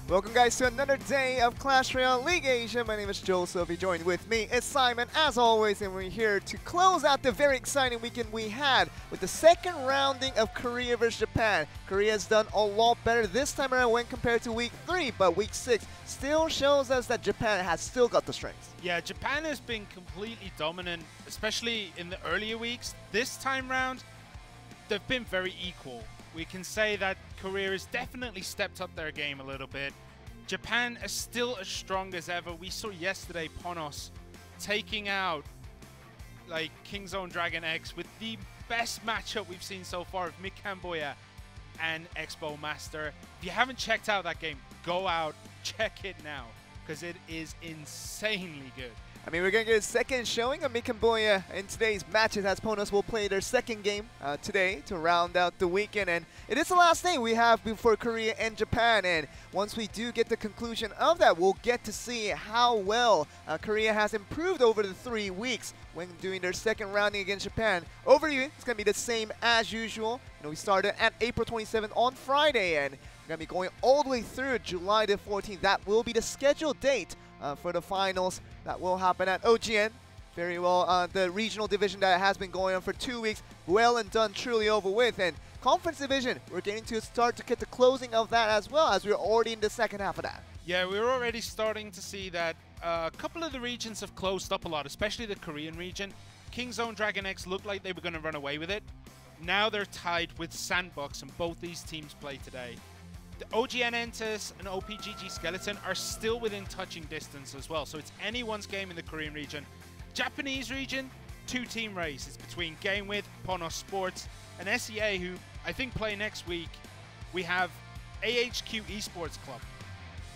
Welcome guys to another day of Clash Royale League Asia. My name is Joel, so if you joined with me, it's Simon as always, and we're here to close out the very exciting weekend we had with the second rounding of Korea versus Japan. Korea has done a lot better this time around when compared to week 3, but week 6 still shows us that Japan has still got the strength. Yeah, Japan has been completely dominant, especially in the earlier weeks. This time round, they've been very equal. We can say that Korea has definitely stepped up their game a little bit. Japan is still as strong as ever. We saw yesterday Ponos taking out like King's Own Dragon X with the best matchup we've seen so far of Mick Camboya and Expo Master. If you haven't checked out that game, go out, check it now, because it is insanely good. I mean, we're going to get a second showing of Mick Camboya in today's matches as Ponos will play their second game today to round out the weekend. And it is the last day we have before Korea and Japan. And once we do get the conclusion of that, we'll get to see how well Korea has improved over the 3 weeks when doing their second rounding against Japan. Overview, it's going to be the same as usual. You know, we started at April 27th on Friday, and we're going to be going all the way through July the 14th. That will be the scheduled date for the finals. That will happen at OGN. Very well, the regional division that has been going on for 2 weeks, well and done, truly over with. And conference division, we're getting to start to get the closing of that as well, as we're already in the second half of that. Yeah, we're already starting to see that a couple of the regions have closed up a lot, especially the Korean region. King's Own Dragon X looked like they were going to run away with it. Now they're tied with Sandbox, and both these teams play today. The OGN Entus and OPGG Skeleton are still within touching distance as well, so it's anyone's game in the Korean region. Japanese region, 2-team race. It's between GameWith, Ponos Sports, and SEA, who I think play next week. We have AHQ Esports Club.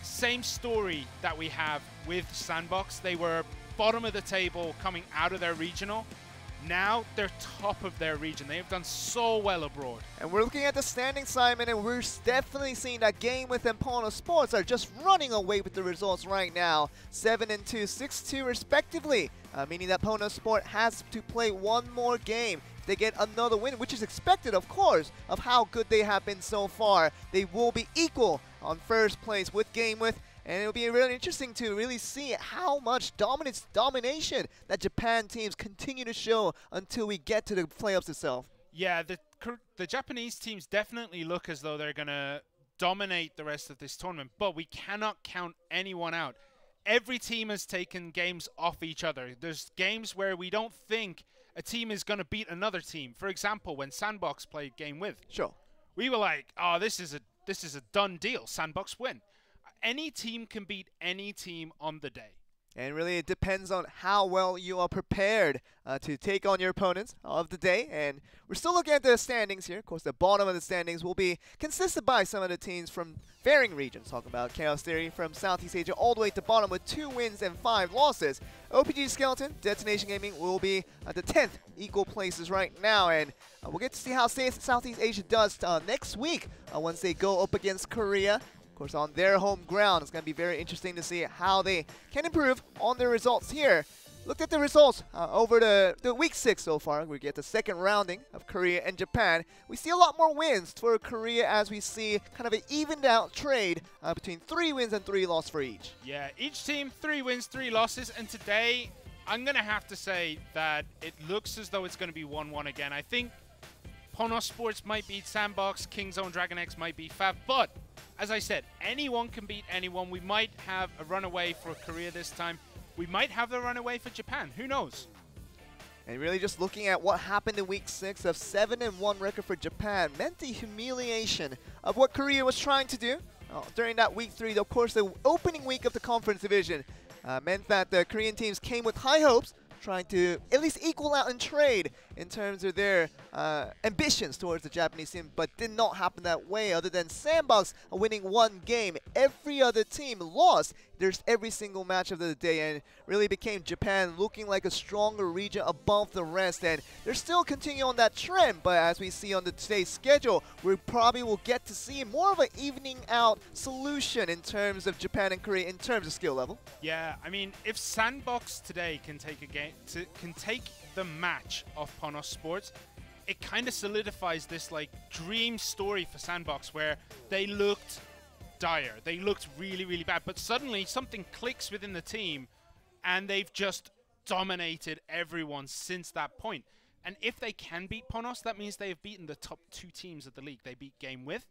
Same story that we have with Sandbox. They were bottom of the table coming out of their regional. Now they're top of their region. They have done so well abroad. And we're looking at the standings, Simon, and we're definitely seeing that GameWith and Ponos Sports are just running away with the results right now. 7-2, 6-2 respectively, meaning that Ponos Sport has to play one more game. If they get another win, which is expected, of course, of how good they have been so far, they will be equal on first place with GameWith. And it'll be really interesting to really see how much domination that Japan teams continue to show until we get to the playoffs itself. Yeah, the Japanese teams definitely look as though they're going to dominate the rest of this tournament, but we cannot count anyone out. Every team has taken games off each other. There's games where we don't think a team is going to beat another team. For example, when Sandbox played GameWith, sure, we were like, oh, this is a done deal. Sandbox win. Any team can beat any team on the day. And really, it depends on how well you are prepared to take on your opponents of the day. And we're still looking at the standings here. Of course, the bottom of the standings will be consisted by some of the teams from varying regions. Talking about Chaos Theory from Southeast Asia all the way to bottom with 2 wins and 5 losses. OPG Skeleton, Detonation Gaming will be at the 10th equal places right now. And we'll get to see how Southeast Asia does next week once they go up against Korea. Of course, on their home ground. It's going to be very interesting to see how they can improve on their results here. Looked at the results over the week 6 so far. We get the second rounding of Korea and Japan. We see a lot more wins for Korea as we see kind of an evened out trade between 3 wins and 3 losses for each. Yeah, each team 3 wins, 3 losses. And today, I'm going to have to say that it looks as though it's going to be 1-1 again. I think Ponos Sports might beat Sandbox, King's Own Dragon X might beat Fab, but as I said, anyone can beat anyone. We might have a runaway for Korea this time. We might have the runaway for Japan. Who knows? And really just looking at what happened in week 6 of 7-1 record for Japan meant the humiliation of what Korea was trying to do during that week 3. Of course, the opening week of the conference division meant that the Korean teams came with high hopes trying to at least equal out in trade in terms of their ambitions towards the Japanese team, but did not happen that way. Other than Sandbox winning one game, every other team lost every single match of the day, and really became Japan looking like a stronger region above the rest. And they're still continuing on that trend, but as we see on today's schedule, we probably will get to see more of an evening out solution in terms of Japan and Korea in terms of skill level. Yeah, I mean, if Sandbox today can take the match off Ponos Sports, it kind of solidifies this like dream story for Sandbox where they looked dire. They looked really, really bad, but suddenly something clicks within the team and they've just dominated everyone since that point. And if they can beat Ponos, that means they have beaten the top 2 teams of the league. They beat Game With,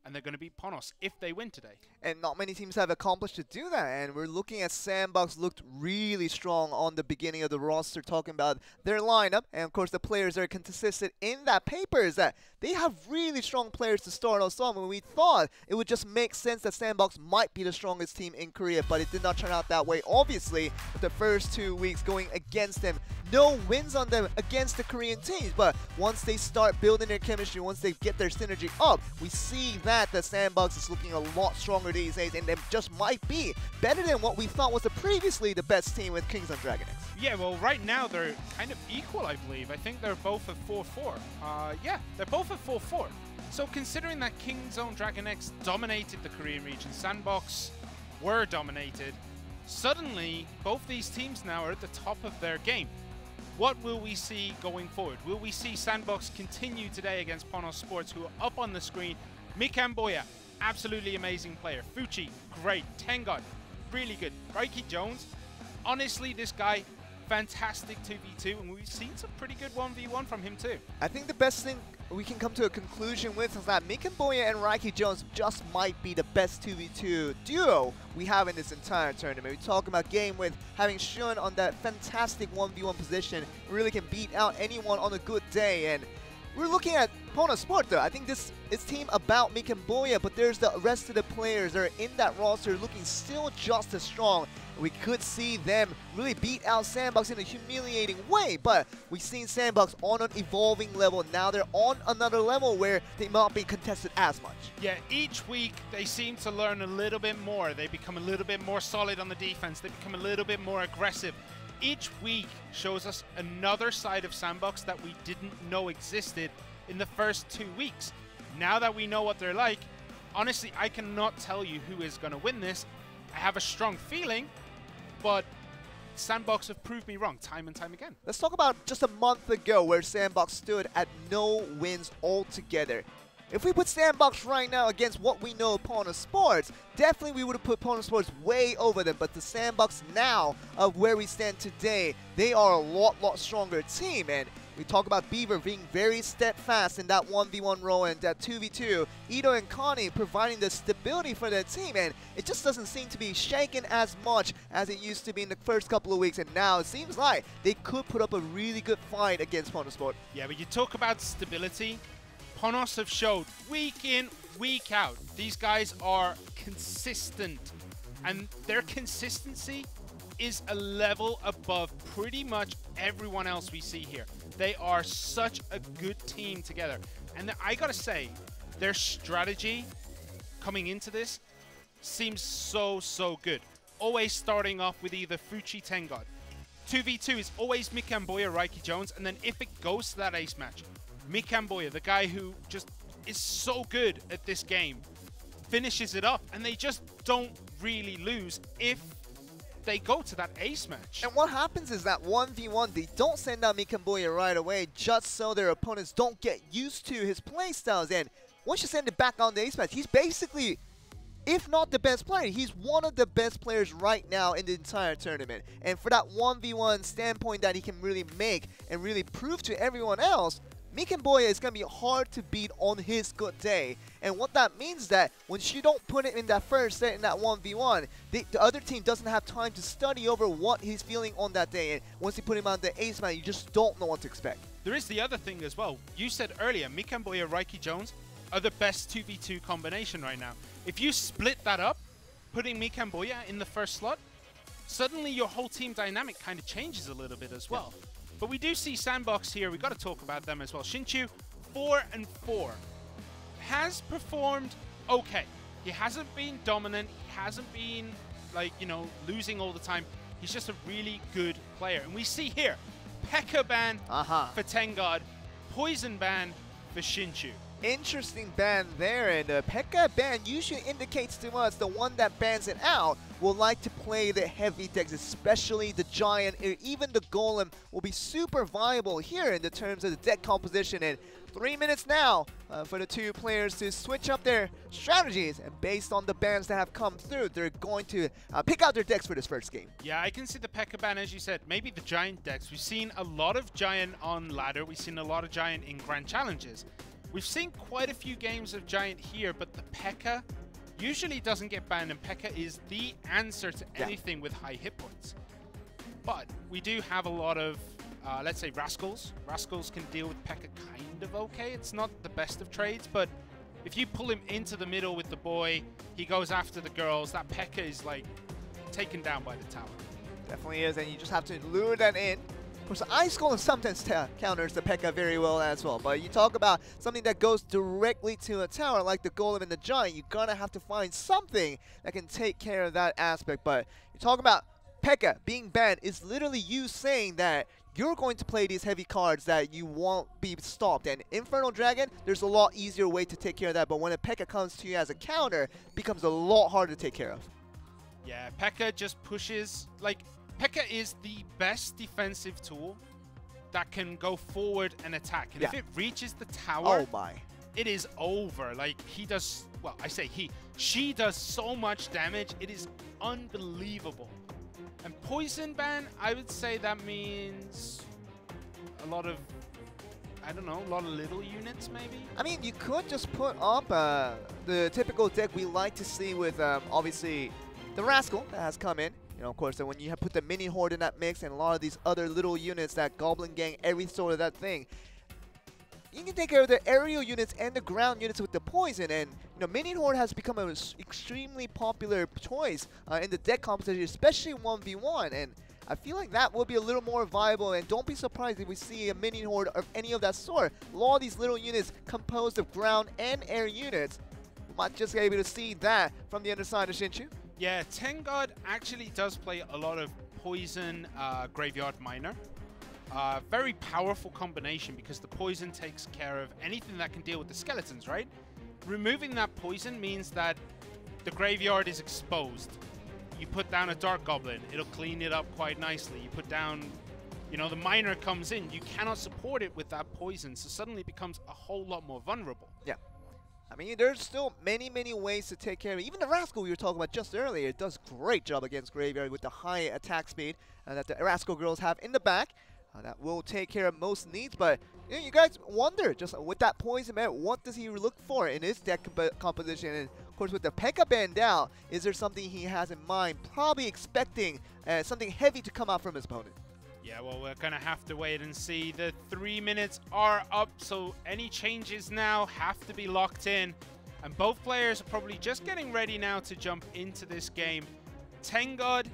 and they're going to beat Ponos if they win today. And not many teams have accomplished to do that, and we're looking at Sandbox looked really strong on the beginning of the roster, talking about their lineup, and of course the players that are consistent in that paper is that they have really strong players to start us off, and we thought it would just make sense that Sandbox might be the strongest team in Korea, but it did not turn out that way, obviously, with the first 2 weeks going against them. No wins on them against the Korean teams, but once they start building their chemistry, once they get their synergy up, we see that the Sandbox is looking a lot stronger these days, and they just might be better than what we thought was previously the best team with King's on Dragon X. Yeah, well, right now they're kind of equal, I believe. I think they're both at 4-4. Yeah, they're both at 4-4. So considering that King's Own Dragon X dominated the Korean region, Sandbox were dominated, suddenly both these teams now are at the top of their game. What will we see going forward? Will we see Sandbox continue today against Ponos Sports, who are up on the screen? Mikamboya, absolutely amazing player. Fuchi, great. Tengod, really good. Raiki Jones, honestly, this guy, fantastic 2v2, and we've seen some pretty good 1v1 from him too. I think the best thing we can come to a conclusion with is that Mikamboya and Raiki Jones just might be the best 2v2 duo we have in this entire tournament. We talk about Game With having shown on that fantastic 1v1 position, really can beat out anyone on a good day. And we're looking at Ponos Sport though. I think this is team about Mikamboya, but there's the rest of the players that are in that roster looking still just as strong. We could see them really beat out Sandbox in a humiliating way, but we've seen Sandbox on an evolving level. Now they're on another level where they might be contested as much. Yeah, each week they seem to learn a little bit more. They become a little bit more solid on the defense. They become a little bit more aggressive. Each week shows us another side of Sandbox that we didn't know existed in the first 2 weeks. Now that we know what they're like, honestly, I cannot tell you who is going to win this. I have a strong feeling, but Sandbox have proved me wrong time and time again. Let's talk about just a month ago where Sandbox stood at no wins altogether. If we put Sandbox right now against what we know of Ponos Sports, definitely we would have put Ponos Sports way over them. But the Sandbox now of where we stand today, they are a lot stronger team. And we talk about Beaver being very steadfast in that 1v1 role and that 2v2. Ito and Connie providing the stability for their team, and it just doesn't seem to be shaken as much as it used to be in the first couple of weeks. And now it seems like they could put up a really good fight against Ponos Sport. Yeah, but you talk about stability. Ponos have showed week in, week out, these guys are consistent, and their consistency is a level above pretty much everyone else we see here. They are such a good team together, and I gotta say, their strategy coming into this seems so good. Always starting off with either Fuchi Tengod. 2v2 is always Mikamboya, Raiki Jones, and then if it goes to that ace match, Mikamboya, the guy who just is so good at this game, finishes it up, and they just don't really lose if they go to that ace match. And what happens is that 1v1, they don't send out Mikamboya right away just so their opponents don't get used to his playstyles. And once you send it back on the ace match, he's basically, if not the best player, he's one of the best players right now in the entire tournament. And for that 1v1 standpoint that he can really make and really prove to everyone else, Mikamboya is going to be hard to beat on his good day. And what that means is that once you don't put it in that first set in that 1v1, the other team doesn't have time to study over what he's feeling on that day. And once you put him on the ace man, you just don't know what to expect. There is the other thing as well. You said earlier, Mikamboya, Raiki Jones are the best 2v2 combination right now. If you split that up, putting Mikamboya in the first slot, suddenly your whole team dynamic kind of changes a little bit as well. But we do see Sandbox here. We've got to talk about them as well. Xinqiu, 4-4. Has performed okay. He hasn't been dominant. He hasn't been, like, you know, losing all the time. He's just a really good player. And we see here, P.E.K.K.A ban for Tengod, Poison ban for Xinqiu. Interesting ban there, and P.E.K.K.A ban usually indicates to us the one that bans it out will like to play the heavy decks, especially the Giant, or even the Golem will be super viable here in the terms of the deck composition. And 3 minutes now for the two players to switch up their strategies, and based on the bans that have come through, they're going to pick out their decks for this first game. Yeah, I can see the P.E.K.K.A ban, as you said, maybe the Giant decks. We've seen a lot of Giant on ladder, we've seen a lot of Giant in Grand Challenges. We've seen quite a few games of Giant here, but the P.E.K.K.A usually doesn't get banned, and P.E.K.K.A is the answer to anything with high hit points. But we do have a lot of, let's say, Rascals. Rascals can deal with P.E.K.K.A kind of okay. It's not the best of trades, but if you pull him into the middle with the boy, he goes after the girls, that P.E.K.K.A is like taken down by the tower. Definitely is, and you just have to lure that in. Of course, Ice Golem sometimes counters the P.E.K.K.A very well as well, but you talk about something that goes directly to a tower like the Golem and the Giant, you're gonna have to find something that can take care of that aspect. But you talk about P.E.K.K.A being banned is literally you saying that you're going to play these heavy cards that you won't be stopped. And Infernal Dragon, there's a lot easier way to take care of that, but when a P.E.K.K.A comes to you as a counter, it becomes a lot harder to take care of. Yeah, P.E.K.K.A just pushes, like, P.E.K.K.A is the best defensive tool that can go forward and attack. And if it reaches the tower, oh my, it is over. Like, he does, well, I say she does so much damage. It is unbelievable. And Poison ban, I would say that means a lot of, I don't know, a lot of little units maybe? I mean, you could just put up the typical deck we like to see with, obviously, the Rascal that has come in. You know, of course, and when you have put the mini horde in that mix and a lot of these other little units, that Goblin Gang, every sort of that thing, you can take care of the aerial units and the ground units with the poison. And you know, mini horde has become an extremely popular choice in the deck composition, especially 1v1. And I feel like that will be a little more viable. And don't be surprised if we see a mini horde of any of that sort. A lot of these little units composed of ground and air units. We might just be able to see that from the other side of Xinqiu. Yeah, Tengod actually does play a lot of Poison Graveyard Miner. Very powerful combination because the Poison takes care of anything that can deal with the skeletons, right? Removing that Poison means that the graveyard is exposed. You put down a Dark Goblin, it'll clean it up quite nicely. You put down, you know, the Miner comes in, you cannot support it with that Poison, so suddenly it becomes a whole lot more vulnerable. Yeah. I mean, there's still many, many ways to take care of it. Even the Rascal we were talking about just earlier, it does great job against Graveyard with the high attack speed that the Rascal girls have in the back. That will take care of most needs, but you know, you guys wonder, just with that Poison man, what does he look for in his deck composition? And of course, with the P.E.K.K.A banned out, is there something he has in mind? Probably expecting something heavy to come out from his opponent. Yeah, well, we're going to have to wait and see. The 3 minutes are up, so any changes now have to be locked in. And both players are probably just getting ready now to jump into this game. Tengod,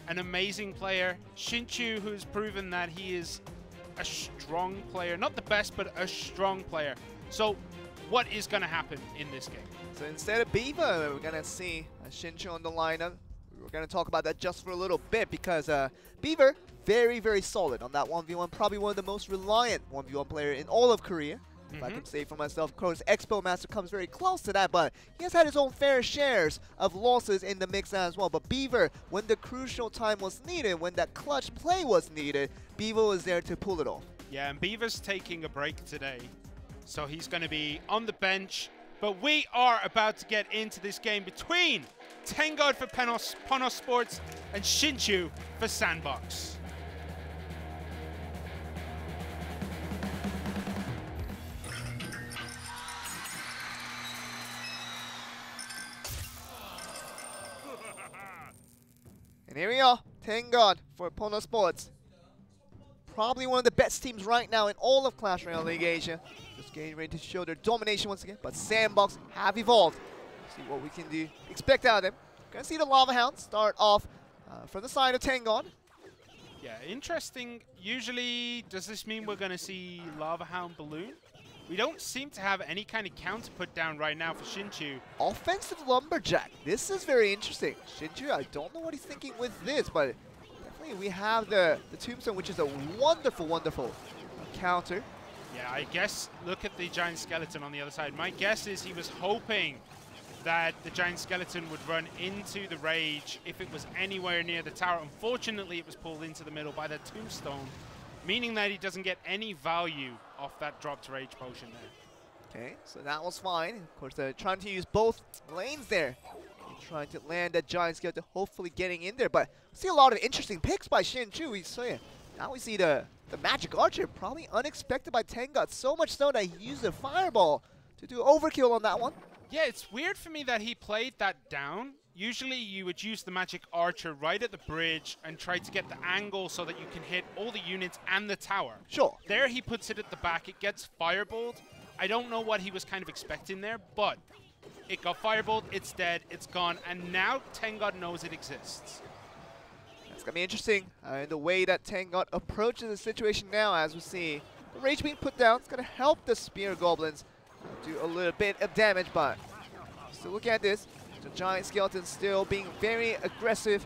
an amazing player. Xinqiu, who's proven that he is a strong player. Not the best, but a strong player. So what is going to happen in this game? So instead of Beaver, we're going to see Xinqiu on the lineup. We're going to talk about that just for a little bit because Beaver, very, very solid on that 1v1. Probably one of the most reliant 1v1 player in all of Korea. If I can say for myself. Of course, Expo Master comes very close to that, but he has had his own fair shares of losses in the mix as well. But Beaver, when the crucial time was needed, when that clutch play was needed, Beaver was there to pull it off. Yeah, and Beaver's taking a break today, so he's going to be on the bench. But we are about to get into this game between Tengod for Ponos Sports and Xinqiu for Sandbox. And here we are, Tengod for Ponos Sports. Probably one of the best teams right now in all of Clash Royale League Asia. Just getting ready to show their domination once again. But Sandbox have evolved. See what we can do. Expect out of them. Gonna see the Lava Hound start off from the side of Tengon. Yeah, interesting. Usually, does this mean we're going to see Lava Hound Balloon? We don't seem to have any kind of counter put down right now for Xinqiu. Offensive Lumberjack. This is very interesting. Xinqiu, I don't know what he's thinking with this, but definitely we have the Tombstone, which is a wonderful, wonderful counter. Yeah, I guess look at the Giant Skeleton on the other side. My guess is he was hoping that the Giant Skeleton would run into the Rage if it was anywhere near the tower. Unfortunately, it was pulled into the middle by the Tombstone, meaning that he doesn't get any value off that drop to Rage potion there. Okay, so that was fine. Of course, they're trying to use both lanes there. They're trying to land that Giant Skeleton, hopefully getting in there. But we see a lot of interesting picks by Xinqiu. Now we see the Magic Archer, probably unexpected by Tengon. So much so that he used a Fireball to do overkill on that one. Yeah, it's weird for me that he played that down. Usually you would use the Magic Archer right at the bridge and try to get the angle so that you can hit all the units and the tower. Sure. There he puts it at the back. It gets fireballed. I don't know what he was kind of expecting there, but it got fireballed, it's dead, it's gone, and now Tengon knows it exists. It's going to be interesting in the way that Tengon approaches the situation now, as we see the Rage being put down. It's going to help the Spear Goblins do a little bit of damage, but still look at this. The Giant Skeleton still being very aggressive.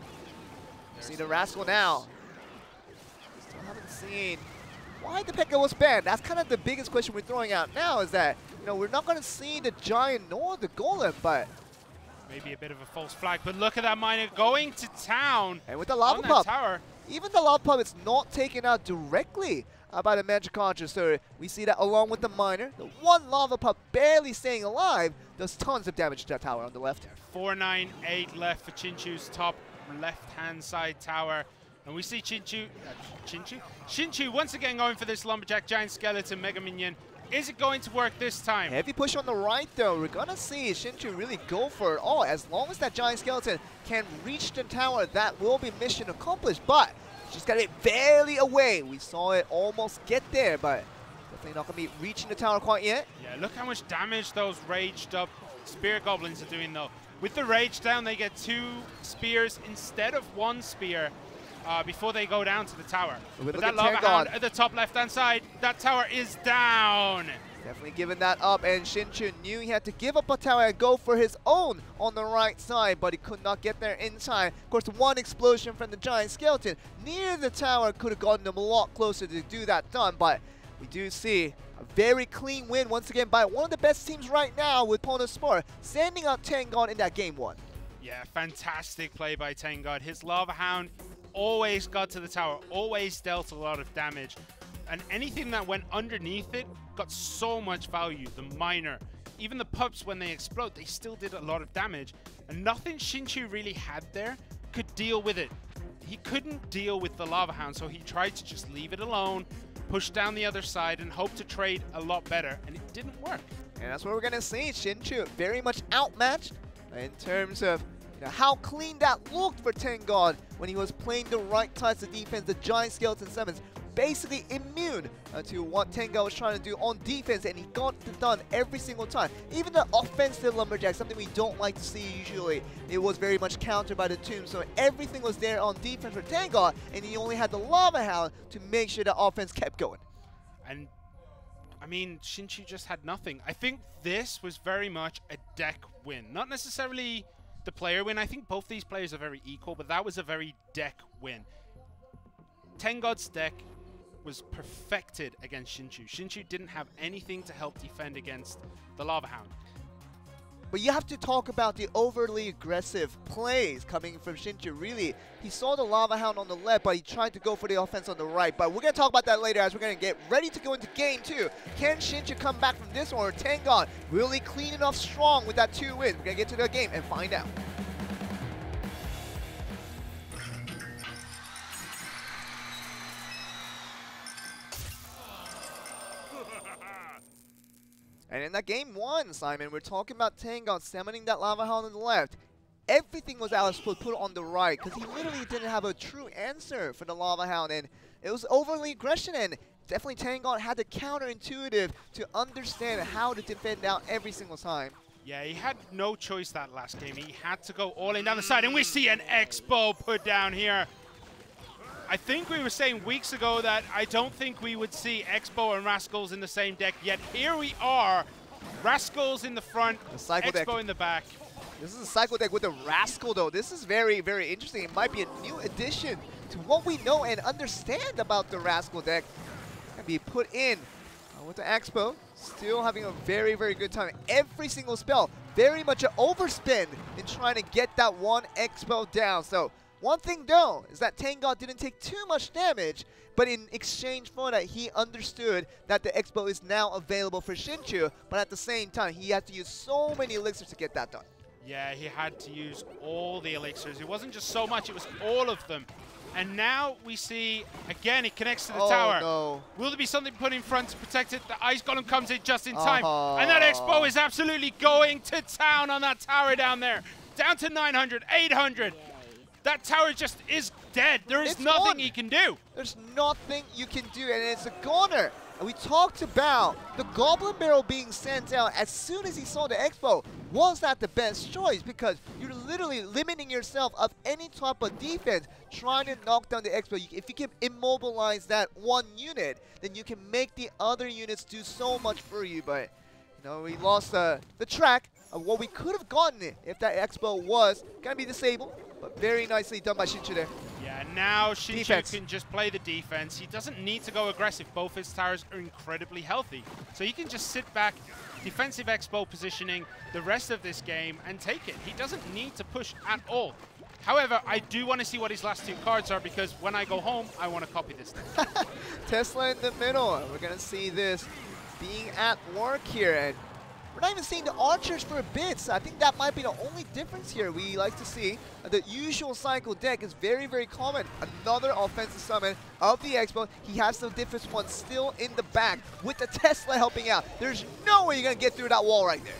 See the Rascal now. Still haven't seen why the P.E.K.K.A was banned. That's kind of the biggest question we're throwing out now, is that, you know, we're not going to see the Giant nor the Golem, but maybe a bit of a false flag, but look at that Miner going to town. And with the Lava Pup, even the Lava Pup is not taken out directly by the Magic Archer. So we see that along with the Miner, the one Lava Pup barely staying alive does tons of damage to that tower on the left. 498 left for Xinqiu's top left-hand side tower. And we see Xinqiu once again going for this Lumberjack Giant Skeleton Mega Minion. Is it going to work this time? Heavy push on the right, though. We're going to see Xinqiu really go for it all. As long as that Giant Skeleton can reach the tower, that will be mission accomplished. But she's got it barely away. We saw it almost get there, but definitely not going to be reaching the tower quite yet. Yeah, look how much damage those raged up Spear Goblins are doing, though. With the Rage down, they get 2 spears instead of 1 spear before they go down to the tower. But that Lava Hound at the top left-hand side, that tower is down. Definitely giving that up, and Xinqiu knew he had to give up a tower and go for his own on the right side, but he could not get there in time. Of course, one explosion from the Giant Skeleton near the tower could have gotten him a lot closer to do that done, but we do see a very clean win once again by one of the best teams right now with Pona Sport, sending out Tengon in that game 1. Yeah, fantastic play by Tengon. His Lava Hound always got to the tower, always dealt a lot of damage, and anything that went underneath it got so much value. The Miner, even the pups, when they explode, they still did a lot of damage, and nothing Xinqiu really had there could deal with it. He couldn't deal with the Lava Hound, so he tried to just leave it alone, push down the other side, and hope to trade a lot better, and it didn't work. And that's what we're going to see. Xinqiu very much outmatched in terms of how clean that looked for Tengon when he was playing the right types of defense. The Giant Skeleton Summons basically immune to what Tengon was trying to do on defense, and he got it done every single time. Even the offensive Lumberjack, something we don't like to see usually, it was very much countered by the Tomb, so everything was there on defense for Tengon, and he only had the Lava Hound to make sure the offense kept going. And I mean, Xinqiu just had nothing. I think this was very much a deck win, not necessarily the player win. I think both these players are very equal, but that was a very deck win. Tengon's deck was perfected against Xinqiu. Xinqiu didn't have anything to help defend against the Lava Hound. But you have to talk about the overly aggressive plays coming from Xinqiu. Really, he saw the Lava Hound on the left, but he tried to go for the offense on the right. But we're going to talk about that later as we're going to get ready to go into game 2. Can Xinqiu come back from this one, or Tengon really cleaning up strong with that 2 wins? We're going to get to the game and find out. And in that game 1, Simon, we're talking about Tengon summoning that Lava Hound on the left. Everything was out put on the right, because he literally didn't have a true answer for the Lava Hound, and it was overly aggression, and definitely Tengon had the counterintuitive to understand how to defend out every single time. Yeah, he had no choice that last game. He had to go all in down the side, and we see an Expo put down here. I think we were saying weeks ago that I don't think we would see Expo and Rascals in the same deck, yet here we are. Rascals in the front, Expo deck in the back. This is a cycle deck with a Rascal, though. This is very, very interesting. It might be a new addition to what we know and understand about the Rascal deck. Can be put in with the Expo. Still having a very, very good time. Every single spell, very much an overspend in trying to get that one Expo down. So one thing though is that Tangod didn't take too much damage, but in exchange for that, he understood that the Expo is now available for Shinchu, but at the same time, he had to use so many elixirs to get that done. Yeah, he had to use all the elixirs. It wasn't just so much, it was all of them. And now we see, again, it connects to the tower. No. Will there be something put in front to protect it? The Ice Golem comes in just in time. And that Expo is absolutely going to town on that tower down there. Down to 900, 800. That tower just is dead. There is nothing he can do. There's nothing you can do, and it's a goner. And we talked about the Goblin Barrel being sent out as soon as he saw the Expo. Was that the best choice? Because you're literally limiting yourself of any type of defense trying to knock down the Expo. If you can immobilize that one unit, then you can make the other units do so much for you. But you know, we lost the track of what we could have gotten it if that Expo was going to be disabled. But very nicely done by Shinchu there. Yeah, now Shinchu can just play the defense. He doesn't need to go aggressive. Both his towers are incredibly healthy. So he can just sit back, defensive Expo positioning the rest of this game and take it. He doesn't need to push at all. However, I do want to see what his last two cards are, because when I go home, I want to copy this thing. Tesla in the middle. We're going to see this being at work here. And we're not even seeing the archers for a bit, so I think that might be the only difference here. We like to see the usual cycle deck is very, very common. Another offensive summon of the Expo. He has the difference one still in the back with the Tesla helping out. There's no way you're going to get through that wall right there.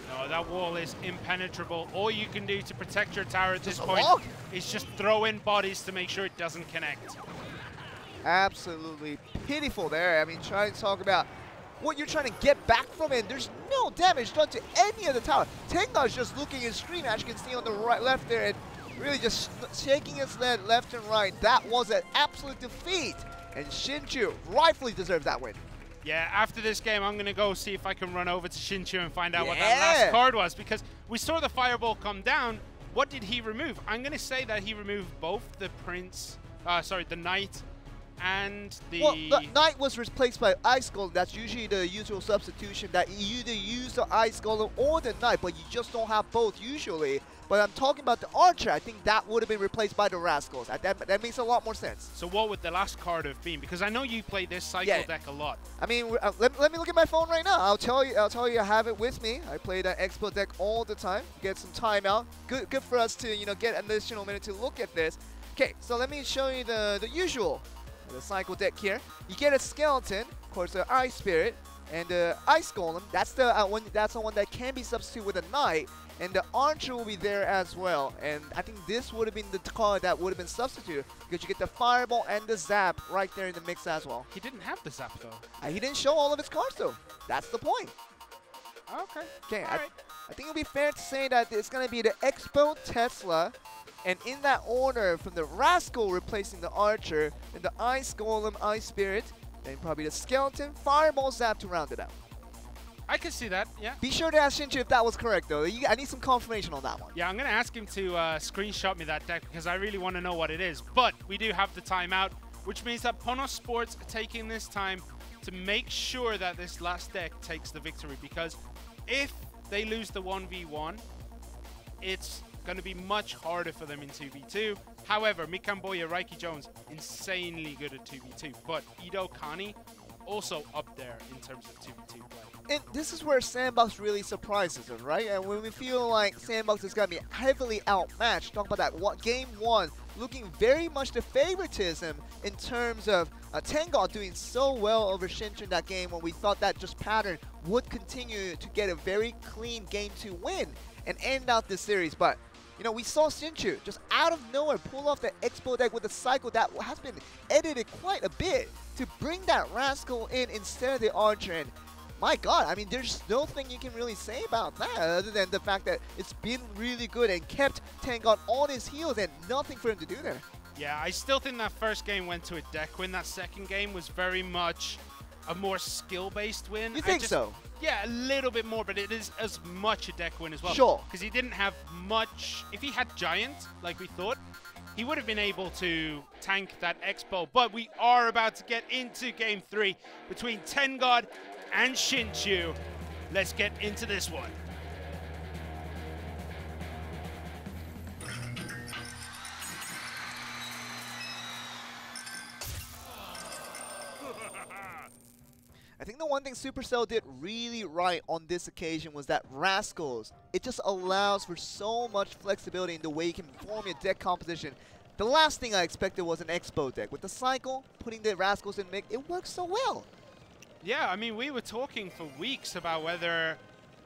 No, that wall is impenetrable. All you can do to protect your tower at this point is just throw in bodies to make sure it doesn't connect. Absolutely pitiful there. I mean, trying to talk about what you're trying to get back from it. There's no damage done to any of the tower. Tengod's just looking and screaming, as you can see on the right, left there, and really just shaking his head left and right. That was an absolute defeat, and Shinchu rightfully deserves that win. Yeah, after this game, I'm going to go see if I can run over to Shinchu and find out what that last card was, because we saw the Fireball come down. What did he remove? I'm going to say that he removed both the Prince, the Knight, and the... Well, the Knight was replaced by Ice Golem. That's usually the usual substitution, that you either use the Ice Golem or the Knight, but you just don't have both usually. But I'm talking about the Archer. I think that would have been replaced by the Rascals. That makes a lot more sense. So what would the last card have been? Because I know you play this cycle deck a lot. I mean, let me look at my phone right now. I'll tell you I have it with me. I play that Expo deck all the time. Get some time out. Good for us to get an additional minute to look at this. Okay, so let me show you the usual. The cycle deck here. You get a skeleton, of course, the Ice Spirit, and the Ice Golem. That's the one. That's the one that can be substituted with a Knight, and the Archer will be there as well. And I think this would have been the card that would have been substituted, because you get the Fireball and the Zap right there in the mix as well. He didn't have the Zap though. He didn't show all of his cards though. That's the point. Okay. Okay. All right. I think it'll be fair to say that it's going to be the Expo, Tesla, and in that order, from the Rascal replacing the Archer, then the Ice Golem, Ice Spirit, then probably the Skeleton, Fireball, Zap to round it out. I can see that, yeah. Be sure to ask Shinchu if that was correct, though. I need some confirmation on that one. Yeah, I'm going to ask him to screenshot me that deck, because I really want to know what it is. But we do have the timeout, which means that Ponos Sports are taking this time to make sure that this last deck takes the victory, because if they lose the 1v1, it's going to be much harder for them in 2v2. However, Mikamboya, Raiki Jones, insanely good at 2v2, but Ido Kani also up there in terms of 2v2 play. And this is where Sandbox really surprises us, right? And when we feel like Sandbox is going to be heavily outmatched, talk about that game one, looking very much the favoritism in terms of Tangod doing so well over Shinchu in that game, when we thought that just pattern would continue to get a very clean game to win and end out this series. But you know, we saw Shinchu just out of nowhere pull off the Expo deck with a cycle that has been edited quite a bit to bring that Rascal in instead of the Archer. And my God, I mean, there's nothing you can really say about that other than the fact that it's been really good and kept Tengon on his heels and nothing for him to do there. Yeah, I still think that first game went to a deck win. That second game was very much a more skill-based win. You think so? Yeah, a little bit more, but it is as much a deck win as well. Sure. Because he didn't have much. If he had Giant, like we thought, he would have been able to tank that X-Bow. But we are about to get into Game 3 between Tengon and Xinqiu. Let's get into this one. I think the one thing Supercell did really right on this occasion was that Rascals, it just allows for so much flexibility in the way you can form your deck composition. The last thing I expected was an Expo deck. With the cycle, putting the Rascals in mix, it works so well. Yeah, I mean, we were talking for weeks about whether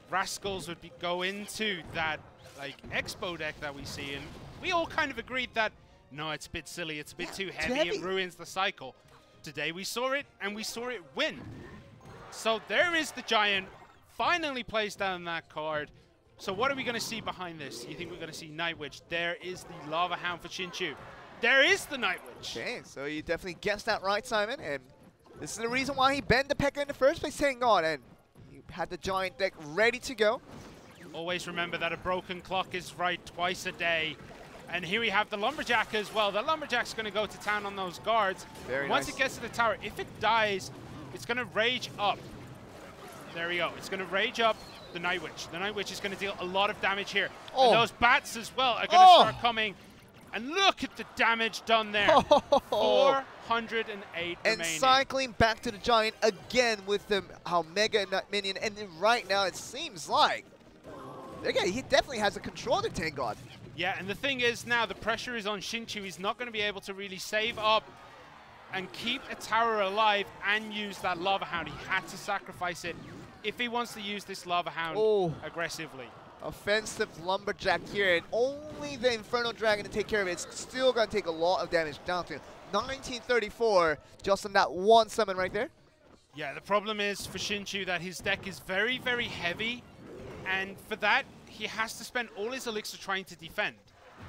Rascals would go into that like Expo deck that we see, and we all kind of agreed that, no, it's a bit silly, it's a bit too heavy, it ruins the cycle. Today we saw it, and we saw it win. So there is the Giant, finally plays down that card. So what are we going to see behind this? You think we're going to see Night Witch? There is the Lava Hound for Xinqiu. There is the Night Witch. Okay, so you definitely guessed that right, Simon. And this is the reason why he banned the P.E.K.K.A in the first place, Tengon. And you had the Giant deck ready to go. Always remember that a broken clock is right twice a day. And here we have the Lumberjack as well. The Lumberjack's going to go to town on those guards. Once it gets to the tower, if it dies, it's going to rage up. There we go. It's going to rage up the Night Witch. The Night Witch is going to deal a lot of damage here. Oh. And those bats as well are going to start coming. And look at the damage done there. 408 and remaining. Cycling back to the Giant again with the Mega Minion. And then right now it seems like he definitely has a control to Tengon. Yeah, and the thing is now the pressure is on Xinqiu. He's not going to be able to really save up and keep a tower alive and use that Lava Hound. He had to sacrifice it if he wants to use this Lava Hound aggressively. Offensive Lumberjack here, and only the Inferno Dragon to take care of it. It's still going to take a lot of damage, down to 1934 just on that one summon right there. Yeah, the problem is for Xinqiu that his deck is very, very heavy, and for that, he has to spend all his elixir trying to defend.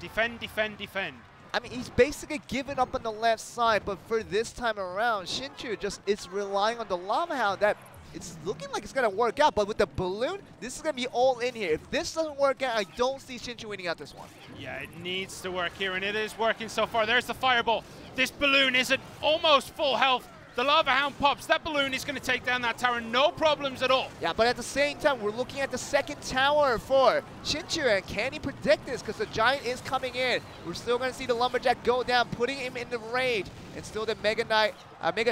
Defend, defend, defend. I mean, he's basically given up on the left side, but for this time around, Xinqiu just is relying on the Lava Hound. That it's looking like it's going to work out, but with the balloon, this is going to be all in here. If this doesn't work out, I don't see Xinqiu winning out this one. Yeah, it needs to work here, and it is working so far. There's the fireball. This balloon is at almost full health. The Lava Hound pops. That balloon is going to take down that tower, no problems at all. Yeah, but at the same time, we're looking at the second tower for Xinqiu, and can he predict this? Because the Giant is coming in. We're still going to see the Lumberjack go down, putting him in the rage, and still the Mega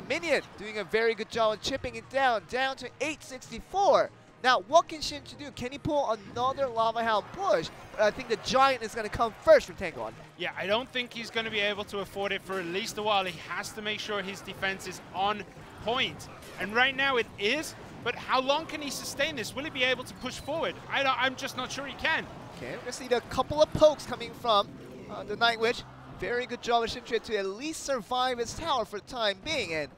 Minion doing a very good job of chipping it down to 864. Now, what can Xinqiu do? Can he pull another Lava Hound push? But I think the Giant is going to come first from Tengon. Yeah, I don't think he's going to be able to afford it for at least a while. He has to make sure his defense is on point. And right now it is, but how long can he sustain this? Will he be able to push forward? I'm just not sure he can. Okay, we're going to see a couple of pokes coming from the Night Witch. Very good job of Xinqiu to at least survive his tower for the time being. And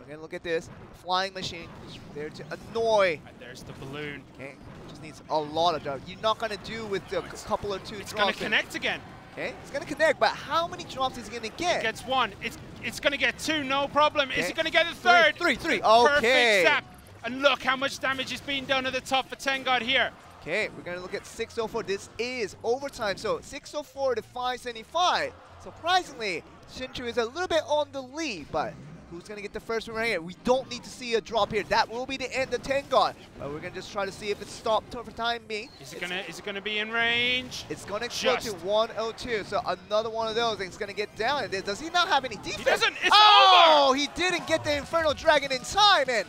again, look at this. Flying machine there to annoy. And there's the balloon. Okay, just needs a lot of drops. You're not going to do with the couple or two drops. It's going to connect again. Okay, it's going to connect, but how many drops is he going to get? It gets one. It's going to get two, no problem. Okay. Is he going to get the third? Three. Okay. Perfect zap. And look how much damage is being done at the top for Tengon here. Okay, we're going to look at 604. This is overtime, so 604 to 575. Surprisingly, Xinqiu is a little bit on the lead, but who's going to get the first one right here? We don't need to see a drop here. That will be the end of Tengon. But we're going to just try to see if it's stopped for time being. Is it going to be in range? It's going to go to 102. So another one of those things going to get down. Does he not have any defense? He doesn't. It's over. He didn't get the Infernal Dragon in time. And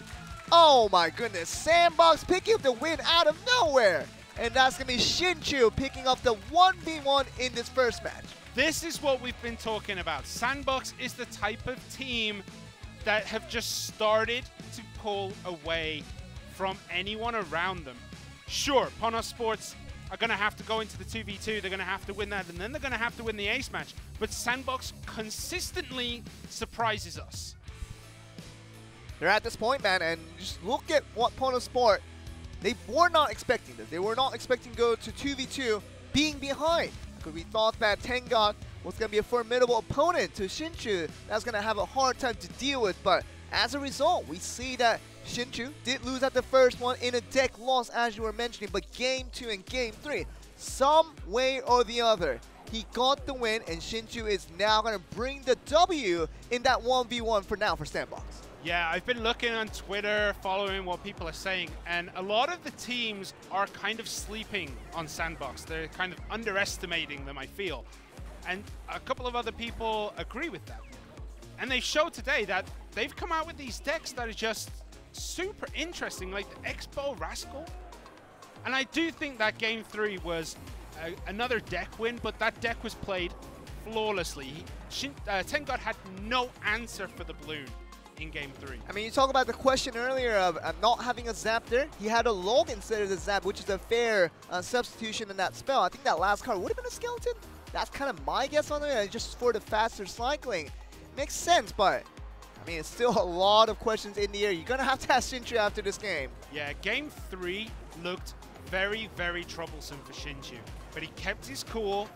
oh my goodness, Sandbox picking up the win out of nowhere. And that's going to be Xinqiu picking up the 1v1 in this first match. This is what we've been talking about. Sandbox is the type of team that have just started to pull away from anyone around them. Sure, Ponos Sports are going to have to go into the 2v2, they're going to have to win that, and then they're going to have to win the ace match. But Sandbox consistently surprises us. they're at this point, man, and just look at what Pono Sport, they were not expecting this. They were not expecting to go to 2v2 being behind. Because we thought that Tengot was going to be a formidable opponent to Hsinchu that's going to have a hard time to deal with. But as a result, we see that Hsinchu did lose at the first one in a deck loss, as you were mentioning. But Game 2 and Game 3, some way or the other, he got the win, and Hsinchu is now going to bring the W in that 1v1 for now for Sandbox. Yeah, I've been looking on Twitter, following what people are saying, and a lot of the teams are kind of sleeping on Sandbox. They're kind of underestimating them, I feel. And a couple of other people agree with that. And they showed today that they've come out with these decks that are just super interesting, like the Expo Rascal. And I do think that Game 3 was another deck win, but that deck was played flawlessly. Tengot had no answer for the balloon in Game 3. I mean, you talk about the question earlier of not having a zap there. He had a log instead of the zap, which is a fair substitution in that spell. I think that last card would have been a skeleton. That's kind of my guess on it, just for the faster cycling. Makes sense, but I mean, it's still a lot of questions in the air. You're going to have to ask Hsinchu after this game. Yeah, Game 3 looked very, very troublesome for Hsinchu, but he kept his cool,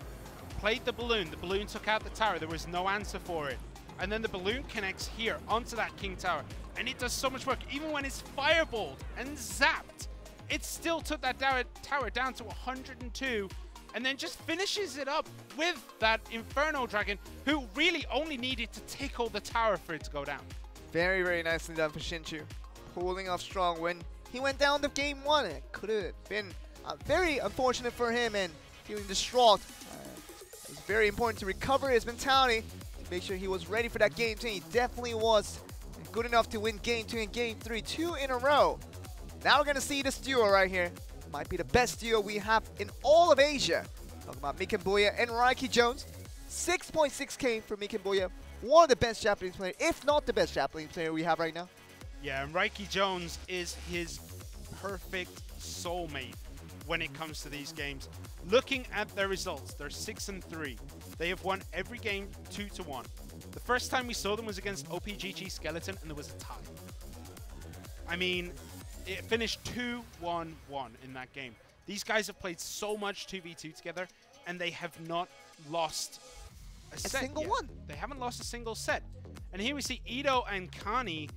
played the balloon. The balloon took out the tower. There was no answer for it. And then the balloon connects here onto that King Tower, and it does so much work. Even when it's fireballed and zapped, it still took that tower down to 102, and then just finishes it up with that Inferno Dragon, who really only needed to tickle the tower for it to go down. Very, very nicely done for Hsinchu. Pulling off strong when he went down to Game 1. It could have been very unfortunate for him, and feeling distraught. It was very important to recover his mentality. Make sure he was ready for that Game 2. He definitely was good enough to win Game 2 and Game 3, 2 in a row. Now we're going to see this duo right here. Might be the best duo we have in all of Asia. Talking about Mikenboya and Raiki Jones. 6.6k for Mikenboya. One of the best Japanese players, if not the best Japanese player we have right now. Yeah, and Raiki Jones is his perfect soulmate when it comes to these games. Looking at their results, they're 6-3. They have won every game 2-1. The first time we saw them was against OPGG Skeleton, and there was a tie. I mean, it finished 2-1-1 in that game. These guys have played so much 2v2 together, and they have not lost a set single yet. one. They haven't lost a single set. And here we see Ito and Kani.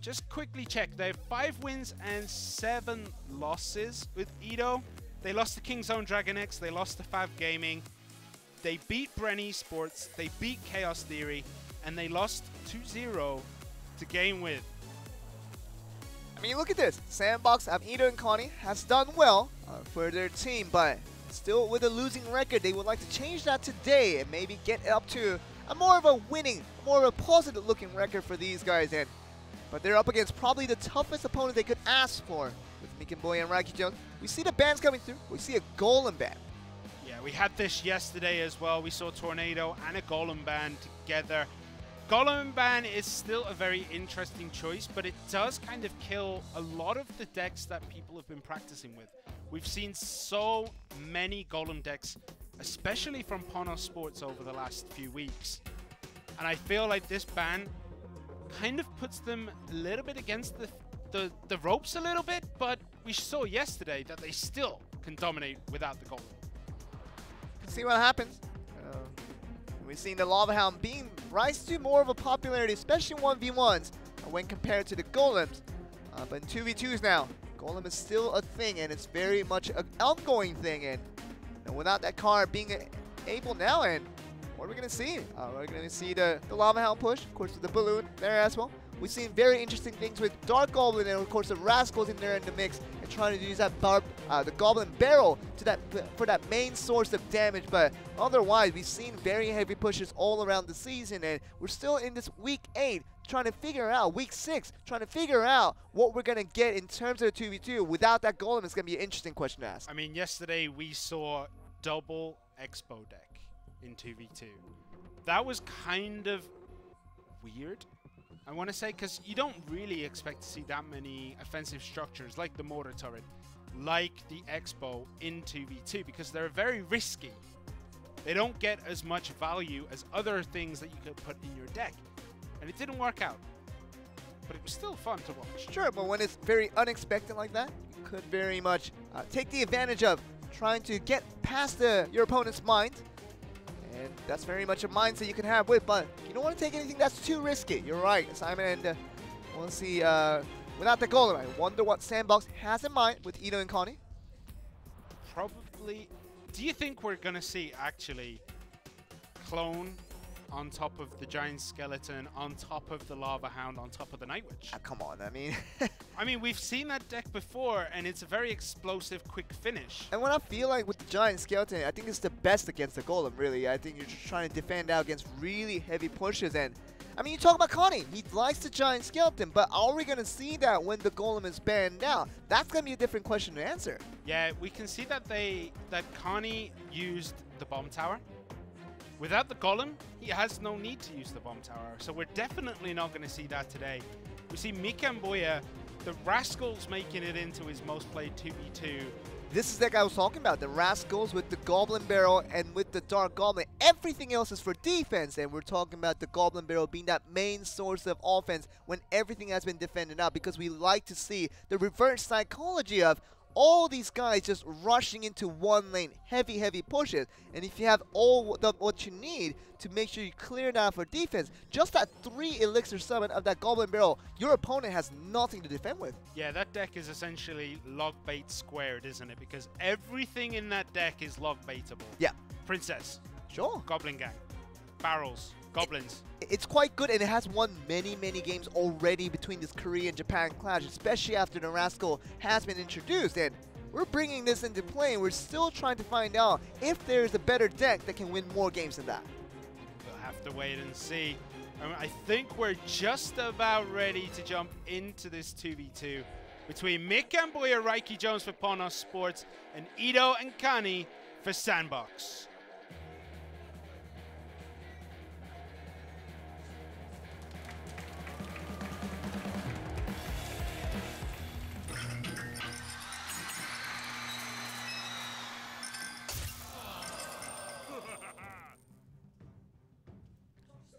Just quickly check. They have 5 wins and 7 losses with Ito. They lost to Kingzone Dragon X. They lost to Fab Gaming. They beat Bren Esports. They beat Chaos Theory. And they lost 2-0 to Game With. I mean, look at this. Sandbox, Ito and Connie has done well for their team, but still with a losing record. They would like to change that today and maybe get up to a more of a winning, more of a positive-looking record for these guys. But they're up against probably the toughest opponent they could ask for with Mikenboya and Raiki Jones. We see the bans coming through. We see a Golem ban. Yeah, we had this yesterday as well. We saw Tornado and a Golem ban together. Golem ban is still a very interesting choice, but it does kind of kill a lot of the decks that people have been practicing with. We've seen so many Golem decks, especially from Pono Sports over the last few weeks. And I feel like this ban kind of puts them a little bit against the ropes a little bit, but we saw yesterday that they still can dominate without the Golem. See what happens. We've seen the Lava Hound being rise to more of a popularity, especially in 1v1s when compared to the Golems. But in 2v2s now, Golem is still a thing, and it's very much an ongoing thing. And without that card being able now, and what are we going to see? We're going to see the Lava Hound push, of course, the balloon there as well. We've seen very interesting things with Dark Goblin and, of course, the Rascals in there in the mix, and trying to use that the Goblin Barrel to for that main source of damage. But otherwise, we've seen very heavy pushes all around the season, and we're still in this week 8 trying to figure out, week 6, trying to figure out what we're going to get in terms of the 2v2. Without that Golem, it's going to be an interesting question to ask. I mean, yesterday we saw double Expo deck in 2v2. That was kind of weird, I want to say, because you don't really expect to see that many offensive structures like the mortar turret, like the Expo in 2v2, because they're very risky. They don't get as much value as other things that you could put in your deck, and it didn't work out. but it was still fun to watch. Sure, but when it's very unexpected like that, you could very much take the advantage of trying to get past your opponent's mind. And that's very much a mindset you can have with, but you don't want to take anything that's too risky. You're right, Simon, and we'll see without the golem. I wonder what Sandbox has in mind with Ito and Connie. Probably. Do you think we're going to see actually Clone on top of the Giant Skeleton, on top of the Lava Hound, on top of the Night Witch? Come on, I mean... I mean, we've seen that deck before, and it's a very explosive, quick finish. And what I feel like with the Giant Skeleton, I think it's the best against the Golem, really. I think you're just trying to defend out against really heavy pushes. And I mean, you talk about Connie. He likes the Giant Skeleton, but are we going to see that when the Golem is banned out? That's going to be a different question to answer. Yeah, we can see that Connie used the Bomb Tower. Without the Golem, he has no need to use the Bomb Tower. So we're definitely not going to see that today. We see Mikamboya, the Rascals, making it into his most played 2v2. This is the guy I was talking about, the Rascals with the Goblin Barrel and with the Dark Goblin. Everything else is for defense, and we're talking about the Goblin Barrel being that main source of offense when everything has been defended out, because we like to see the reverse psychology of all these guys just rushing into one lane, heavy pushes. And if you have what you need to make sure you clear it out for defense, just that 3 elixir summon of that Goblin Barrel, your opponent has nothing to defend with. Yeah, that deck is essentially log bait squared, isn't it? Because everything in that deck is log baitable. Yeah. Princess. Sure. Goblin Gang. Barrels. Goblins. It's quite good, and it has won many games already between this Korea and Japan clash, especially after the Rascal has been introduced. And we're bringing this into play, and we're still trying to find out if there's a better deck that can win more games than that. We'll have to wait and see. I think we're just about ready to jump into this 2v2 between Mikamboya Raiki Jones for Ponos Sports and Ito and Kani for Sandbox.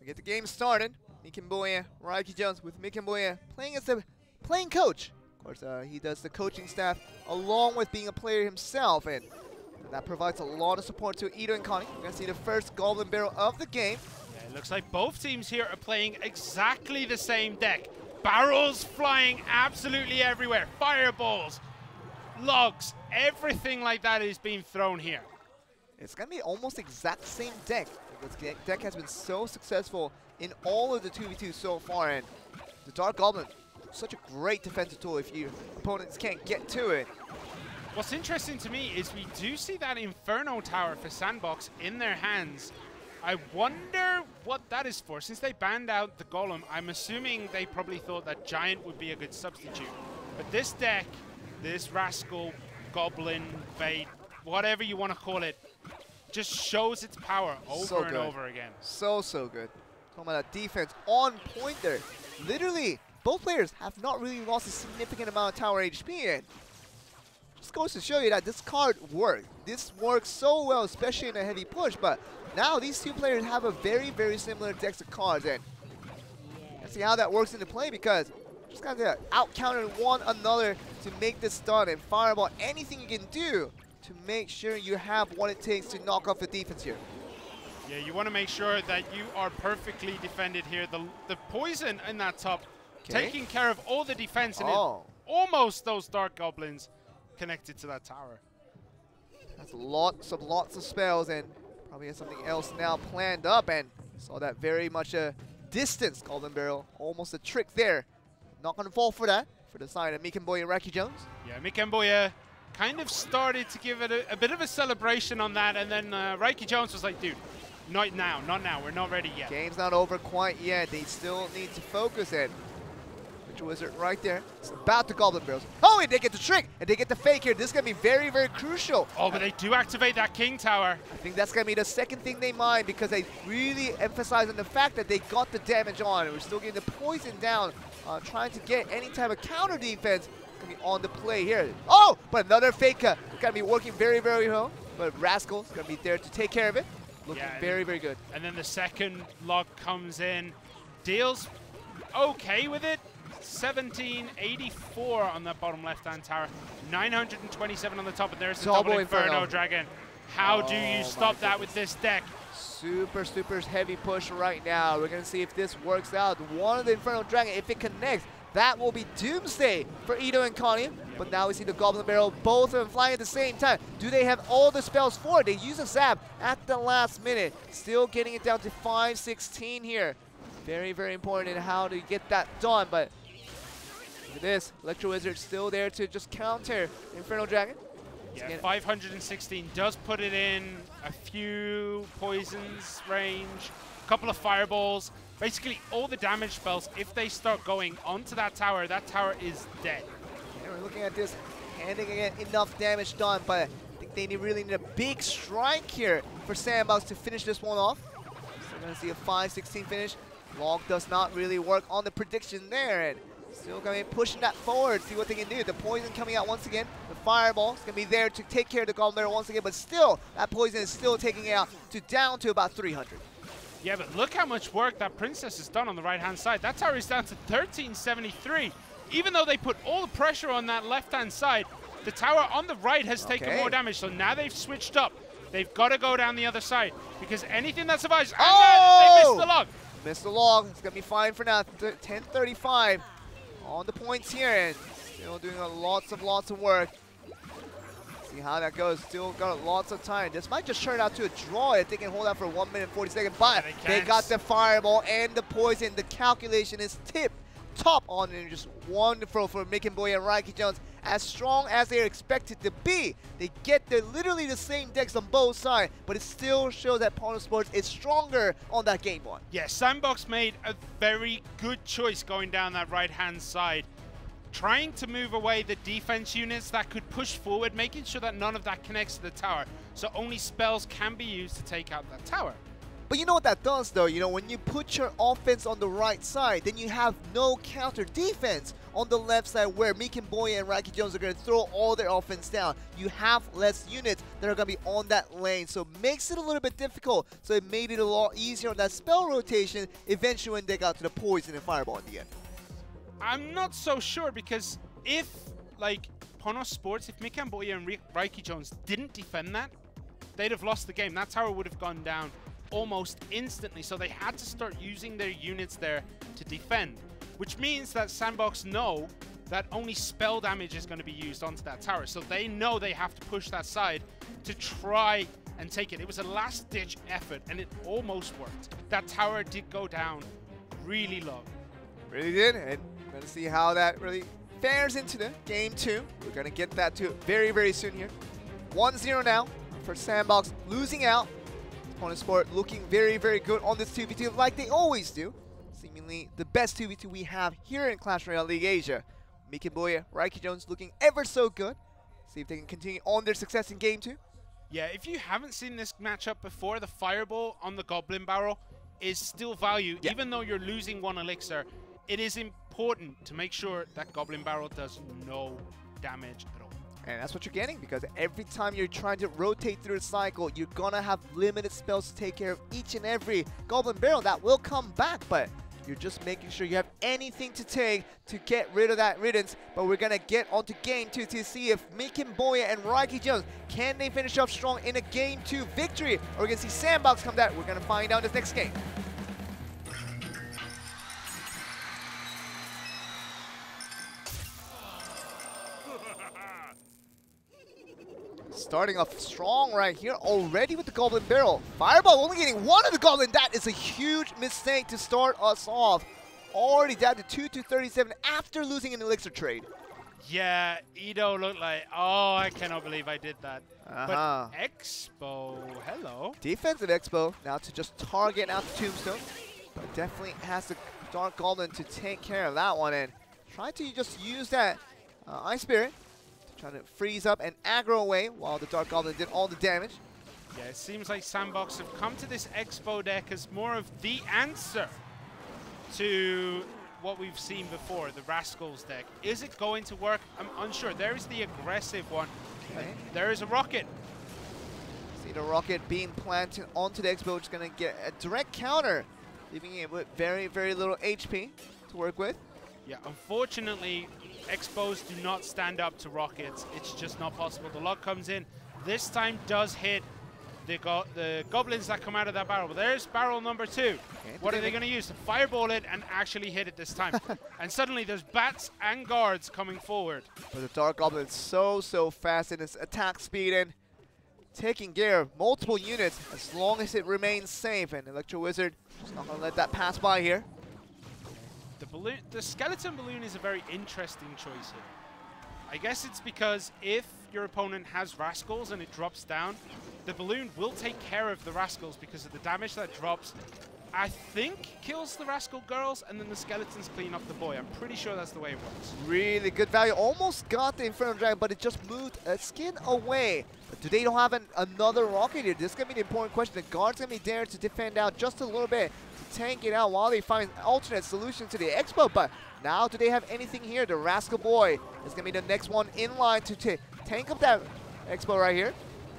Get the game started. Mikamboya, Raiki Jones with Mikamboya playing as the playing coach. Of course, he does the coaching staff along with being a player himself, and that provides a lot of support to Ito and Connie. We're going to see the first Goblin Barrel of the game. Yeah, it looks like both teams here are playing exactly the same deck. Barrels flying absolutely everywhere. Fireballs, logs, everything like that is being thrown here. It's going to be almost exact same deck. This deck has been so successful in all of the 2v2 so far, and the Dark Goblin, such a great defensive tool if your opponents can't get to it. What's interesting to me is we do see that Inferno Tower for Sandbox in their hands. I wonder what that is for. Since they banned out the Golem, I'm assuming they probably thought that Giant would be a good substitute. But this deck, this Rascal, Goblin, Bait, whatever you want to call it, just shows its power over and over again. So good. Talking about that defense on point there. Literally, both players have not really lost a significant amount of tower HP, and just goes to show you that this card works. This works so well, especially in a heavy push, but now these two players have a very similar decks of cards, and let's see how that works into play, because just got to out-counter one another to make this stun, and Fireball, anything you can do to make sure you have what it takes to knock off the defense here. Yeah, you want to make sure that you are perfectly defended here. The poison in that top, taking care of all the defense, and almost those Dark Goblins connected to that tower. That's lots of spells, and probably has something else now planned up, and saw that very much a distance Goblin Barrel, almost a trick there. Not going to fall for that, for the side of Mikamboya and Raiki Jones. Yeah, Mikamboya kind of started to give it a bit of a celebration on that, and then Raiki Jones was like, dude, not now, we're not ready yet. Game's not over quite yet. They still need to focus it. Witch Wizard right there. It's about the Goblin Barrels. Oh, and they get the trick, and they get the fake here. This is going to be very crucial. Oh, but they do activate that King Tower. I think that's going to be the second thing they mind, because they really emphasize on the fact that they got the damage on. We're still getting the poison down, trying to get any type of counter defense. Gonna be on the play here. Oh, but another fake. Gonna be working very well. But Rascal's gonna be there to take care of it. Looking very good. And then the second log comes in, deals okay with it. 1784 on that bottom left-hand tower, 927 on the top, and there's the Double double Inferno Inferno. Dragon. How do you stop that with this deck? Super heavy push right now. We're going to see if this works out. One of the Inferno Dragon, if it connects, that will be doomsday for Ito and Connie. But now we see the Goblin Barrel, both of them flying at the same time. Do they have all the spells for it? They use a zap at the last minute. Still getting it down to 516 here. Very important in how to get that done. But look at this. Electro Wizard still there to just counter Inferno Dragon. Yeah, 516 does put it in a few poisons range, a couple of fireballs. Basically, all the damage spells, if they start going onto that tower is dead. And we're looking at this, handing again enough damage done, but I think they really need a big strike here for Sandbox to finish this one off. So we're going to see a 5-16 finish. Log does not really work on the prediction there, and still going to be pushing that forward, see what they can do. The poison coming out once again. The fireball is going to be there to take care of the Goblin Barrel once again, but still, that poison is still taking it out to down to about 300. Yeah, but look how much work that Princess has done on the right-hand side. That tower is down to 1373. Even though they put all the pressure on that left-hand side, the tower on the right has taken more damage. So now they've switched up. They've got to go down the other side because anything that survives, and they missed the log. Missed the log. It's going to be fine for now. 10:35 on the points here, and still doing lots of work. See how that goes. Still got lots of time. This might just turn out to a draw if they can hold out for 1 minute 40 seconds. But they got the fireball and the poison. The calculation is top on, and just wonderful for Mick and Boy and Raiki Jones. As strong as they're expected to be, they get literally the same decks on both sides, but it still shows that Pono Sports is stronger on that game one. Yeah, Sandbox made a very good choice going down that right-hand side, trying to move away the defense units that could push forward, making sure that none of that connects to the tower, so only spells can be used to take out that tower. But you know what that does, though? You know, when you put your offense on the right side, then you have no counter defense on the left side where Meek and Boy and Raiki Jones are going to throw all their offense down. You have less units that are going to be on that lane, so it makes it a little bit difficult. So it made it a lot easier on that spell rotation eventually when they got to the poison and fireball in the end. I'm not so sure, because if, like, Pono Sports, if Mick and Boy and Raiki Jones didn't defend that, they'd have lost the game. That tower would have gone down almost instantly, so they had to start using their units there to defend, which means that Sandbox know that only spell damage is going to be used onto that tower, so they know they have to push that side to try and take it. It was a last-ditch effort, and it almost worked. That tower did go down really low. Really did, and we're going to see how that really fares into the game two. We're going to get that to very soon here. 1-0 now for Sandbox, losing out. Pono Sport looking very good on this 2v2 like they always do. Seemingly the best 2v2 we have here in Clash Royale League Asia. Miki Boya, Raiki Jones looking ever so good. See if they can continue on their success in game two. Yeah, if you haven't seen this matchup before, the fireball on the Goblin Barrel is still value. Yeah. Even though you're losing one elixir, it is important to make sure that Goblin Barrel does no damage at all. And that's what you're getting, because every time you're trying to rotate through the cycle, you're gonna have limited spells to take care of each and every Goblin Barrel that will come back, but you're just making sure you have anything to take to get rid of that riddance. But we're gonna get onto game two to see if Mikin Boya and Raiki Jones, can they finish off strong in a game two victory? Or we're gonna see Sandbox come back. We're gonna find out in this next game. Starting off strong right here already with the Goblin Barrel. Fireball only getting one of the Goblin. That is a huge mistake to start us off. Already down to 2-37 after losing an elixir trade. Yeah, Ito looked like, oh, I cannot believe I did that. But Expo, hello. Defensive Expo now to just target out the Tombstone. But definitely has the Dark Goblin to take care of that one and try to just use that Ice Spirit. Trying to freeze up and aggro away while the Dark Goblin did all the damage. Yeah, it seems like Sandbox have come to this Expo deck as more of the answer to what we've seen before, the Rascals deck. Is it going to work? I'm unsure. There is the aggressive one. Okay. There is a rocket. See the rocket being planted onto the Expo, which is going to get a direct counter, leaving it with very little HP to work with. Yeah, unfortunately, Expos do not stand up to Rockets. It's just not possible. The lock comes in. This time does hit the goblins that come out of that barrel. But there's barrel number 2. Okay, what are they going to use? To fireball it and actually hit it this time. And suddenly there's bats and guards coming forward. But the Dark Goblin is so fast in its attack speed and taking care of multiple units as long as it remains safe. And Electro Wizard just not going to let that pass by here. The skeleton balloon is a very interesting choice here. I guess it's because if your opponent has Rascals and it drops down, the balloon will take care of the Rascals because of the damage that drops. I think kills the Rascal girls, and then the skeletons clean up the boy. I'm pretty sure that's the way it works. Really good value. Almost got the Inferno Dragon, but it just moved a skin away. But do they don't have another rocket here? This is going to be the important question. The guard's going to be there to defend out just a little bit, to tank it out while they find alternate solutions to the Expo. But now do they have anything here? The Rascal Boy is going to be the next one in line to tank up that Expo right here.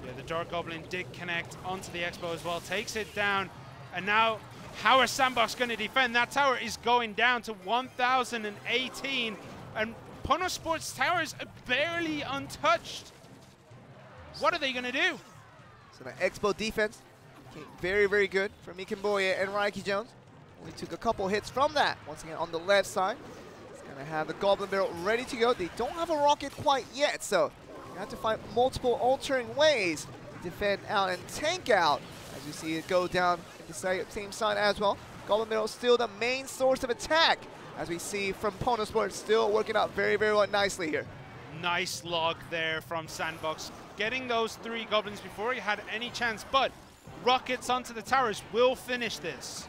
Yeah, the Dark Goblin did connect onto the Expo as well. Takes it down. And now, how are Sandbox going to defend? That tower is going down to 1,018. And Pono Sports towers are barely untouched. What are they going to do? So the Expo defense came very good from Mikenboye and Raiki Jones. Only took a couple hits from that. Once again, on the left side, it's going to have the Goblin Barrel ready to go. They don't have a rocket quite yet, so you have to find multiple altering ways to defend out and tank out. As you see it go down at the same side as well. Goblin Barrel still the main source of attack, as we see from Pono Sports, still working out very nicely here. Nice log there from Sandbox. Getting those 3 goblins before he had any chance, but rockets onto the towers will finish this.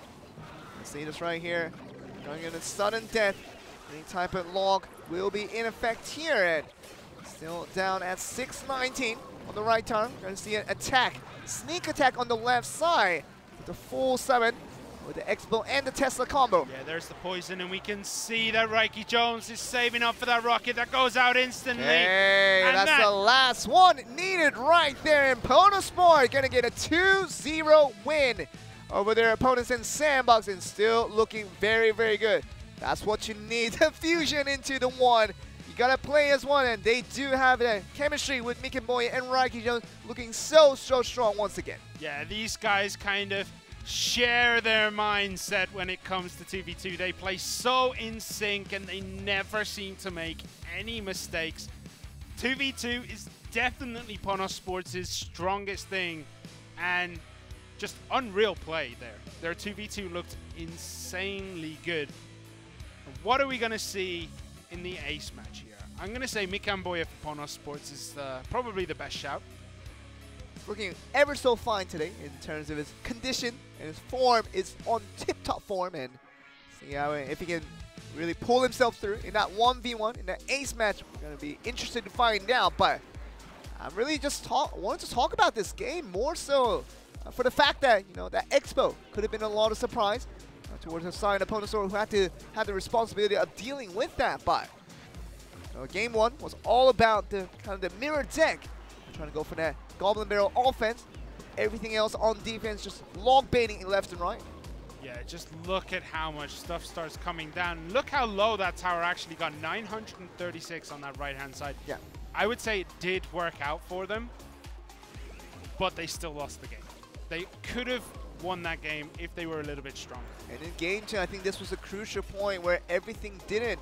You see this right here, going into sudden death. Any type of log will be in effect here, and still down at 619 on the right tower. Going to see an attack, sneak attack on the left side with the full 7 with the Expo and the Tesla combo. Yeah, there's the poison, and we can see that Raiki Jones is saving up for that rocket that goes out instantly. Hey, and that's the last one needed right there. And Pono Sport going to get a 2-0 win over their opponents in Sandbox, and still looking very good. That's what you need, the fusion into the one. You gotta play as one, and they do have the chemistry with Mikenboye and Raiki Jones looking so strong once again. Yeah, these guys kind of share their mindset when it comes to 2v2. They play so in sync, and they never seem to make any mistakes. 2v2 is definitely Pono Sports' strongest thing, and just unreal play there. Their 2v2 looked insanely good. What are we going to see in the ace match here? I'm going to say Mikenboye for Pono Sports is probably the best shout. Looking ever so fine today in terms of his condition, and his form is on tip-top form, and see how if he can really pull himself through in that 1v1 in that ace match. We're going to be interested to find out, but I'm really just wanted to talk about this game more so for the fact that, you know, that Expo could have been a lot of surprise towards a side opponent who had to have the responsibility of dealing with that. But game 1 was all about the kind of the mirror deck, trying to go for that Goblin Barrel offense. Everything else on defense, just log baiting left and right. Yeah, just look at how much stuff starts coming down. Look how low that tower actually got, 936 on that right-hand side. Yeah, I would say it did work out for them, but they still lost the game. They could have won that game if they were a little bit stronger. And in game 2, I think this was a crucial point where everything didn't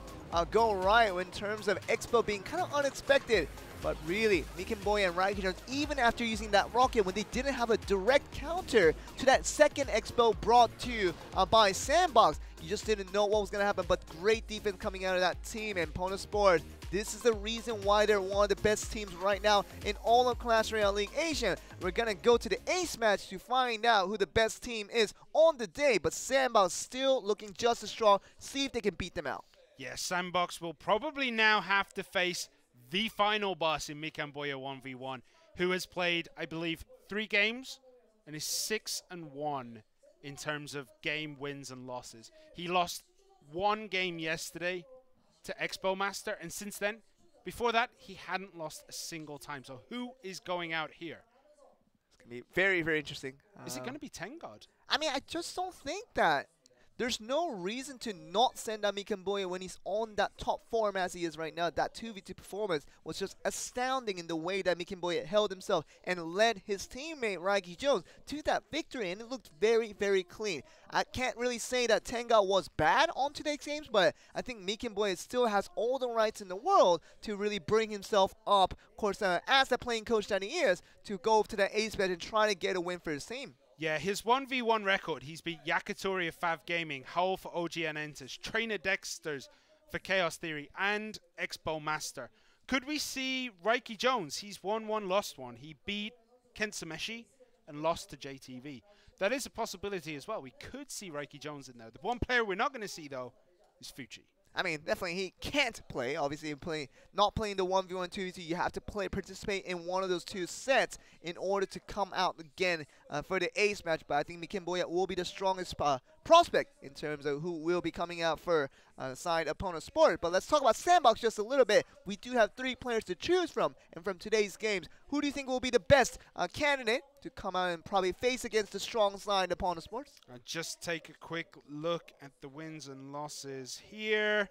go right in terms of Expo being kind of unexpected. But really, Mikenboye and Raiki Jones, even after using that rocket, when they didn't have a direct counter to that second Expo brought to by Sandbox, you just didn't know what was going to happen. But great defense coming out of that team, and Pono Sports, this is the reason why they're one of the best teams right now in all of Clash Royale League Asia. We're going to go to the ace match to find out who the best team is on the day, but Sandbox still looking just as strong. See if they can beat them out. Yeah, Sandbox will probably now have to face the final boss in Mikenboye 1v1, who has played, I believe, 3 games and is 6-1 in terms of game wins and losses. He lost 1 game yesterday to Expo Master, and since then, before that, he hadn't lost a single time. So who is going out here? It's going to be very interesting. Is it going to be Tengod? I mean, I just don't think that there's no reason to not send out Mikamboya when he's on that top form as he is right now. That 2v2 performance was just astounding in the way that Mikamboya held himself and led his teammate Raiki Jones to that victory, and it looked very, very clean. I can't really say that Tenga was bad on today's games, but I think Mikamboya still has all the rights in the world to really bring himself up, of course, as the playing coach that he is, to go to that ace bet and try to get a win for his team. Yeah, his 1v1 record, he's beat Yakitori of Fav Gaming, Howl for OGN Enters, Trainer Dexters for Chaos Theory, and Expo Master. Could we see Raiki Jones? He's won one, lost one. He beat Kent Sameshi and lost to JTV. That is a possibility as well. We could see Raiki Jones in there. The one player we're not going to see, though, is Fuchi. I mean, definitely he can't play. Obviously, not playing the 1v1, 2v2, you have to participate in one of those two sets in order to come out again for the ace match. But I think Mikamboya will be the strongest prospect in terms of who will be coming out for side opponent sport. But let's talk about Sandbox just a little bit. We do have 3 players to choose from, and from today's games, who do you think will be the best candidate to come out and probably face against the strong side opponent sports? I'll just take a quick look at the wins and losses here.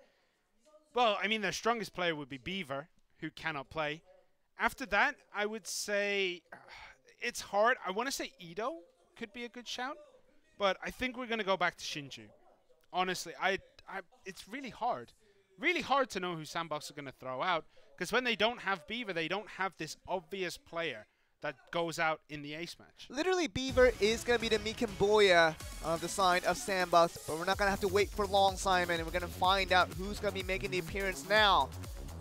Well, I mean, their strongest player would be Beaver, who cannot play. After that, I would say it's hard. I want to say Ido could be a good shout, but I think we're going to go back to Shinju. Honestly, it's really hard. Really hard to know who Sandbox are going to throw out, because when they don't have Beaver, they don't have this obvious player that goes out in the ace match. Literally, Beaver is going to be the Mikamboya of the side of Sandbox, but we're not going to have to wait for long, Simon, and we're going to find out who's going to be making the appearance now.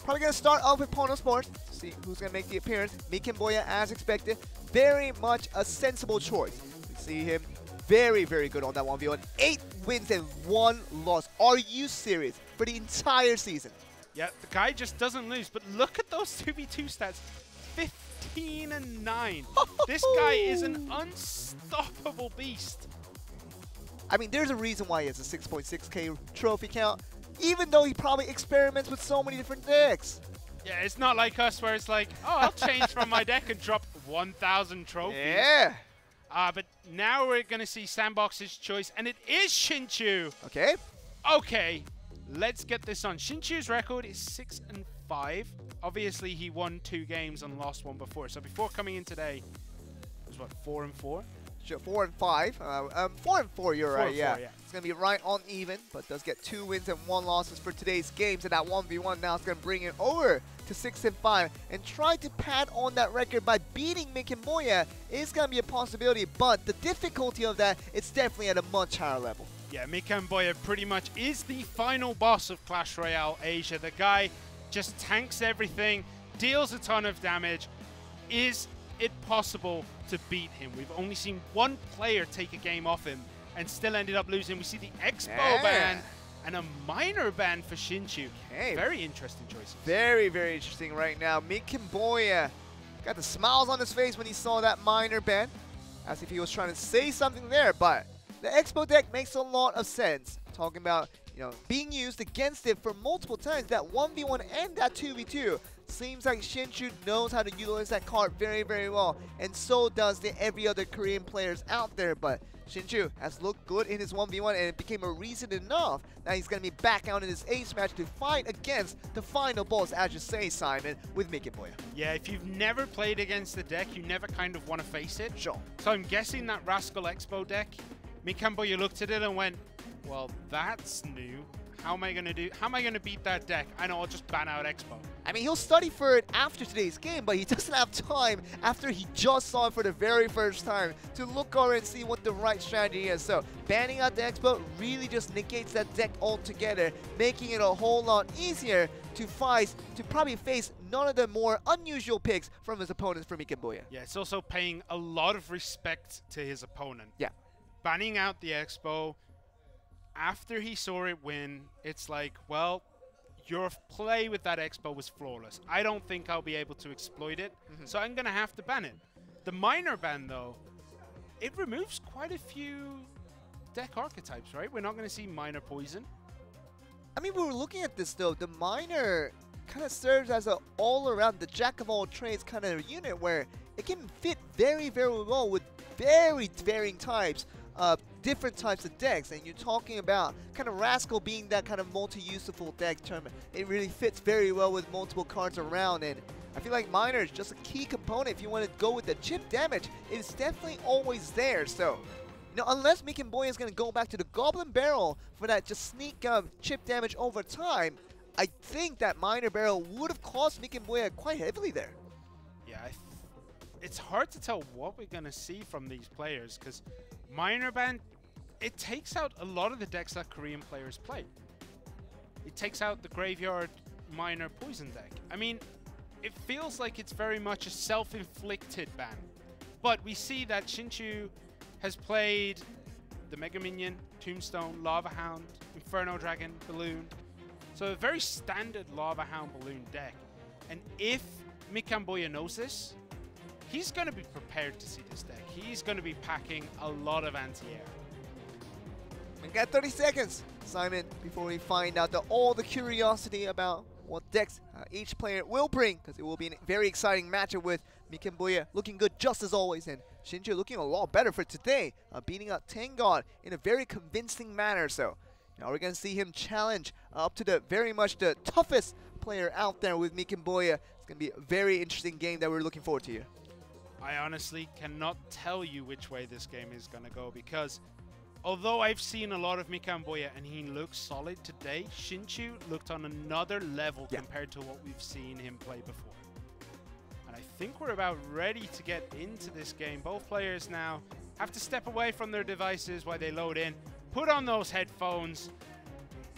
Probably going to start off with Pono Sports, see who's going to make the appearance. Mikamboya, as expected, very much a sensible choice. We see him very, very good on that 1v1. 8 wins and 1 loss. Are you serious? For the entire season. Yeah, the guy just doesn't lose, but look at those 2v2 stats. 15 and 9. This guy is an unstoppable beast. I mean, there's a reason why he has a 6.6k trophy count, even though he probably experiments with so many different decks. Yeah, it's not like us where it's like, oh, I'll change from my deck and drop 1,000 trophies. Yeah. But now we're going to see Sandbox's choice, and it is Shinchu. Okay. Okay, let's get this on. Shinchu's record is 6 and 5. Obviously, he won 2 games and lost 1 before. So before coming in today, it was what, 4 and 4? Sure, 4 and 5. 4 and 4, you're right, yeah. It's going to be right on even, but does get 2 wins and 1 losses for today's games. And that 1v1 now is going to bring it over to 6 and 5. And try to pad on that record by beating Mikamboya is going to be a possibility, but the difficulty of that, it's definitely at a much higher level. Yeah, Mikamboya pretty much is the final boss of Clash Royale Asia. The guy just tanks everything, deals a ton of damage. Is it possible to beat him? We've only seen 1 player take a game off him and still ended up losing. We see the Expo ban and a minor ban for Shinchu. Very interesting choices. Very, very interesting right now. Mikamboya got the smiles on his face when he saw that minor ban, as if he was trying to say something there, but the Expo deck makes a lot of sense. Talking about, you know, being used against it for multiple times, that 1v1 and that 2v2. Seems like Shinchu knows how to utilize that card very, very well, and so does every other Korean players out there. But Shinchu has looked good in his 1v1, and it became a reason enough that he's going to be back out in his ace match to fight against the final boss, as you say, Simon, with Mikamboya. Yeah, if you've never played against the deck, you never kind of want to face it. Sure. So I'm guessing that Rascal Expo deck, Mikamboya looked at it and went, well, that's new. How am I going to do? How am I going to beat that deck? I know, I'll just ban out Expo. I mean, he'll study for it after today's game, but he doesn't have time after he just saw it for the very first time to look over and see what the right strategy is. So banning out the Expo really just negates that deck altogether, making it a whole lot easier to probably face none of the more unusual picks from his opponents for Mikamboya. Yeah, it's also paying a lot of respect to his opponent. Yeah. Banning out the Expo, after he saw it win, it's like, well, your play with that Expo was flawless. I don't think I'll be able to exploit it, so I'm going to have to ban it. The minor ban, though, it removes quite a few deck archetypes, right? We're not going to see minor poison. I mean, we were looking at this, though. The minor kind of serves as an all-around, the jack-of-all-trades kind of unit where it can fit very, very well with very varying types of different types of decks, and you're talking about kind of Rascal being that kind of multi-useful deck term. It really fits very well with multiple cards around, and I feel like Miner is just a key component. If you want to go with the chip damage, it's definitely always there. So, you know, unless Mikan Boya is going to go back to the Goblin Barrel for that just sneak chip damage over time, I think that Miner Barrel would have cost Mikan Boya quite heavily there. Yeah, it's hard to tell what we're going to see from these players, because Miner Ban, it takes out a lot of the decks that Korean players play. It takes out the Graveyard Miner Poison deck. I mean, it feels like it's very much a self-inflicted ban. But we see that Shinchu has played the Mega Minion, Tombstone, Lava Hound, Inferno Dragon, Balloon. So a very standard Lava Hound Balloon deck. And if Mikan Boya knows this, he's going to be prepared to see this deck. He's going to be packing a lot of anti-air. We got 30 seconds, Simon, before we find out all the curiosity about what decks each player will bring, because it will be a very exciting matchup with Mikan Boya looking good just as always, and Shinju looking a lot better for today, beating out Tengod in a very convincing manner. So now we're going to see him challenge up to the very much the toughest player out there with Mikan Boya. It's going to be a very interesting game that we're looking forward to here. I honestly cannot tell you which way this game is going to go, because although I've seen a lot of Mikan Boya and he looks solid today, Shinchu looked on another level compared to what we've seen him play before. And I think we're about ready to get into this game. Both players now have to step away from their devices while they load in, put on those headphones,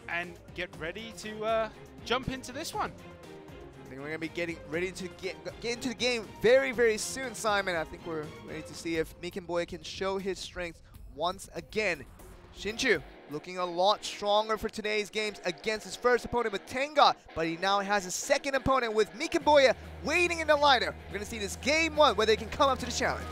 and get ready to jump into this one. I think we're going to be getting ready to get into the game very, very soon, Simon. I think we're ready to see if Mikan Boya can show his strength once again. Shinchu looking a lot stronger for today's games against his first opponent with Tenga, but he now has a second opponent with Mikan Boya waiting in the lineup. We're going to see this game one where they can come up to the challenge.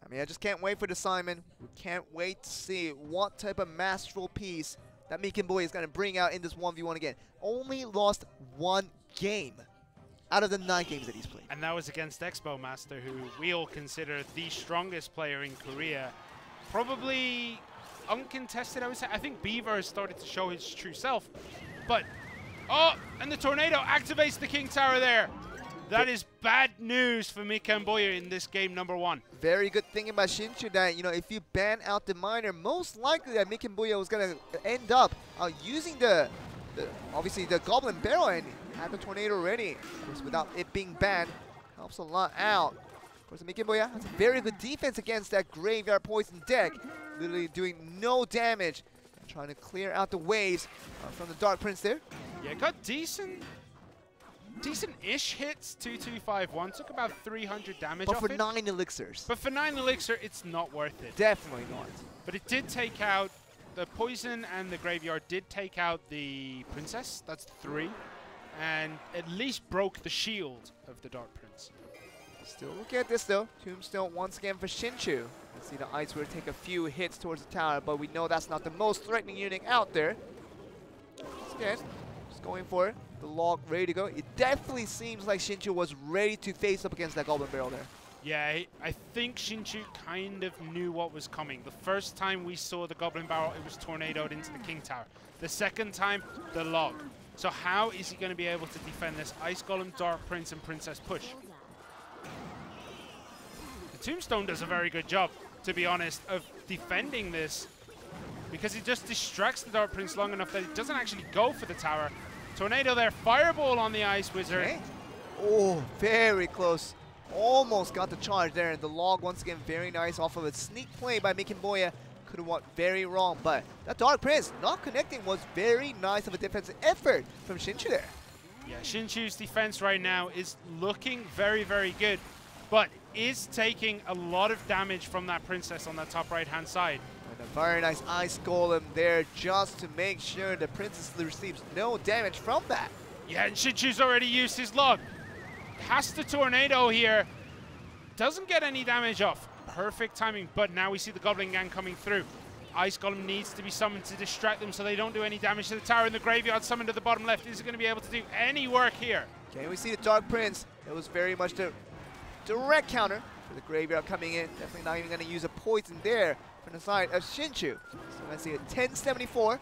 I mean, I just can't wait for the Simon. We can't wait to see what type of masterful piece that Mikan Boya is going to bring out in this 1v1 again. Only lost one game out of the 9 games that he's played. And that was against Expo Master, who we all consider the strongest player in Korea. Probably uncontested, I would say. I think Beaver has started to show his true self. But, oh, and the Tornado activates the King Tower there. That is bad news for Mikan Boya in this game number 1. Very good thing about Shinchu that, you know, if you ban out the Miner, most likely that Mikan Boya was going to end up using obviously the Goblin Barrel and have the Tornado ready. Of course, without it being banned, helps a lot out. Of course, Mikan Boya has a very good defense against that Graveyard Poison deck, literally doing no damage and trying to clear out the waves from the Dark Prince there. Yeah, got decent-ish hits, 2251, took about 300 damage off it. But for 9 elixirs. But for 9 elixir, it's not worth it. Definitely not. But it did take out, the Poison and the Graveyard did take out the Princess, that's 3, and at least broke the shield of the Dark Prince. Still look at this though, Tombstone once again for Shinchu. Let's see the Ice Wizard take a few hits towards the tower, but we know that's not the most threatening unit out there. Again, just going for it. The log ready to go. It definitely seems like Shinchu was ready to face up against that Goblin Barrel there. Yeah, I think Shinchu kind of knew what was coming. The first time we saw the Goblin Barrel, it was tornadoed into the King Tower. The second time, the log. So how is he going to be able to defend this Ice Golem, Dark Prince, and Princess push? The Tombstone does a very good job, to be honest, of defending this, because he just distracts the Dark Prince long enough that he doesn't actually go for the tower. Tornado there, Fireball on the Ice Wizard. Okay. Oh, very close. Almost got the charge there. And the log, once again, very nice off of a sneak play by Mikan Boya. Could have went very wrong, but that Dark Prince not connecting was very nice of a defensive effort from Shinchu there. Yeah, Shinchu's defense right now is looking very, very good, but is taking a lot of damage from that Princess on that top right-hand side. And a very nice Ice Golem there just to make sure the Princess receives no damage from that. Yeah, and Shinchu's already used his log. Has the Tornado here. Doesn't get any damage off. Perfect timing, but now we see the Goblin Gang coming through. Ice Golem needs to be summoned to distract them so they don't do any damage to the tower. In the graveyard, summoned to the bottom left. Is it going to be able to do any work here? Okay, we see the Dark Prince. It was very much the direct counter for the graveyard coming in. Definitely not even going to use a poison there from the side of Shinchu. So we're going to see a 1074 on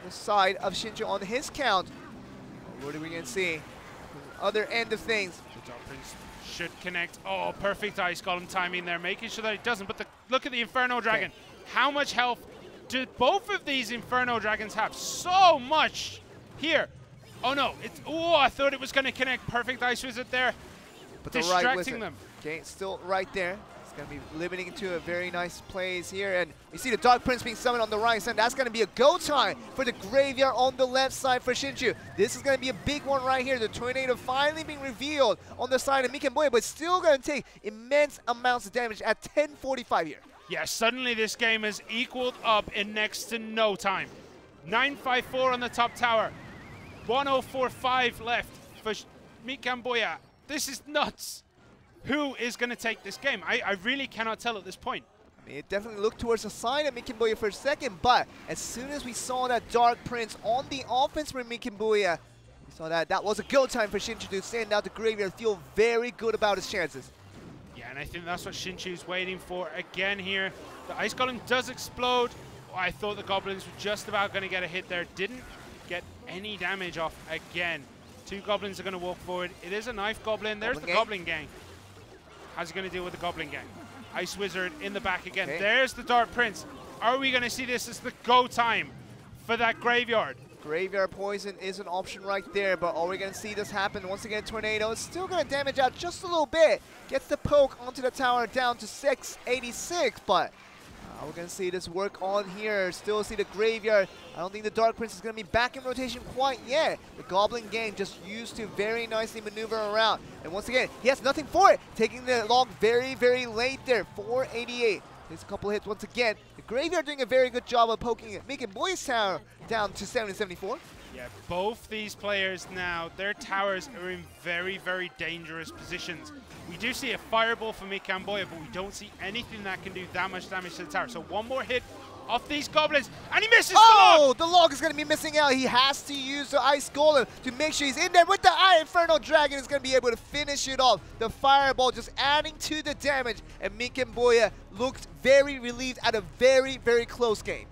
the side of Shinchu on his count. What are we going to see? The other end of things. The Dark Prince should connect. Oh, perfect Ice Golem timing there, making sure that it doesn't. But look at the Inferno Dragon. Okay. How much health do both of these Inferno Dragons have? So much here. Oh no, I thought it was going to connect. Perfect Ice Wizard there, But distracting them. Okay, still right there. It's going to be limiting to a very nice plays here. And we see the Dark Prince being summoned on the right side. That's going to be a go time for the graveyard on the left side for Shinchu. This is going to be a big one right here. The Tornado finally being revealed on the side of Mikenboya, but still going to take immense amounts of damage at 1045 here. Yeah, suddenly this game has equaled up in next to no time. 954 on the top tower. 1045 left for Mikenboya. This is nuts. Who is going to take this game? I really cannot tell at this point. I mean, it definitely looked towards the side of Mikenboya for a second, but as soon as we saw that Dark Prince on the offense for Mikenboya, we saw that was a go time for Shinchu to send out the graveyard, feel very good about his chances. Yeah, and I think that's what Shinchu's waiting for again here. The Ice Golem does explode. Oh, I thought the Goblins were just about going to get a hit there. Didn't get any damage off again. Two Goblins are going to walk forward. It is a Knife Goblin. There's the Goblin Gang. How's he going to deal with the Goblin Gang? Ice Wizard in the back again. Okay. There's the Dark Prince. Are we going to see this as the go time for that graveyard? Graveyard Poison is an option right there, but are we going to see this happen? Once again, Tornado is still going to damage out just a little bit. Gets the poke onto the tower down to 686, but we're going to see this work on here. Still see the graveyard. I don't think the Dark Prince is going to be back in rotation quite yet. The Goblin Gang just used to very nicely maneuver around. And once again, he has nothing for it. Taking the log very, very late there. 488. There's a couple hits once again. The graveyard doing a very good job of poking it, making Boy's tower down to 774. Yeah, both these players now, their towers are in very, very dangerous positions. We do see a fireball for Mikenboya, but we don't see anything that can do that much damage to the tower. So one more hit off these Goblins, and he misses the log! The log is going to be missing out. He has to use the Ice Golem to make sure he's in there with the Inferno Dragon. Is going to be able to finish it off. The fireball just adding to the damage, and Mikenboya looked very relieved at a very, very close game.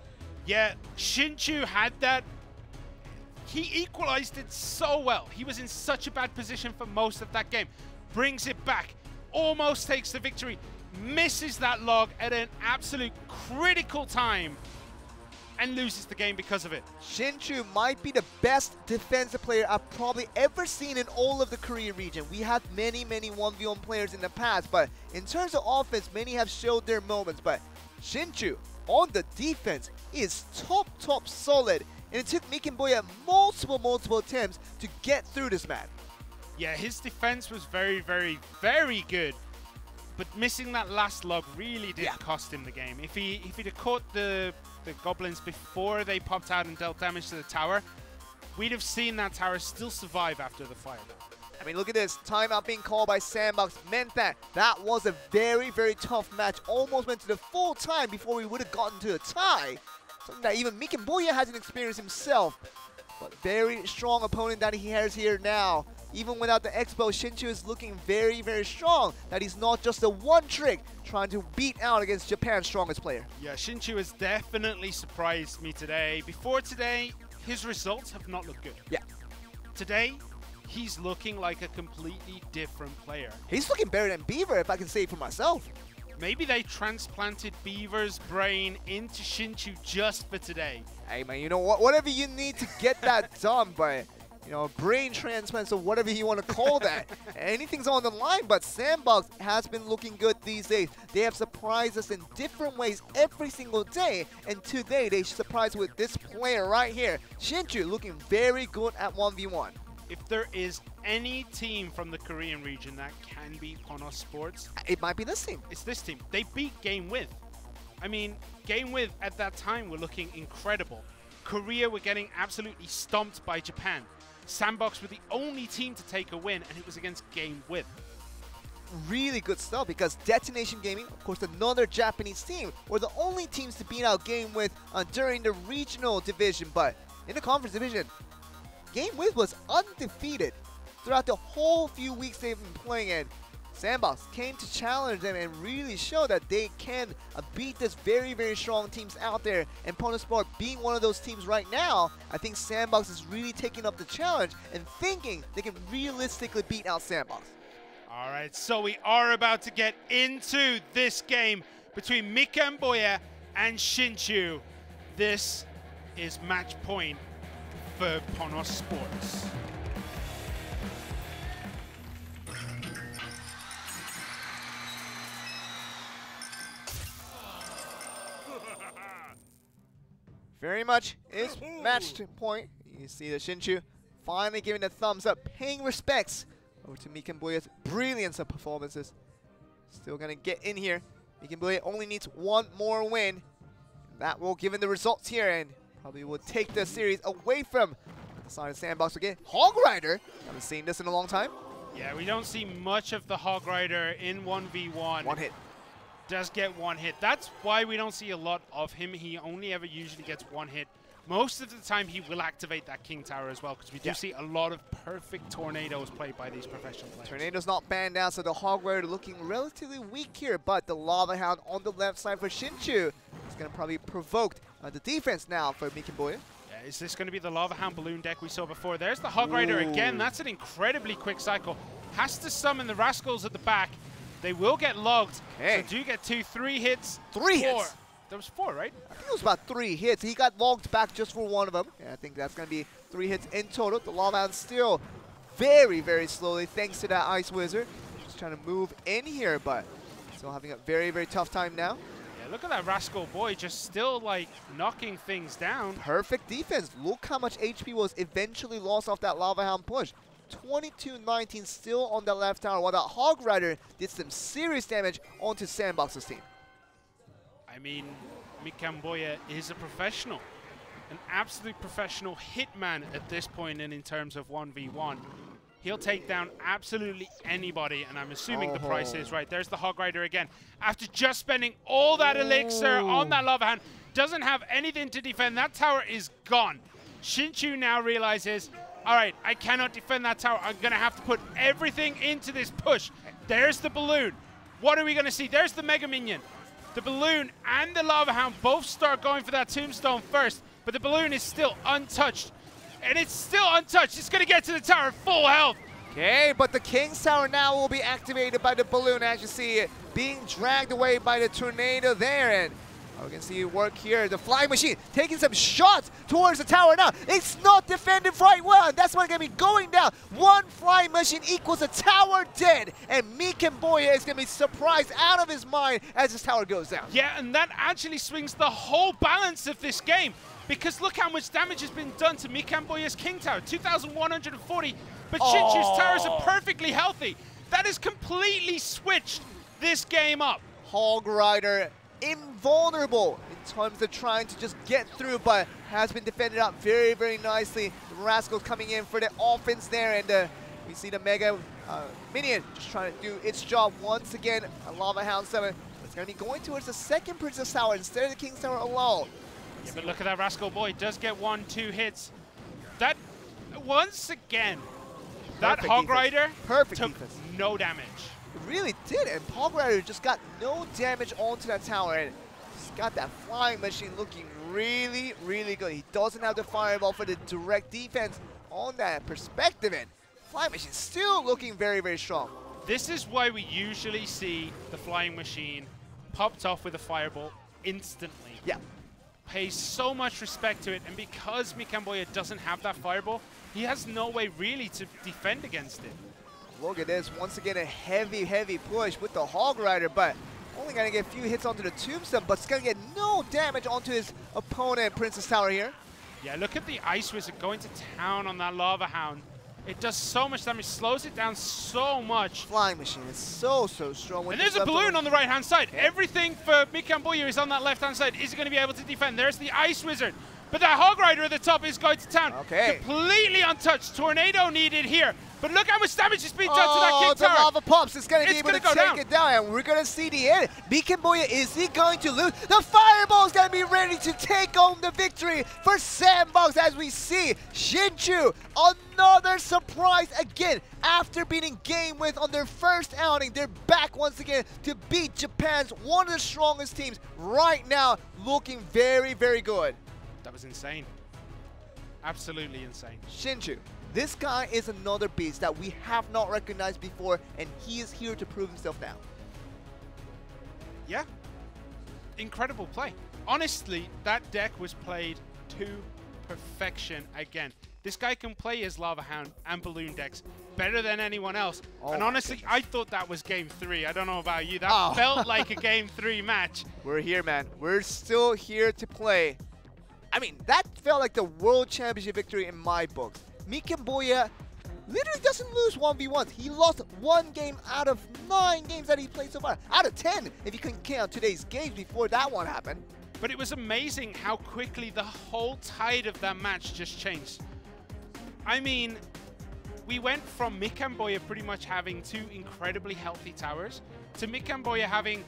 Yeah, Shinchu had that. He equalized it so well. He was in such a bad position for most of that game. Brings it back, almost takes the victory, misses that log at an absolute critical time, and loses the game because of it. Shinchu might be the best defensive player I've probably ever seen in all of the Korea region. We had many, many 1v1 players in the past, but in terms of offense, many have showed their moments. But Shinchu on the defense is top solid. And it took Mikenboya multiple attempts to get through this man. Yeah, his defense was very, very, very good. But missing that last log really did cost him the game. If he'd have caught the Goblins before they popped out and dealt damage to the tower, we'd have seen that tower still survive after the fireball. I mean, look at this. Timeout being called by Sandbox meant that was a very, very tough match. Almost went to the full time before we would have gotten to a tie. Something that even Mikenboya hasn't experienced himself. But very strong opponent that he has here now. Even without the Expo, Shinchu is looking very, very strong. That he's not just a one trick trying to beat out against Japan's strongest player. Yeah, Shinchu has definitely surprised me today. Before today, his results have not looked good. Yeah. Today, he's looking like a completely different player. He's looking better than Beaver, if I can say it for myself. Maybe they transplanted Beaver's brain into Shinchu just for today. Hey man, you know what? Whatever you need to get that done, but you know, brain transplants or whatever you want to call that. Anything's on the line, but Sandbox has been looking good these days. They have surprised us in different ways every single day, and today they surprised with this player right here. Shinchu looking very good at 1v1. If there is any team from the Korean region that can beat Ponos Sports, it might be this team. It's this team. They beat Game With. I mean, Game With at that time were looking incredible. Korea were getting absolutely stomped by Japan. Sandbox were the only team to take a win, and it was against Game With. really good stuff because Detonation Gaming, of course another Japanese team, were the only teams to beat out Game With during the regional division, but in the conference division, Game With was undefeated throughout the whole few weeks they've been playing, and Sandbox came to challenge them and really show that they can beat this very, very strong teams out there. And Pona Sport being one of those teams right now, I think Sandbox is really taking up the challenge and thinking they can realistically beat out Sandbox. All right, so we are about to get into this game between Mika and Boya and Shinchu. This is match point for Pona Sports. Very much is match point. You see the Shinchu finally giving a thumbs up, paying respects over to Mika and Boya's brilliance of performances. Still gonna get in here. Mika and Boya only needs one more win. That will give him the results here and probably will take the series away from the side of Sandbox again. Hog Rider, haven't seen this in a long time. Yeah, we don't see much of the Hog Rider in 1v1. One hit. Does get one hit. That's why we don't see a lot of him. He only ever usually gets one hit. Most of the time he will activate that King Tower as well, because we do see a lot of perfect tornadoes played by these professional players. Tornado's not banned out, so the Hog Rider looking relatively weak here, but the Lava Hound on the left side for Shinchu is going to probably provoke the defense now for Mika and Boya. Yeah, is this going to be the Lava Hound balloon deck we saw before? There's the Hog Rider again. That's an incredibly quick cycle. Has to summon the Rascals at the back. They will get logged. So do get 3 hits. 3 hits? There was 4, right? I think it was about 3 hits. He got logged back just for one of them. Yeah, I think that's going to be 3 hits in total. The Lava Hound still very, very slowly, thanks to that Ice Wizard. Just trying to move in here, but still having a very, very tough time now. Yeah, look at that Rascal Boy just still, like, knocking things down. Perfect defense. Look how much HP was eventually lost off that Lava Hound push. 22-19 still on the left tower, while that Hog Rider did some serious damage onto Sandbox's team. I mean, Mika and Boya is a professional, an absolute professional hitman at this point in terms of 1v1. He'll take down absolutely anybody, and I'm assuming the price is right. There's the Hog Rider again. After just spending all that elixir on that Lava Hound, doesn't have anything to defend. That tower is gone. Shinchu now realizes, all right, I cannot defend that tower. I'm going to have to put everything into this push. There's the balloon. What are we going to see? There's the Mega Minion. The balloon and the Lava Hound both start going for that tombstone first, but the balloon is still untouched. And it's still untouched. It's going to get to the tower at full health. Okay, but the King's Tower now will be activated by the balloon, as you see it being dragged away by the tornado there. And we can see it work here. The flying machine taking some shots towards the tower now. It's not defended right well, and that's what's going to be going down. One flying machine equals a tower dead, and Mika and Boya is going to be surprised out of his mind as this tower goes down. Yeah, and that actually swings the whole balance of this game, because look how much damage has been done to Mika and Boya's King Tower, 2,140, but Shinchu's towers are perfectly healthy. That has completely switched this game up. Hog Rider invulnerable in terms of trying to just get through, but has been defended out very, very nicely. The Rascals coming in for the offense there, and we see the Mega Minion just trying to do its job once again. A Lava Hound 7. It's going to be going towards the second Princess Tower instead of the King's Tower alone. Yeah, but look at that Rascal Boy. Does get 1-2 hits. That, once again, that Hog Rider took no damage. It really did, and Hog Rider just got no damage onto that tower, and he's got that flying machine looking really, really good. He doesn't have the fireball for the direct defense on that perspective, and flying machine still looking very, very strong. This is why we usually see the flying machine popped off with a fireball instantly. Yeah. Pays so much respect to it, and because Mika and Boya doesn't have that fireball, he has no way really to defend against it. Look at this, once again a heavy, heavy push with the Hog Rider, but only gonna get a few hits onto the tombstone, but it's gonna get no damage onto his opponent, Princess Tower here. Yeah, look at the Ice Wizard going to town on that Lava Hound. It does so much damage, slows it down so much. Flying machine is so, so strong. And there's a balloon on the right-hand side. Yeah. Everything for Mika and Boya is on that left-hand side. Is he going to be able to defend? There's the Ice Wizard. But that Hog Rider at the top is going to town. Okay. Completely untouched. Tornado needed here. But look how much damage is being done to that King the Tower. lava pops is going to be able to go take it down, and we're going to see the end. Mikenboya, is he going to lose? The Fireball is going to be ready to take home the victory for Sandbox as we see Shinchu, another surprise again. After beating Game With on their first outing, they're back once again to beat Japan's one of the strongest teams right now, looking very, very good. That was insane. Absolutely insane. Shinchu. This guy is another beast that we have not recognized before, and he is here to prove himself now. Yeah. Incredible play. Honestly, that deck was played to perfection again. This guy can play his Lava Hound and Balloon decks better than anyone else. And honestly, I thought that was game 3. I don't know about you. That felt like a game 3 match. We're here, man. We're still here to play. I mean, that felt like the World Championship victory in my books. Mikenboya literally doesn't lose 1v1s. He lost 1 game out of 9 games that he played so far. Out of 10, if you can count today's games before that one happened. But it was amazing how quickly the whole tide of that match just changed. I mean, we went from Mikenboya pretty much having 2 incredibly healthy towers to Mikenboya having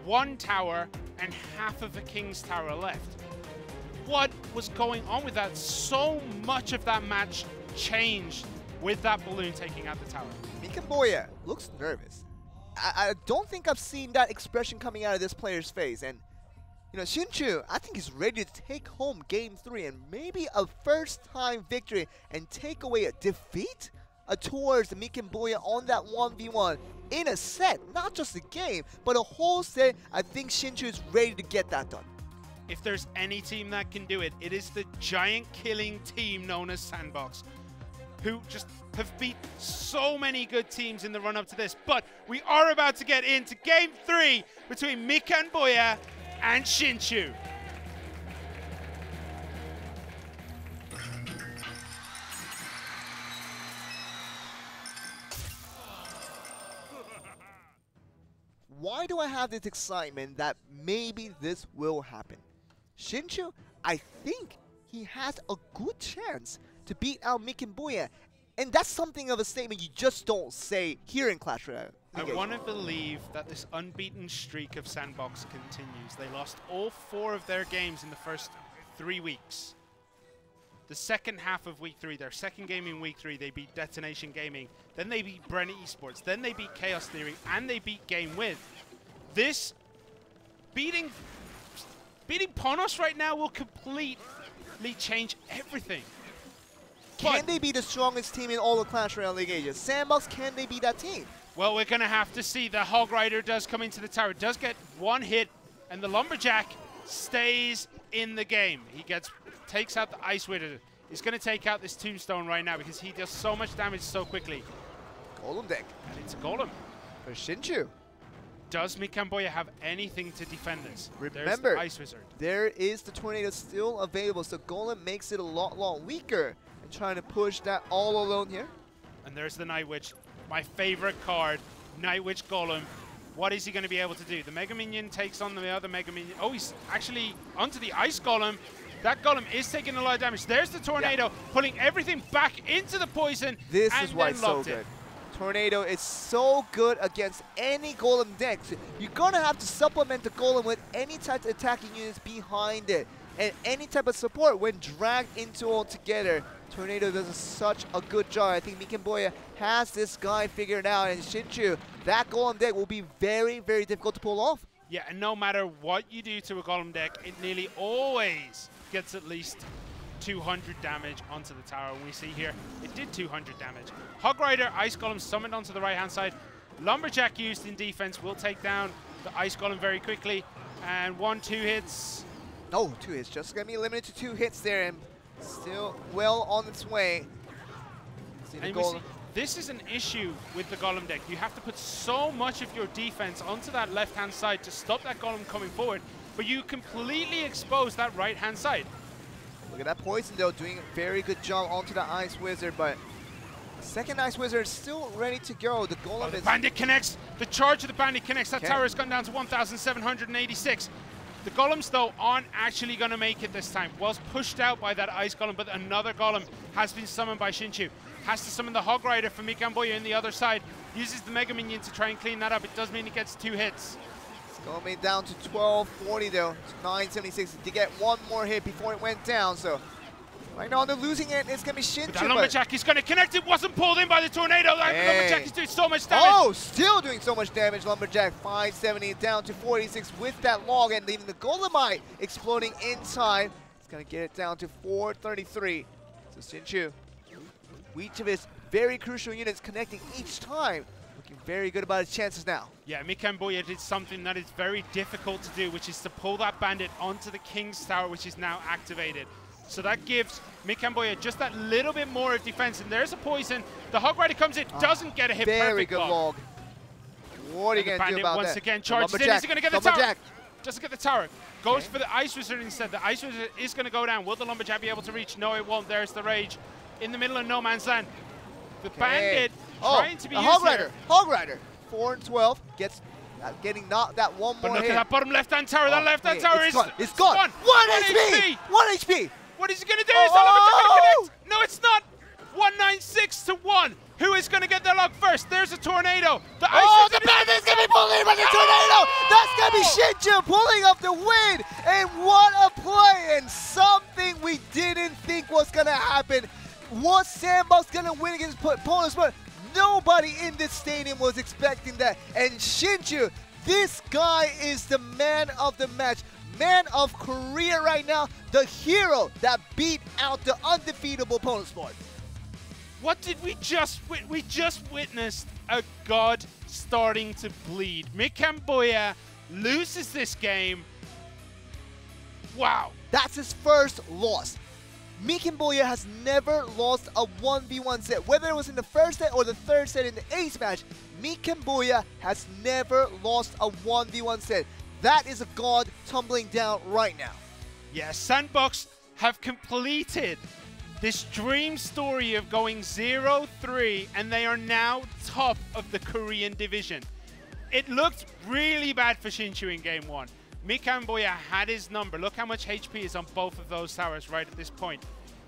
1 tower and half of the King's Tower left. What was going on with that? So much of that match changed with that balloon taking out the tower. Mikenboya looks nervous. I don't think I've seen that expression coming out of this player's face. And, you know, Shinchu, I think he's ready to take home game 3 and maybe a first-time victory and take away a defeat towards the Mikenboya on that 1v1 in a set. Not just a game, but a whole set. I think Shinchu is ready to get that done. If there's any team that can do it, it is the giant killing team known as Sandbox, who just have beat so many good teams in the run-up to this. But we are about to get into game 3 between Mikenboya and Shinchu. Why do I have this excitement that maybe this will happen? Shinchu, I think he has a good chance to beat out Mikenboya. And that's something of a statement you just don't say here in Clash Royale. I want to believe that this unbeaten streak of Sandbox continues. They lost all 4 of their games in the first 3 weeks. The second half of week 3, their second game in week 3, they beat Detonation Gaming. Then they beat Brenna Esports. Then they beat Chaos Theory. And they beat Game With. This beating Ponos right now will completely change everything. Can they be the strongest team in all of Clash Royale League Asia? Sandbox, can they be that team? Well, we're going to have to see. The Hog Rider does come into the tower, does get 1 hit, and the Lumberjack stays in the game. He takes out the Ice Wizard. He's going to take out this Tombstone right now because he does so much damage so quickly. Golem deck. And it's a Golem. For Shinchu. Does Mikenboya have anything to defend this? Remember, the Ice Wizard. There is the Tornado still available, so Golem makes it a lot weaker. And trying to push that all alone here. And there's the Night Witch, my favorite card, Night Witch Golem. What is he going to be able to do? The Mega Minion takes on the other Mega Minion. Oh, he's actually onto the Ice Golem. That Golem is taking a lot of damage. There's the Tornado, pulling everything back into the poison. This is why it's so good. Tornado is so good against any Golem deck. So you're going to have to supplement the Golem with any type of attacking units behind it. And any type of support when dragged into all together. Tornado does such a good job. I think Mikenboya has this guy figured out. And Shinchu, that Golem deck will be very difficult to pull off. Yeah, and no matter what you do to a Golem deck, it nearly always gets at least 200 damage onto the tower. And we see here, it did 200 damage. Hog Rider, Ice Golem summoned onto the right-hand side. Lumberjack used in defense will take down the Ice Golem very quickly. And 1-2 hits. No, 2 hits. Just going to be limited to 2 hits there. And still well on its way. And we see, this is an issue with the Golem deck. You have to put so much of your defense onto that left-hand side to stop that Golem coming forward. But you completely expose that right-hand side. Look at that Poison, though, doing a very good job onto the Ice Wizard, but the second Ice Wizard is still ready to go. The Golem the Bandit connects. The charge of the Bandit connects. That tower has gone down to 1,786. The golems, though, aren't actually going to make it this time. Was pushed out by that ice golem, but another golem has been summoned by Shinchu. Has to summon the Hog Rider for Mikamboya in the other side. Uses the Mega Minion to try and clean that up. It does mean he gets 2 hits. It's going down to 1240 though. It's 976 to get one more hit before it went down. So right now on the losing end, it's going to be Shinchu. That Lumberjack is going to connect. It wasn't pulled in by the tornado. That Lumberjack is doing so much damage. Oh, still doing so much damage. Lumberjack 570 down to 46 with that log, and even the Golemite exploding inside. It's going to get it down to 433. So Shinchu, each of his very crucial units connecting each time. Looking very good about his chances now. Yeah, Mikamboya did something that is very difficult to do, which is to pull that bandit onto the King's Tower, which is now activated. So that gives Mikamboya just that little bit more of defense. And there's a poison. The Hog Rider comes in, doesn't get a hit. Very good log. What are you going to do about once that? again charges in. Is he going to get the tower? Doesn't get the tower. Goes for the Ice Wizard instead. The Ice Wizard is going to go down. Will the Lumberjack be able to reach? No, it won't. There's the Rage in the middle of no man's land. The bandit trying to be used Hog Rider. here. Hog Rider. 4 and 12 gets getting knocked that one more But look hit. at that bottom left-hand tower. That left-hand tower is gone. It's gone. 1 HP. 1 HP. What is he going to do? Is that Lumberjack going to connect? No, it's not. 196 to 1. Who is going to get their log first? There's a tornado. The the bandit's going to be pulling in by the tornado. That's going to be Shinchu pulling up the win. And what a play. And something we didn't think was going to happen. Was Sandbox going to win against opponents? But nobody in this stadium was expecting that. And Shinchu, this guy is the man of the match. Man of Korea right now. The hero that beat out the undefeatable opponent sport. What did we just we just witnessed a god starting to bleed. Mikamboya loses this game. Wow. That's his first loss. Mikamboya has never lost a 1v1 set. Whether it was in the first set or the third set in the ace match, Mikamboya has never lost a 1v1 set. That is a god tumbling down right now. Yeah, Sandbox have completed this dream story of going 0-3, and they are now top of the Korean division. It looked really bad for Shinchu in game 1. Mikamboya had his number. Look how much HP is on both of those towers right at this point.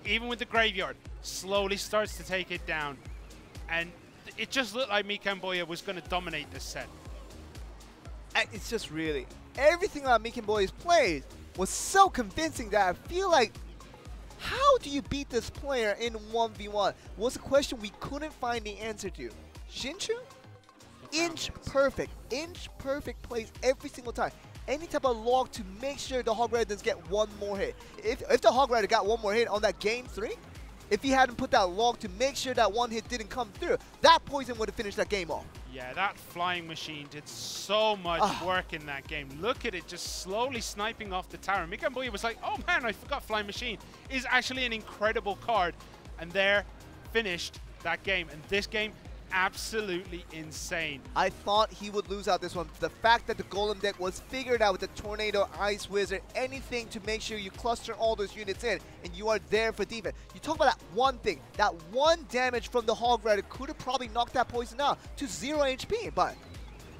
Even with the graveyard, slowly starts to take it down. And it just looked like Mikamboya was going to dominate this set. It's just really, everything about Mikamboya's play was so convincing that I feel like, how do you beat this player in 1v1? Was a question we couldn't find the answer to. Shinchu? Inch perfect plays every single time. Any type of log to make sure the Hog Rider doesn't get one more hit. If the Hog Rider got one more hit on that game 3, if he hadn't put that log to make sure that one hit didn't come through, that poison would have finished that game off. Yeah, that flying machine did so much work in that game. Look at it, just slowly sniping off the tower. Mikamboya was like, oh man, I forgot flying machine is actually an incredible card. And there, finished that game. And this game, absolutely insane. I thought he would lose out this one. The fact that the Golem deck was figured out with the Tornado, Ice Wizard, anything to make sure you cluster all those units in and you are there for defense. You talk about that one thing, that one damage from the Hog Rider could have probably knocked that poison out to 0 HP, but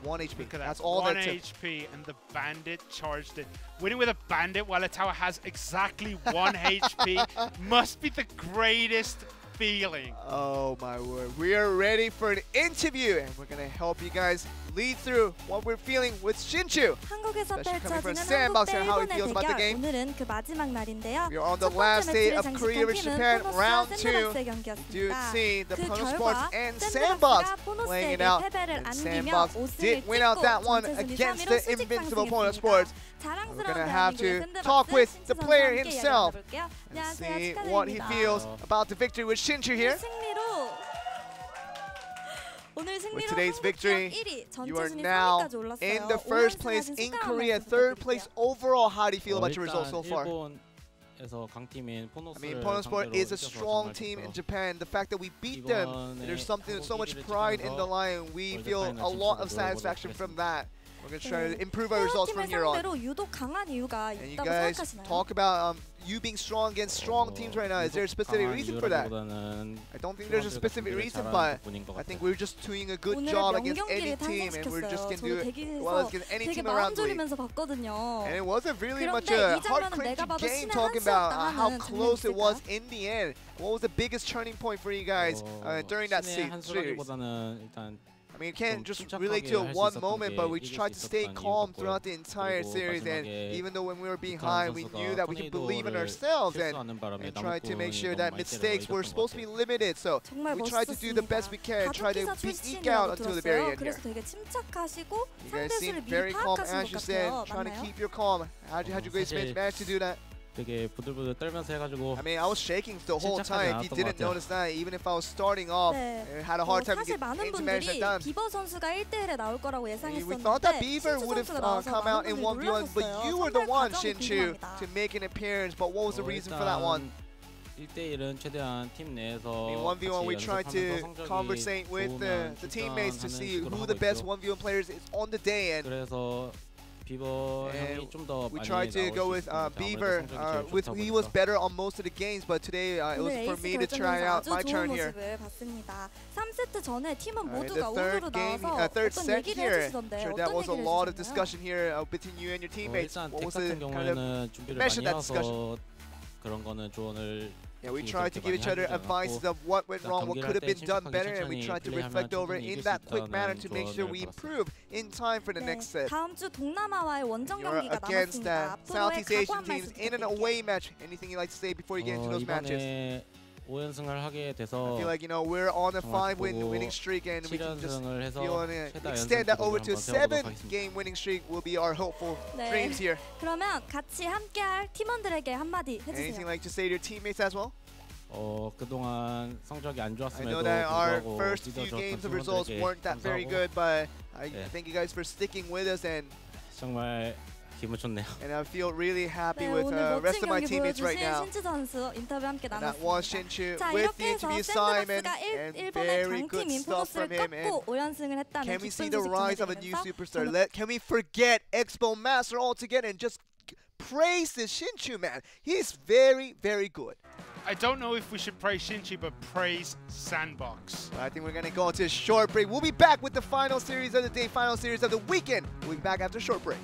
1 HP. That's all that took. 1 HP, and the Bandit charged it. Winning with a Bandit while a tower has exactly 1 HP must be the greatest feeling. Oh my word. We are ready for an interview, and we're going to help you guys lead through what we're feeling with Shinchu. 한국에서 펼쳐지는 Sandbox and how he 한국 feels about the 대결. game. 오늘은 그 마지막 날인데요. We are on the 첫 last 번째 day 매치를 of Korea vs Japan, 장식한 round 팀은 2. 샌드박스의 Do 경기였습니다. see the 그 Pono 결과 Sports and Sandbox 샌드박스가 playing it 보너스에게 out. 패배를 And 안기며 Sandbox 5승을 did win out that 찍고 one 전체 순위 against 3위로 the 수직 invincible Pono 상승했습니다. Sports. We're 자랑스러운 going to have to 대한민국의 talk with 샌드박스 the 신진선 player 선수와 함께 himself 이야기 나눠볼게요. and 안녕하세요. see what he 축하드립니다. feels about the victory with Shinchu here. 승리로 오늘 With 승리로 today's 한국 victory, 지역 1위, 전체 you are 순위 now 3위까지 올랐어요. in the first place in Korea, third place overall. How do you feel about your results so far? 일본에서 강팀인 I mean, Pono Sport is a strong team in Japan. The fact that we beat them, there's something, so much pride in the line. We feel a lot of satisfaction from that. We're going to try to improve our results from here on. 상대로 유독 강한 이유가 And you 있다고 guys 생각하시나요? talk about you being strong against strong teams right now? Is there a specific reason for that? I don't think there's a specific reason, but I think we're just doing a good job against any team, and we're just going to do it well as against any team around the league. And it wasn't really much a heart-clenching game, talking about how close it was in the end. What was the biggest turning point for you guys during that series? I mean, you can't just relate to one moment, but we tried to stay calm throughout the entire series. And even though when we were behind, we knew that we can believe in ourselves and tried to make sure that mistakes were supposed to be limited. So we tried to do the best we can, try to eke out until the very end here. You guys seem very calm, as you said, trying to keep your calm. How'd you guys manage to do that? 되게 부들부들 떨면서 해가지고 I mean, I was shaking the whole time. If you didn't notice that, even if I was starting off, I had a hard time 사실 많은 getting to manage that 분들이 done. 비버 선수가 1대1에 나올 거라고 We 예상했었는데 thought that Beaver would have 신추 선수가 나와서 come out 많은 in 분들이 1v1, but 놀라셨어요. you were the 선발 one, 과정이 Shinchu, 궁금합니다. to make an appearance. But what was the reason for that one? 1대1은 최대한 팀 내에서 In 1v1, we tried to conversate with the teammates to see who the best 1v1 players is on the day. And 그래서 비버 형이 좀 더 we 많이 tried to go with Beaver. He was better on most of the games, but today it was for me to try out my turn here. 3세트 전에 팀은 The 모두가 third 오늘로 game, 나와서 third 어떤 set 얘기를 here. 해주시던데 Sure, that 어떤 was a 얘기를 lot of 해주셨나요? discussion here between you and your teammates. 일단 What 텍 was the 같은 kind of 경우에는 준비를 mesh of 많이 that discussion? 해와서 그런 거는 조언을 Yeah, we tried to give each other advice of what went wrong, what could have been done better, and we tried to reflect over it in that quick manner to make sure we improve in time for the next set. 다음 주 동남아와의 원정 You're 경기가 against 남았습니다. 앞으로의 Southeast Asian 각오 한 teams 말씀 in an 부탁드릴게요. away match. Anything you'd like to say before you get into those matches? 이번에 5연승을 하게 I 돼서 feel like, you know, we're on a 정말 5-win winning streak, and we can just 7연승을 해서 feel on 최다 extend that over to a 연승 기록을 한번 세워보도록 7-game winning streak will be our hopeful 네. dreams here. 그러면 같이 함께할 팀원들에게 한마디 Anything 해주세요. like to say to your teammates as well? 그동안 성적이 안 I 좋았음에도 know that our 불구하고 first few 믿어줬던 games of results 팀원들에게 weren't that very 감사하고 good, but I 네. thank you guys for sticking with us, and 정말 기분 좋네요. I feel really happy 네, with 오늘 the rest 멋진 of my 경기 teammates right 보여주신 now. 신추 선수 인터뷰 함께 And that was 나눴습니다. Shinchu 자, with 이렇게 the 해서 interview Simon, 샌드박스가 and 일본의 very good 강팀인 stuff 포도스를 from him. And 꺾고 5연승을 했다는 can we see 기쁜 the 소식 rise of a new 전해드리면서 superstar? 저는 Can we forget Expo Master altogether and just praise this Shinchu man? He's very, very good. I don't know if we should praise Shinchu, but praise Sandbox. I think we're going to go into a short break. We'll be back with the final series of the day, final series of the weekend. We'll be back after a short break.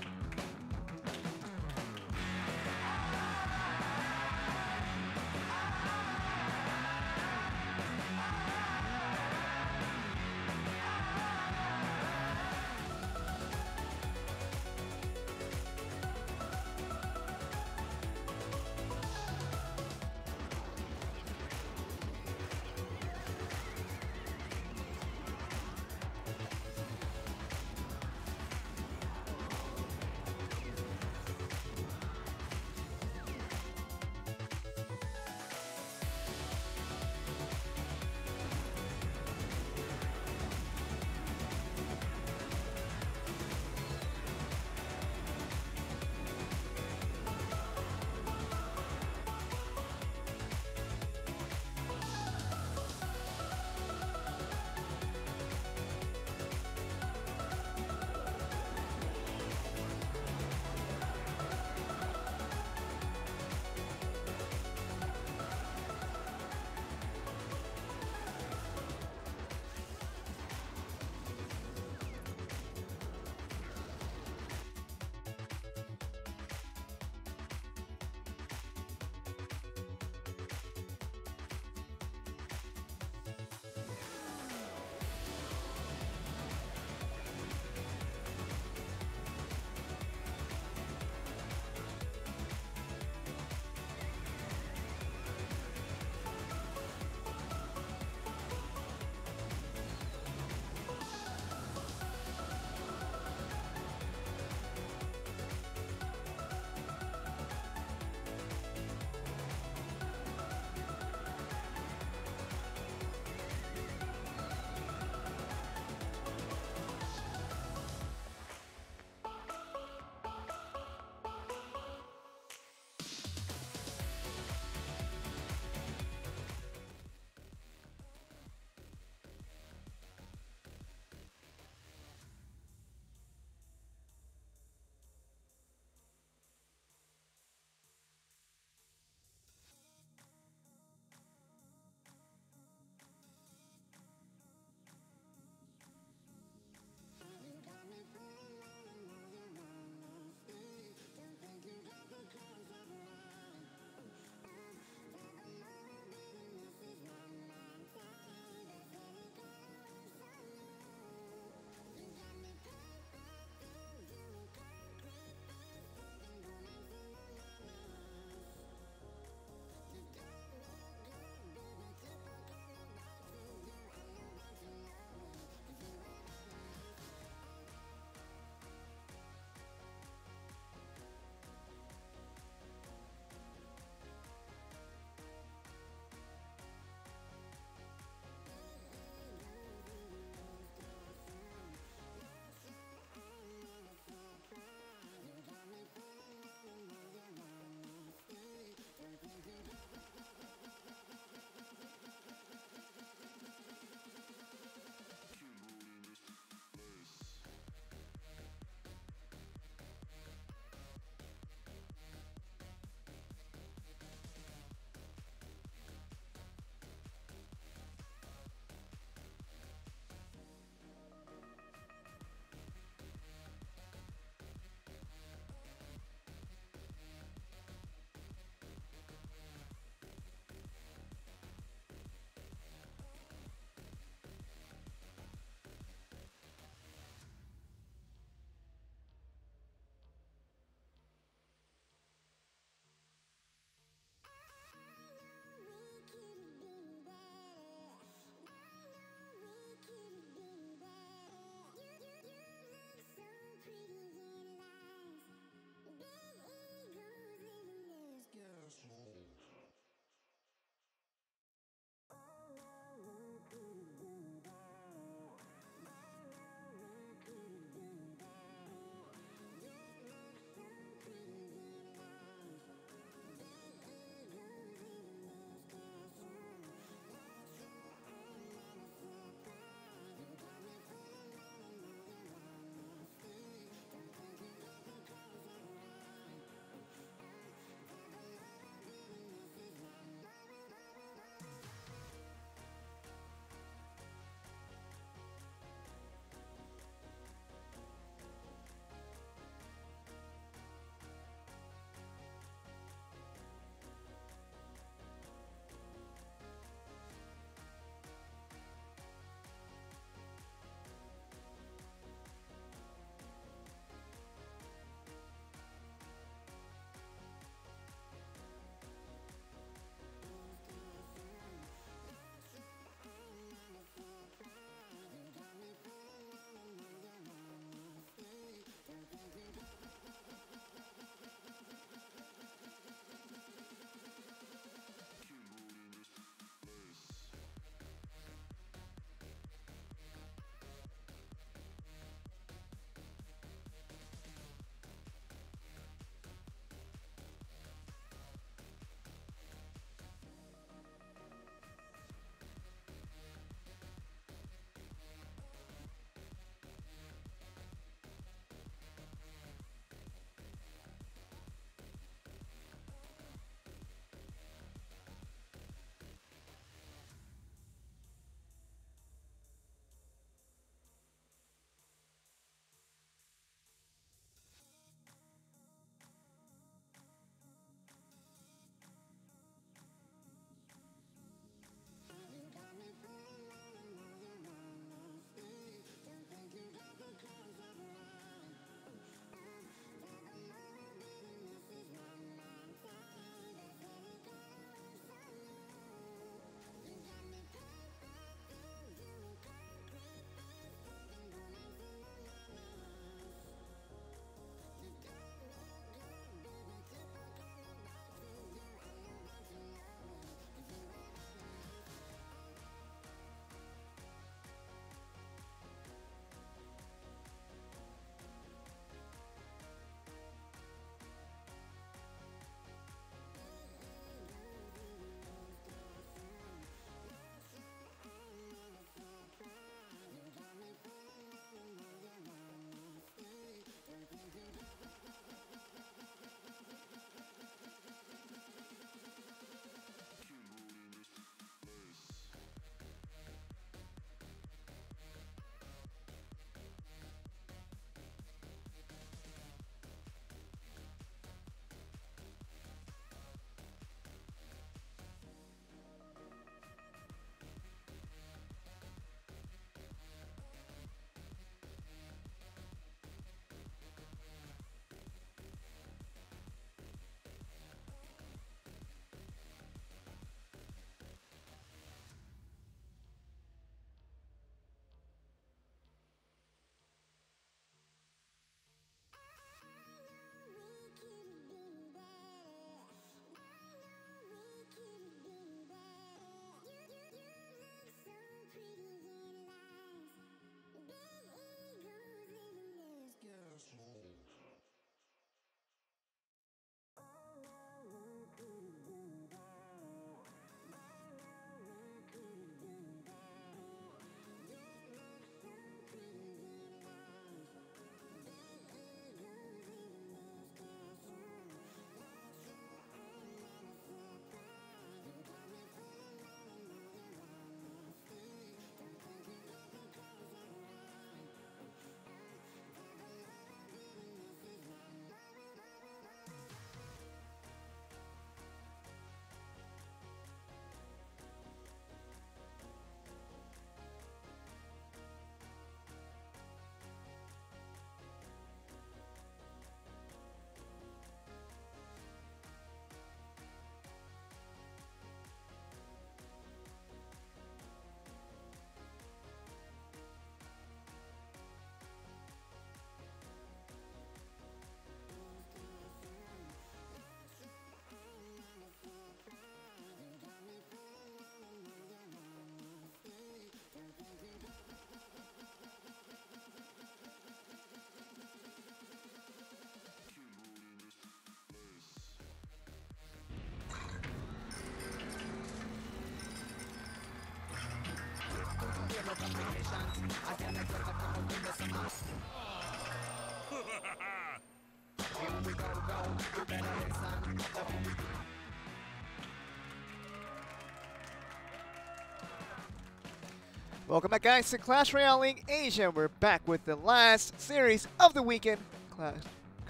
Welcome back, guys, to Clash Royale League Asia. We're back with the last series of the weekend. Talking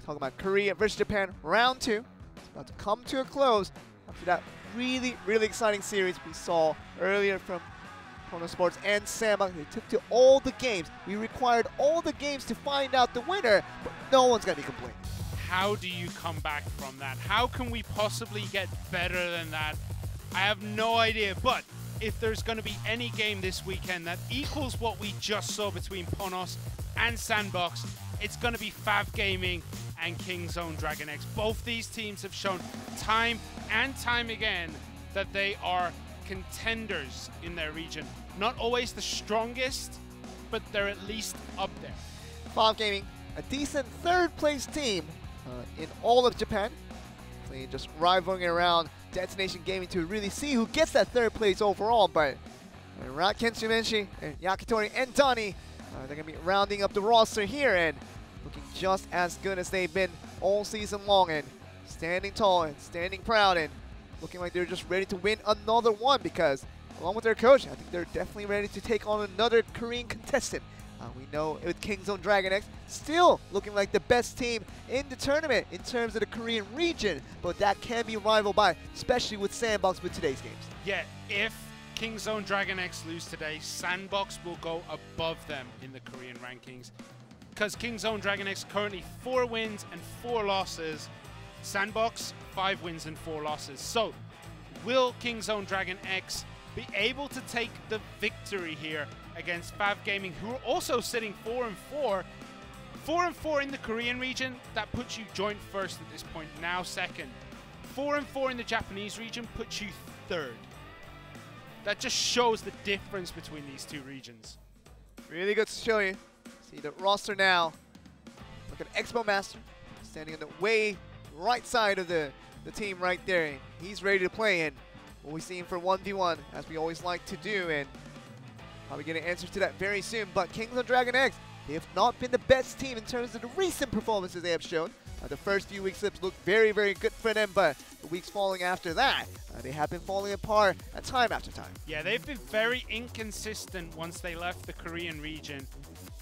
about Korea versus Japan, round 2. It's about to come to a close after that really, really exciting series we saw earlier from Pono Sports and Sandbox. They took to all the games. We required all the games to find out the winner, but no one's going to be complaining. How do you come back from that? How can we possibly get better than that? I have no idea, but if there's going to be any game this weekend that equals what we just saw between Ponos and Sandbox, it's going to be Fav Gaming and Kingzone Dragon X. Both these teams have shown time and time again that they are contenders in their region. Not always the strongest, but they're at least up there. Fav Gaming, a decent third-place team in all of Japan. Playing just rivaling around Destination Gaming to really see who gets that third place overall, but Kenshi Menshi and Yakitori and Donnie, they're going to be rounding up the roster here and looking just as good as they've been all season long, and standing tall and standing proud and looking like they're just ready to win another one, because along with their coach, I think they're definitely ready to take on another Korean contestant. We know with Kingzone Dragon X still looking like the best team in the tournament in terms of the Korean region, but that can be rivaled by, especially with Sandbox with today's games. Yeah, if Kingzone Dragon X lose today, Sandbox will go above them in the Korean rankings, because Kingzone Dragon X currently 4 wins and 4 losses. Sandbox 5 wins and 4 losses. So will Kingzone Dragon X be able to take the victory here against Fav Gaming, who are also sitting 4-4? 4-4 in the Korean region, that puts you joint first at this point, now second. 4-4 in the Japanese region puts you third. That just shows the difference between these two regions. Really good to show you. See the roster now. Look at Expo Master standing on the way right side of the team right there. And he's ready to play, and we'll be seeing for 1v1 as we always like to do, and probably getting answers to that very soon. But Kingzone Dragon X, they have not been the best team in terms of the recent performances they have shown. The first few weeks looked very, very good for them, but the weeks following after that, they have been falling apart time after time. Yeah, they've been very inconsistent once they left the Korean region.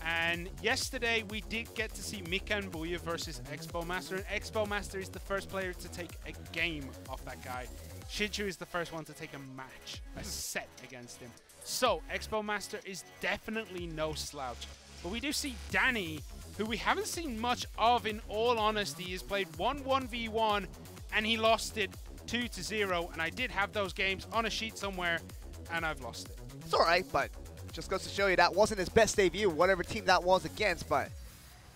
And yesterday we did get to see Mika and Booya versus Expo Master, and Expo Master is the first player to take a game off that guy. Shichu is the first one to take a match, a set against him. So Expo Master is definitely no slouch. But we do see Danny, who we haven't seen much of, in all honesty. He's played 1-1v1 and he lost it 2-0. And I did have those games on a sheet somewhere and I've lost it. It's alright, but just goes to show you that wasn't his best debut, whatever team that was against. But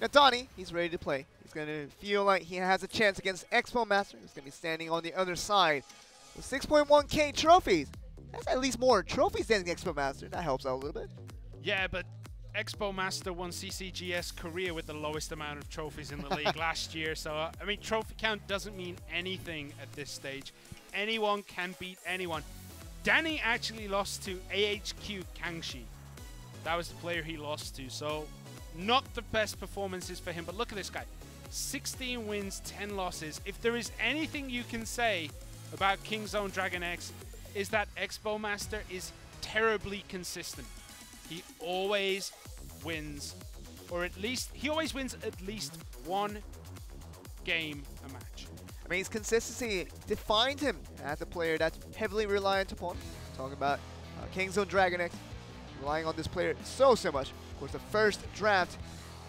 now Donnie, he's ready to play. He's going to feel like he has a chance against Expo Master. He's going to be standing on the other side with 6.1k trophies. That's at least more trophies than the Expo Master. That helps out a little bit. Yeah, but Expo Master won CCGS Korea with the lowest amount of trophies in the league last year. So, I mean, trophy count doesn't mean anything at this stage. Anyone can beat anyone. Danny actually lost to AHQ Kangxi. That was the player he lost to. So, not the best performances for him. But look at this guy. 16 wins, 10 losses. If there is anything you can say about Kingzone Dragon X, is that Expo Master is terribly consistent. He always wins, or at least he always wins at least one game a match. I mean, his consistency defined him as a player that's heavily reliant upon. Talking about Kingzone Dragon X, relying on this player so much. Of course, the first draft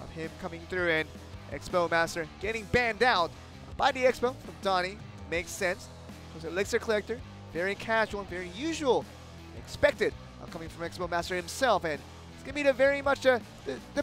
of him coming through, and Expo Master getting banned out by the Expo from Donnie makes sense. Of course, Elixir Collector, very casual and very usual, expected coming from Expo Master himself, and it's gonna be the very much the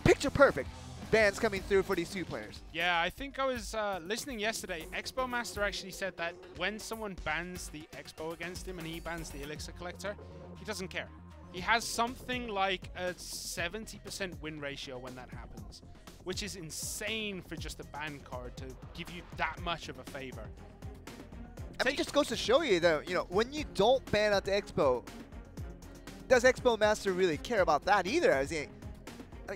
picture perfect bans coming through for these two players. Yeah, I think I was listening yesterday. Expo Master actually said that when someone bans the Expo against him and he bans the Elixir Collector, he doesn't care. He has something like a 70% win ratio when that happens, which is insane for just a ban card to give you that much of a favor. I mean, it just goes to show you that, you know, when you don't ban out the Expo, does Expo Master really care about that either? I think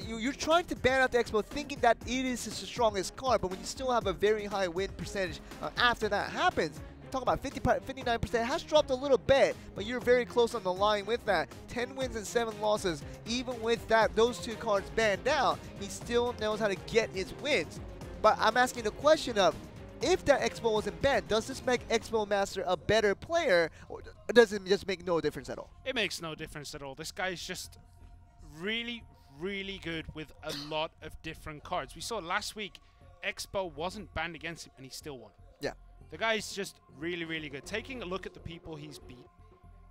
you're trying to ban out the Expo thinking that it is the strongest card, but when you still have a very high win percentage after that happens, talk about 59% has dropped a little bit, but you're very close on the line with that. 10 wins and 7 losses. Even with that, those 2 cards banned out, he still knows how to get his wins. But I'm asking the question of, if that Expo wasn't banned, does this make Expo Master a better player, or does it just make no difference at all? It makes no difference at all. This guy's just really, really good with a lot of different cards. We saw last week, Expo wasn't banned against him, and he still won. Yeah. The guy's just really, really good. Taking a look at the people he's beat,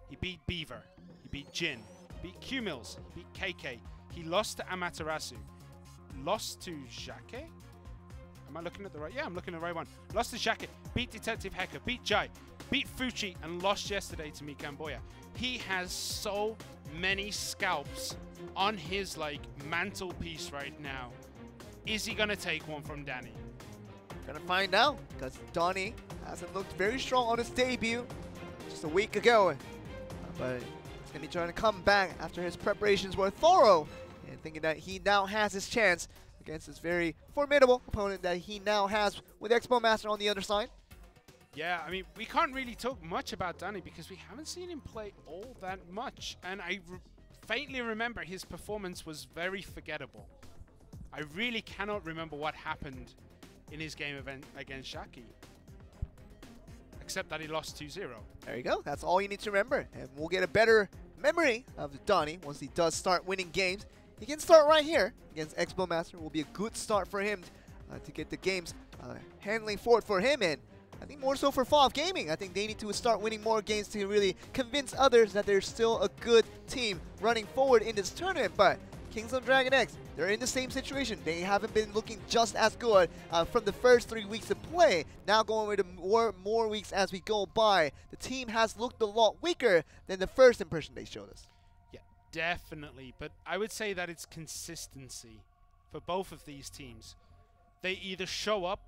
he beat Beaver, he beat Jin, he beat Q-Mills, he beat KK, he lost to Amaterasu, lost to Jake? Am I looking at the right? Yeah, I'm looking at the right one. Lost to Jake, beat Detective Hecker, beat Jai, beat Fuchi, and lost yesterday to Mikamboya. He has so many scalps on his mantelpiece right now. Is he gonna take one from Danny? Gonna find out, because Donnie hasn't looked very strong on his debut just a week ago. But he's gonna be trying to come back after his preparations were thorough and thinking that he now has his chance against this very formidable opponent that he now has with Expo Master on the other side. Yeah, I mean, we can't really talk much about Danny because we haven't seen him play all that much. And I faintly remember his performance was very forgettable. I really cannot remember what happened in his game event against Shaki, except that he lost 2-0. There you go. That's all you need to remember. And we'll get a better memory of Donnie once he does start winning games. He can start right here against Expo Master. Will be a good start for him to get the games handling forward for him. And I think more so for FOF Gaming. I think they need to start winning more games to really convince others that they're still a good team running forward in this tournament. But Kingzone Dragon X, they're in the same situation. They haven't been looking just as good from the first 3 weeks of play. Now going with more weeks as we go by, the team has looked a lot weaker than the first impression they showed us. Yeah, definitely. But I would say that it's consistency for both of these teams. They either show up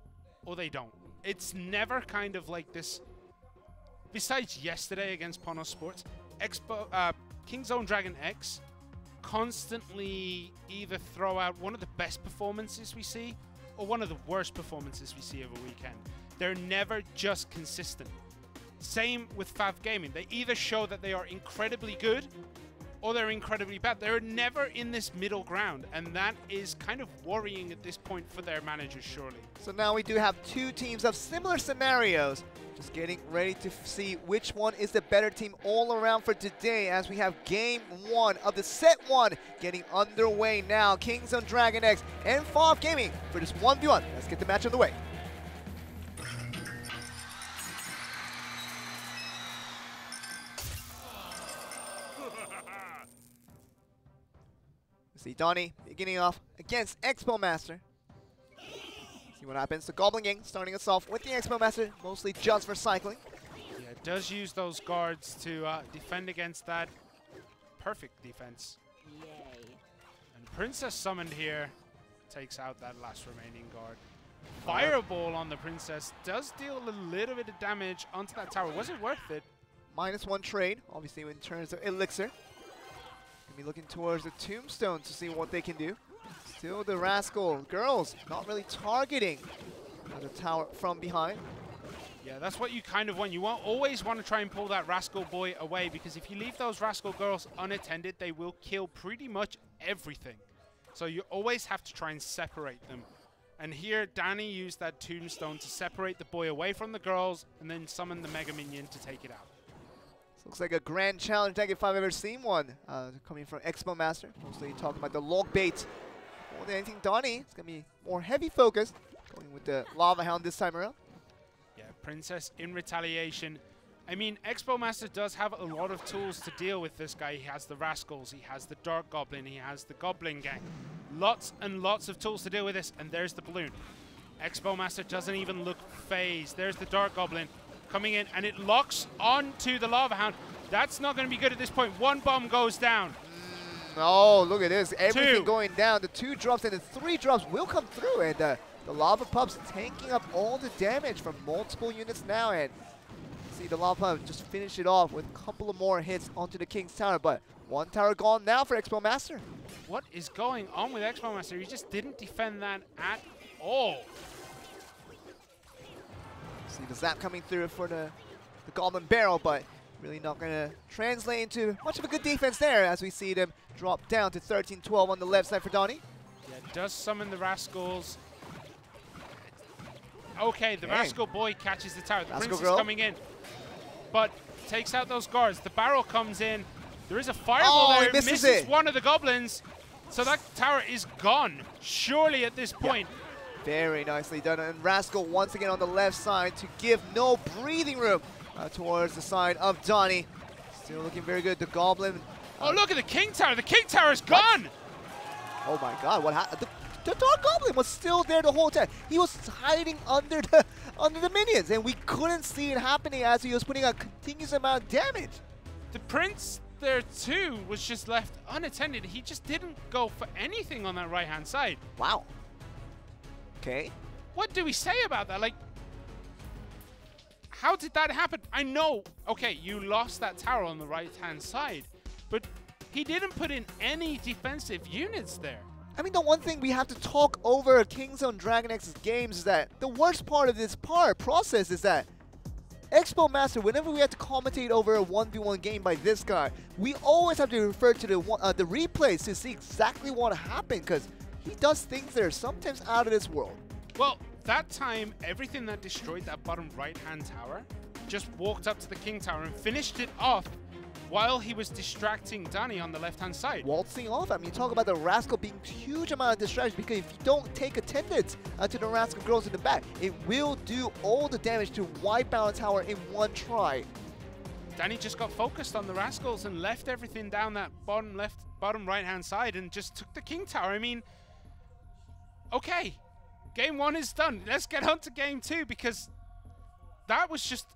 or they don't. It's never kind of like this. Besides yesterday against Pono Sports, Kingzone Dragon X constantly either throw out one of the best performances we see or one of the worst performances we see over a weekend. They're never just consistent. Same with FOF Gaming. They either show that they are incredibly good or they're incredibly bad. They're never in this middle ground, and that is kind of worrying at this point for their managers, surely. So now we do have 2 teams of similar scenarios. Just getting ready to see which one is the better team all around for today as we have game 1 of the set 1 getting underway now. Kingzone Dragon X and FOF Gaming for this 1v1. Let's get the match on the way. See Donnie beginning off against Expo Master. See what happens. The Goblin Gang starting us off with the Expo Master, mostly just for cycling. Yeah, it does use those guards to defend against that. Perfect defense. Yay. And Princess summoned here takes out that last remaining guard. Fireball on the Princess does deal a little bit of damage onto that tower. Was it worth it? -1 trade, obviously in terms of Elixir. Be looking towards the Tombstone to see what they can do. Still the Rascal girls not really targeting the tower from behind. Yeah, that's what you kind of want. You always want to try and pull that Rascal boy away, because if you leave those Rascal girls unattended, they will kill pretty much everything. So you always have to try and separate them. And here, Danny used that Tombstone to separate the boy away from the girls and then summon the Mega Minion to take it out. Looks like a grand challenge deck if I've ever seen one, coming from Expo Master. Mostly talking about the log bait. More than anything, Donnie is going to be more heavy focused, going with the Lava Hound this time around. Yeah, Princess in retaliation. I mean, Expo Master does have a lot of tools to deal with this guy. He has the Rascals, he has the Dark Goblin, he has the Goblin Gang. Lots and lots of tools to deal with this, and there's the balloon. Expo Master doesn't even look phased. There's the Dark Goblin coming in, and it locks onto the Lava Hound. That's not going to be good at this point. 1 bomb goes down. Oh, look at this. Everything 2 going down. The 2 drops and the 3 drops will come through, and the Lava Pups tanking up all the damage from multiple units now, and see the Lava Pup just finish it off with a couple of more hits onto the King's Tower, but One tower gone now for Expo Master. What is going on with Expo Master? He just didn't defend that at all. See the zap coming through for the Goblin Barrel, but really not going to translate into much of a good defense there as we see them drop down to 13-12 on the left side for Donnie. Yeah, does summon the Rascals. Okay, the Rascal boy catches the tower. The Rascal Prince girl. is coming in, but takes out those guards. The barrel comes in. There is a fireball there. He misses misses it. one of the goblins. So that tower is gone, surely at this point. Very nicely done. And Rascal once again on the left side to give no breathing room towards the side of Donnie. Still looking very good. The Goblin. Oh, look at the King Tower. The King Tower is gone. Oh my God, what happened? The Dark Goblin was still there the whole time. He was hiding under the minions, and we couldn't see it happening as he was putting a continuous amount of damage. The Prince there too was just left unattended. He just didn't go for anything on that right-hand side. Wow. Okay. What do we say about that? Like, how did that happen? I know, okay, you lost that tower on the right-hand side, but he didn't put in any defensive units there. I mean, the one thing we have to talk over Kingzone Dragon X's games is that the worst part of this process is that Expo Master, whenever we have to commentate over a 1v1 game by this guy, we always have to refer to the replays to see exactly what happened, because he does things that are sometimes out of this world. Well, that time, everything that destroyed that bottom right-hand tower just walked up to the King Tower and finished it off while he was distracting Danny on the left-hand side. Waltzing off. I mean, talk about the Rascal being huge amount of distraction, because if you don't take attendance to the Rascal girls in the back, it will do all the damage to wipe out a tower in one try. Danny just got focused on the Rascals and left everything down that bottom right-hand side and just took the King Tower. I mean, okay, game one is done. Let's get on to game two, because that was just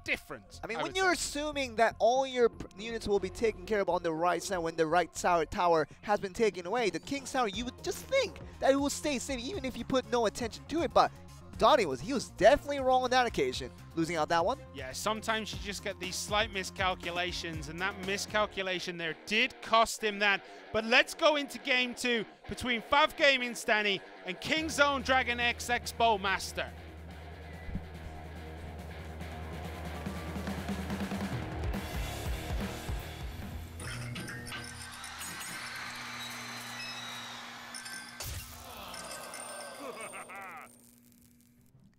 different. I mean, when you're assuming that all your units will be taken care of on the right side when the right tower has been taken away, the King's Tower, you would just think that it will stay safe even if you put no attention to it. But Donnie was definitely wrong on that occasion, losing out that one. Yeah, sometimes you just get these slight miscalculations, and that miscalculation there did cost him that. But let's go into game two between Fav Gaming Stanny and Kingzone Dragon X Expo Master.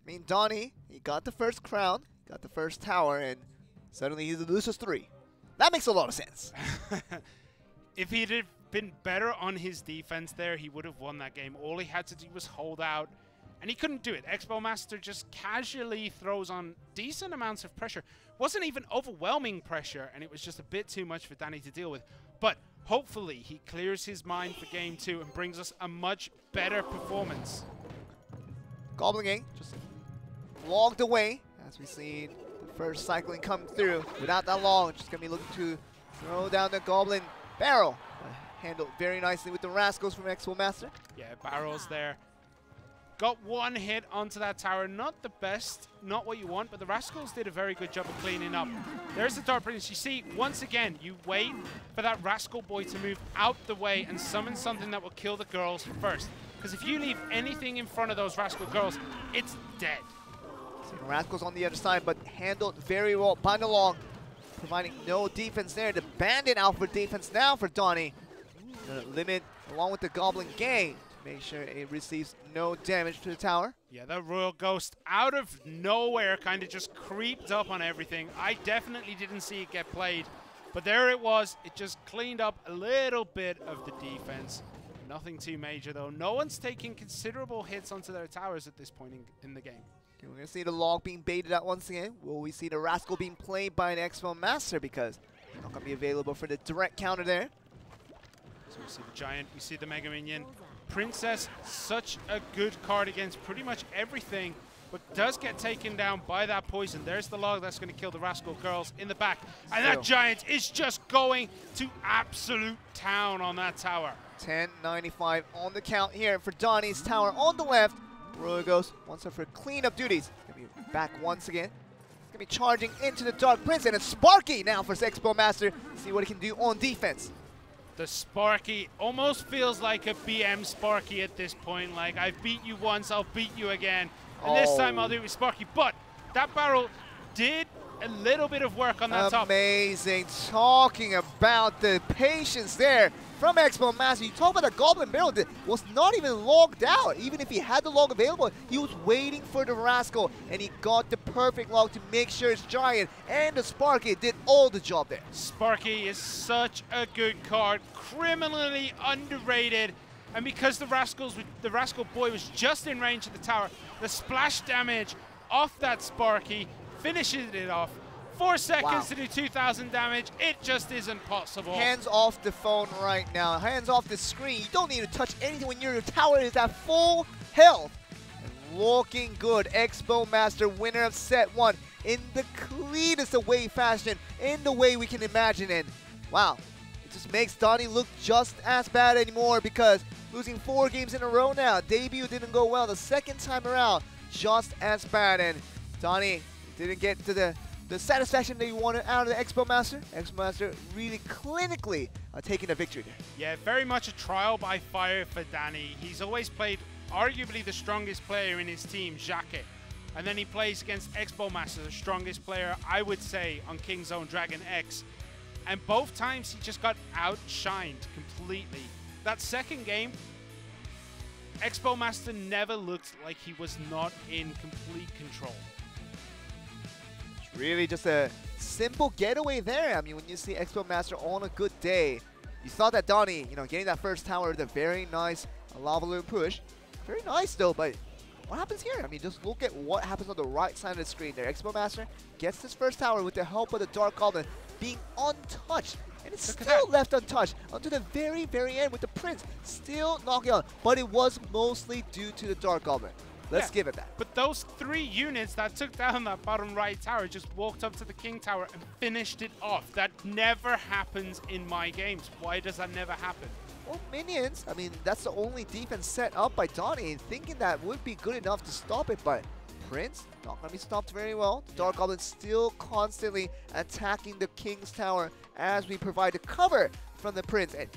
I mean, Donnie, he got the first crown, got the first tower, and suddenly he loses 3. That makes a lot of sense. If he'd have been better on his defense there, he would have won that game. All he had to do was hold out, and he couldn't do it. Expo Master just casually throws on decent amounts of pressure. Wasn't even overwhelming pressure, and it was just a bit too much for Danny to deal with. But hopefully he clears his mind for game two and brings us a much better performance. Goblin Gang just logged away as we see the first cycling come through. Without that long, just going to be looking to throw down the Goblin Barrel. Handled very nicely with the Rascals from Expo Master. Yeah, barrels there. Got one hit onto that tower. Not the best, not what you want, but the Rascals did a very good job of cleaning up. There's the Dark Prince. You see, once again, you wait for that Rascal boy to move out the way and summon something that will kill the girls first. Because if you leave anything in front of those Rascal girls, it's dead. See the Rascals on the other side, but handled very well by the long, providing no defense there. The Bandit out for defense now for Donnie. Limit along with the Goblin Gang to make sure it receives no damage to the tower. Yeah, that Royal Ghost out of nowhere kind of just creeped up on everything. I definitely didn't see it get played, but there it was. It just cleaned up a little bit of the defense. Nothing too major though. No one's taking considerable hits onto their towers at this point in the game. Okay, we're going to see the log being baited out once again. Will we see the Rascal being played by an Expo Master, because it's not going to be available for the direct counter there. So we see the Giant, we see the Mega Minion. Princess, such a good card against pretty much everything, but does get taken down by that poison. There's the log that's going to kill the Rascal girls in the back. And that Giant is just going to absolute town on that tower. 10.95 on the count here for Donnie's tower on the left. Royal Ghost wants her for cleanup duties. He's going to be back once again. He's going Gonna be charging into the Dark Prince, and it's Sparky now for Expo Master. See what he can do on defense. The Sparky almost feels like a BM Sparky at this point. Like, I've beat you once, I'll beat you again. And this time I'll do it with Sparky. But that barrel did a little bit of work on that top. Amazing. Talking about the patience there from Expo Master. You talk about the Goblin Barrel that was not even logged out. Even if he had the log available, he was waiting for the Rascal, and he got the perfect log to make sure it's Giant, and the Sparky did all the job there. Sparky is such a good card, criminally underrated. And because the Rascal Boy was just in range of the tower, the splash damage off that Sparky finishes it off. 4 seconds to do 2,000 damage. It just isn't possible. Hands off the phone right now. Hands off the screen. You don't need to touch anything when your tower is at full health. And looking good. Expo Master, winner of set 1 in the cleanest away fashion, in the way we can imagine it. Wow. It just makes Donnie look just as bad anymore, because losing 4 games in a row now. Debut didn't go well. The second time around, just as bad. And Donnie didn't get to the satisfaction that you wanted out of the Expo Master. Expo Master really clinically taking a victory there. Yeah, very much a trial by fire for Danny. He's always played arguably the strongest player in his team, Jacquet. And then he plays against Expo Master, the strongest player, I would say, on King's Own Dragon X. And both times he just got outshined completely. That second game, Expo Master never looked like he was not in complete control. Really just a simple getaway there. I mean, when you see Expo Master on a good day, you thought that Donnie, getting that first tower with a very nice lava balloon push. Very nice though, but what happens here? I mean, just look at what happens on the right side of the screen there. Expo Master gets this first tower with the help of the Dark Goblin being untouched. And it's still left untouched until the very, very end with the Prince still knocking out. But it was mostly due to the Dark Goblin. Let's give it that. But those 3 units that took down that bottom right tower just walked up to the King Tower and finished it off. That never happens in my games. Why does that never happen? Well, minions, I mean, that's the only defense set up by Donnie, and thinking that would be good enough to stop it, but Prince, not going to be stopped very well. The Dark Goblin still constantly attacking the King's Tower as we provide the cover from the Prince. And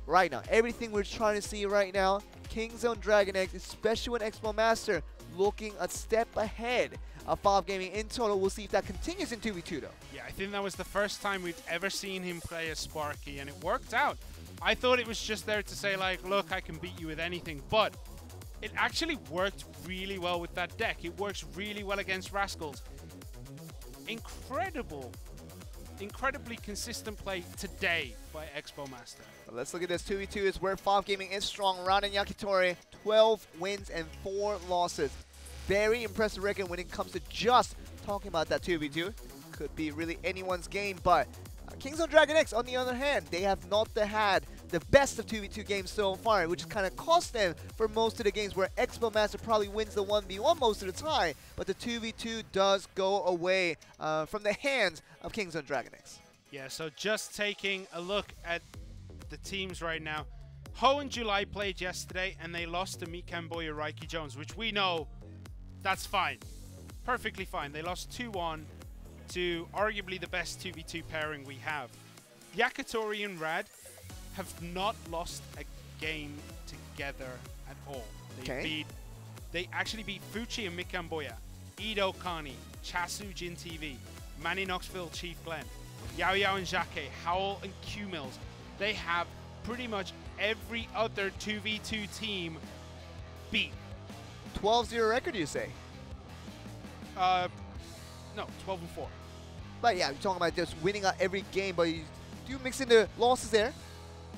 right now, everything we're trying to see right now, King's Own Dragon X, especially when Expo Master looking a step ahead of Five Gaming in total. We'll see if that continues in 2v2 though. Yeah, I think that was the first time we've ever seen him play a Sparky, and it worked out. I thought it was just there to say, like, look, I can beat you with anything, but it actually worked really well with that deck. It works really well against Rascals. Incredibly consistent play today by Expo Master. But let's look at this 2v2 is where Five Gaming is strong. Raden Yakitori, 12 wins and 4 losses. Very impressive record when it comes to just talking about that 2v2. Could be really anyone's game, but King's Own Dragon X, on the other hand, they have not had the best of 2v2 games so far, which kind of cost them for most of the games where Expo Master probably wins the 1v1 most of the time, but the 2v2 does go away from the hands of King's Own Dragon X. Yeah, so just taking a look at the teams right now. Ho and July played yesterday, and they lost to Mikamboya Raiki Jones, which we know that's fine. Perfectly fine. They lost 2-1 to arguably the best 2v2 pairing we have. Yakitori and Rad have not lost a game together at all. They actually beat Fuchi and Mikamboya, Ido Kani, Chasu Jin TV, Manny Knoxville Chief Glenn, Yao Yao and Jacquet, Howl and Q Mills. They have pretty much every other 2v2 team beat. 12-0 record, you say? No, 12-4. But yeah, you're talking about just winning out every game, but you do mix in the losses there.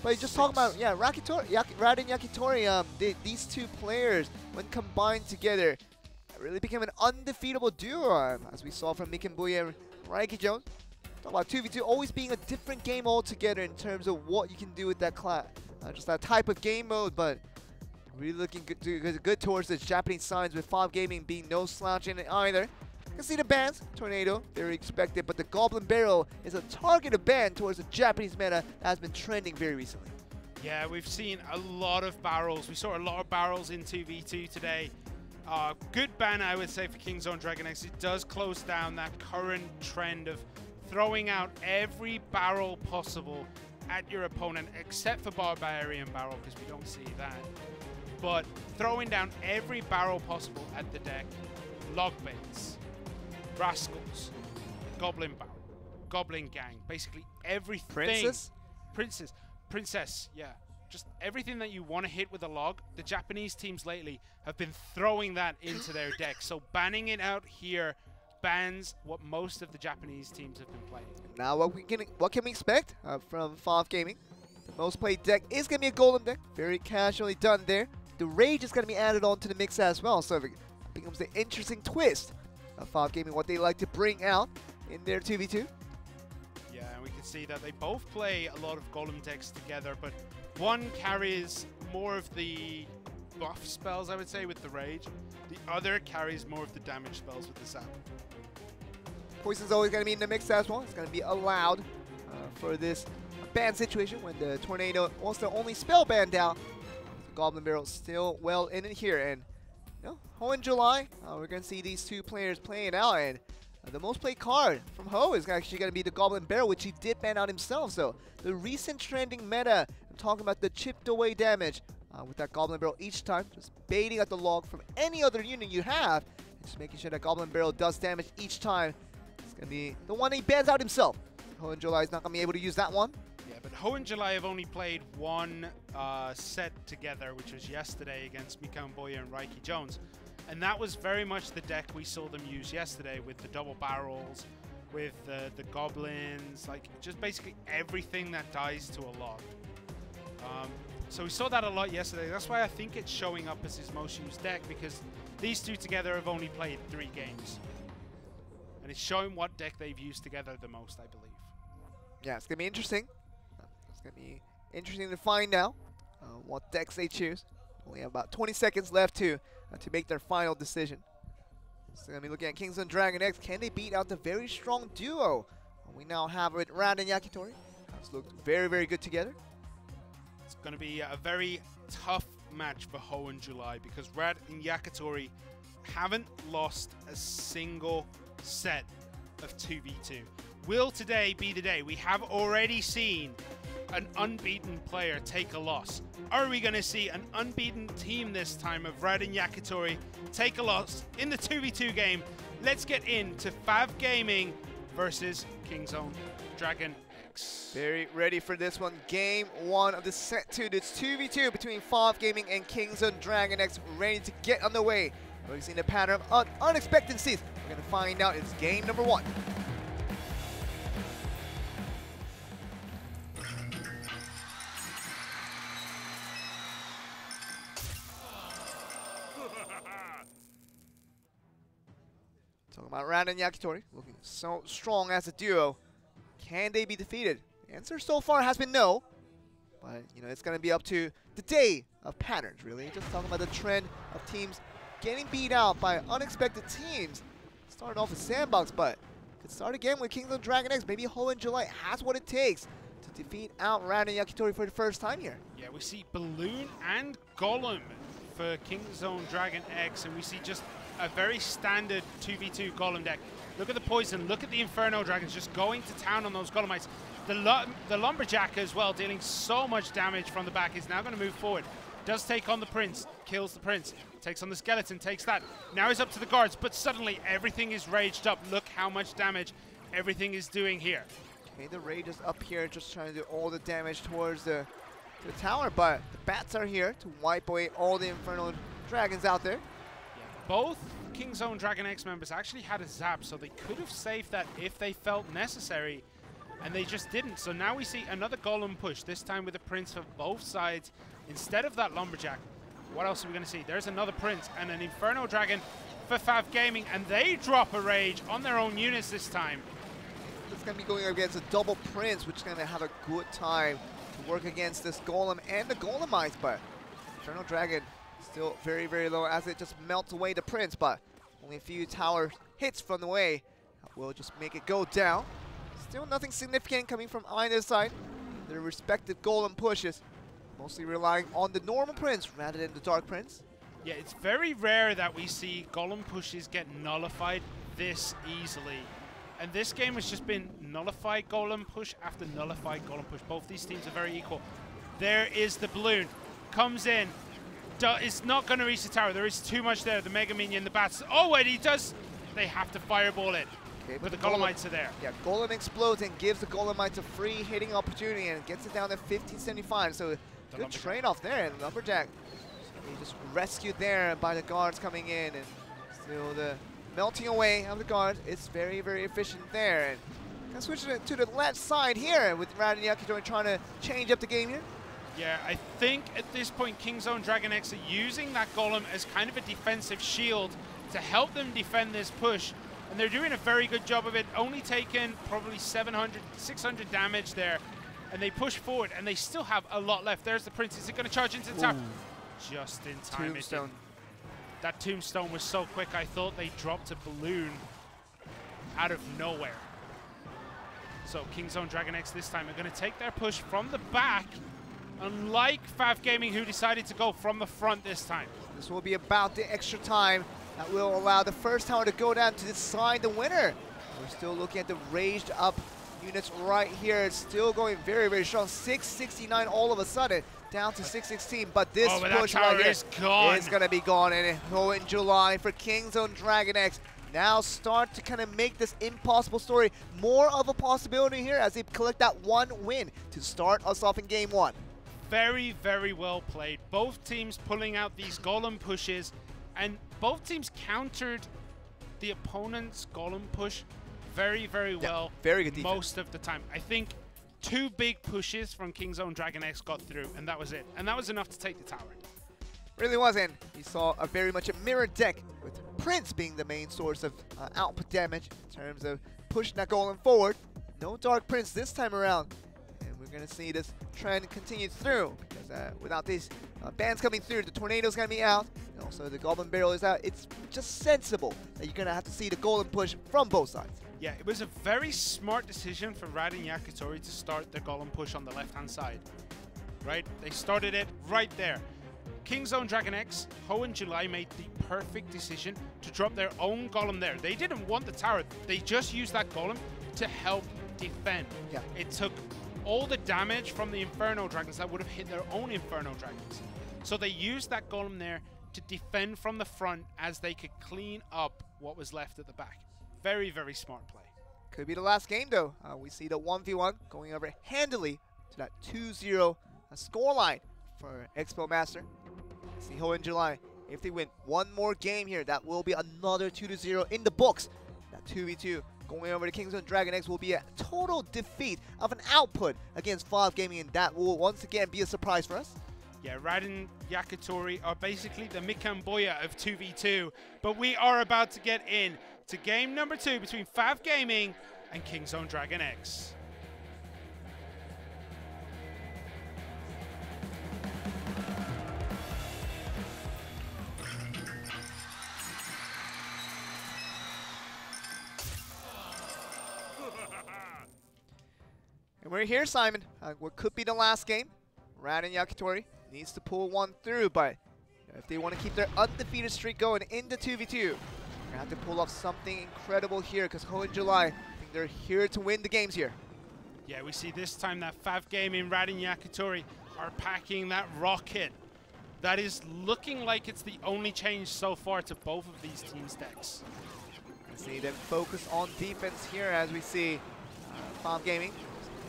But you're just talking about, yeah, Raden Yakitori, these two players, when combined together, really became an undefeatable duo, as we saw from Mikamboya and Raiki Jones. Talk about 2v2 always being a different game altogether in terms of what you can do with that class, just that type of game mode, but really looking good towards the Japanese sides, with Five Gaming being no slouch in it either. You can see the bans, Tornado, very expected, but the Goblin Barrel is a targeted ban towards the Japanese meta that has been trending very recently. Yeah, we've seen a lot of barrels. We saw a lot of barrels in 2v2 today. Good ban, I would say, for Kingzone Dragon X. It does close down that current trend of throwing out every barrel possible at your opponent, except for Barbarian Barrel, because we don't see that. But throwing down every barrel possible at the deck. Log baits, Rascals, Goblin Barrel, Goblin Gang, basically everything. Princess, yeah. Just everything that you want to hit with a log. The Japanese teams lately have been throwing that into their deck. So banning it out here bans what most of the Japanese teams have been playing. Now what can we expect from FOF Gaming? The most played deck is going to be a Golem deck. Very casually done there. The Rage is going to be added on to the mix as well. So it becomes the interesting twist of FOF Gaming, what they like to bring out in their 2v2. Yeah, and we can see that they both play a lot of Golem decks together, but one carries more of the buff spells, I would say, with the Rage. The other carries more of the damage spells with the Zap. Poison's always going to be in the mix as well. It's going to be allowed for this ban situation when the Tornado wants to only spell banned out. The Goblin Barrel still well in it here. And you know, Ho in July, we're going to see these two players playing out. And the most played card from Ho is actually going to be the Goblin Barrel, which he did ban out himself. So the recent trending meta, I'm talking about the chipped away damage with that Goblin Barrel each time, just baiting at the log from any other unit you have, and just making sure that Goblin Barrel does damage each time. It's going to be the one he bans out himself. Ho in July is not going to be able to use that one. Yeah, but Ho in July have only played one set together, which was yesterday against Mika Mboya and Raiki Jones. And that was very much the deck we saw them use yesterday, with the double barrels, with the goblins, like just basically everything that dies to a log. So we saw that a lot yesterday. That's why I think it's showing up as his most used deck, because these two together have only played 3 games. And it's showing what deck they've used together the most, I believe. Yeah, it's going to be interesting. It's going to be interesting to find out what decks they choose. Only have about 20 seconds left to make their final decision. So going to be looking at Kingzone Dragon X. Can they beat out the very strong duo we now have with Rad and Yakitori? It's looked very, very good together. It's going to be a very tough match for Ho in July, because Rad and Yakitori haven't lost a single set of 2v2. Will today be the day? We have already seen an unbeaten player take a loss. Are we going to see an unbeaten team this time of Rad and Yakitori take a loss in the 2v2 game? Let's get into FOF Gaming versus Kingzone Dragon X. Very ready for this one. Game 1 of the set 2. It's 2v2 between FOF Gaming and Kingzone Dragon X, ready to get on the way. We've seen a pattern of unexpected scenes. We're going to find out. It's game number 1. Talking about Rad and Yakitori, looking so strong as a duo. Can they be defeated? The answer so far has been no. But, you know, it's going to be up to the day of patterns, really. Just talking about the trend of teams getting beat out by unexpected teams. Started off with Sandbox, but could start again with Kingzone Dragon X. Maybe Ho in July has what it takes to defeat out Rad and Yakitori for the first time here. Yeah, we see Balloon and Golem for Kingzone Dragon X, and we see just a very standard 2v2 Golem deck. Look at the Poison, look at the Inferno Dragons just going to town on those Golemites. The Lumberjack as well, dealing so much damage from the back, is now going to move forward. Does take on the Prince, kills the Prince, takes on the Skeleton, takes that. Now he's up to the guards, but suddenly everything is raged up. Look how much damage everything is doing here. Okay, the Rage is up here just trying to do all the damage towards the tower, but the Bats are here to wipe away all the Infernal Dragons out there. Yeah, both Kingzone Dragon X members actually had a Zap, so they could have saved that if they felt necessary, and they just didn't. So now we see another Golem push, this time with a Prince for both sides instead of that Lumberjack. What else are we going to see? There's another Prince and an Inferno Dragon for FOF Gaming, and they drop a Rage on their own units this time. It's going to be going against a double Prince, which is going to have a good time to work against this Golem and the Golemites, but Inferno Dragon still very, very low as it just melts away the Prince, but only a few tower hits from the way will just make it go down. Still nothing significant coming from either side. Their respective Golem pushes, mostly relying on the normal Prince rather than the Dark Prince. Yeah, it's very rare that we see golem pushes get nullified this easily. And this game has just been nullified golem push after nullified golem push. Both these teams are very equal. There is the balloon. Comes in. It's not going to reach the tower. There is too much there. The Mega Minion, the bats. Oh, and he does. They have to fireball it. Okay, but the Golemites are there. Yeah, Golem explodes and gives the Golemites a free hitting opportunity and gets it down to 1575. So good trade-off there. And Lumberjack, he just rescued there by the guards coming in, and still the melting away of the guards. It's very, very efficient there. And gonna switch it to the left side here with Radin Yakitori trying to change up the game here. Yeah, I think at this point Kingzone Dragon X are using that Golem as kind of a defensive shield to help them defend this push. And they're doing a very good job of it, only taking probably 700, 600 damage there. And they push forward, and they still have a lot left. There's the Prince. Is it going to charge into the tower? Just in time. Tombstone. That Tombstone was so quick, I thought they dropped a balloon out of nowhere. So Kingzone Dragon X this time are going to take their push from the back, unlike Fav Gaming, who decided to go from the front this time. This will be about the extra time that will allow the first tower to go down to decide the winner. We're still looking at the raged up units right here. It's still going very, very strong. 669 all of a sudden, down to 616. But this push right here is going to be gone. And in July for Kingzone Dragon X. Now start to kind of make this impossible story more of a possibility here as they collect that one win to start us off in game one. Very, very well played. Both teams pulling out these golem pushes, and both teams countered the opponent's golem push very, very well. Very good defense. Most of the time. I think 2 big pushes from Kingzone Dragon X got through, and that was it. And that was enough to take the tower. Really wasn't. You saw a very much a mirror deck with Prince being the main source of output damage in terms of pushing that golem forward. No Dark Prince this time around. And we're going to see this trend continue through because without these bands coming through, the Tornado's going to be out. And also the Goblin Barrel is out. It's just sensible that you're going to have to see the golem push from both sides. Yeah, it was a very smart decision for Radin Yakitori to start their golem push on the left-hand side. Right? They started it right there. Kingzone Dragon X, Ho and July made the perfect decision to drop their own golem there. They didn't want the tower. They just used that golem to help defend. Yeah. It took all the damage from the Inferno Dragons that would have hit their own Inferno Dragons. So they used that golem there to defend from the front as they could clean up what was left at the back. Very, very smart play. Could be the last game, though. We see the 1v1 going over handily to that 2-0 scoreline for Expo Master. See Ho in July. If they win one more game here, that will be another 2-0 in the books. That 2v2 going over to Kingzone Dragon X will be a total defeat of an output against Fav Gaming, and that will once again be a surprise for us. Yeah, Radin Yakitori are basically the Mikamboya of 2v2, but we are about to get in to game number 2 between Fav Gaming and Kingzone Dragon X. And we're here, Simon. What could be the last game? Radin Yakitori needs to pull one through, but if they want to keep their undefeated streak going into 2v2, they're going to have to pull off something incredible here because Ho and July, I think they're here to win the games here. Yeah, we see this time that Fav Gaming and Radin Yakitori are packing that rocket. That is looking like it's the only change so far to both of these teams' decks. See them focus on defense here as we see Fav Gaming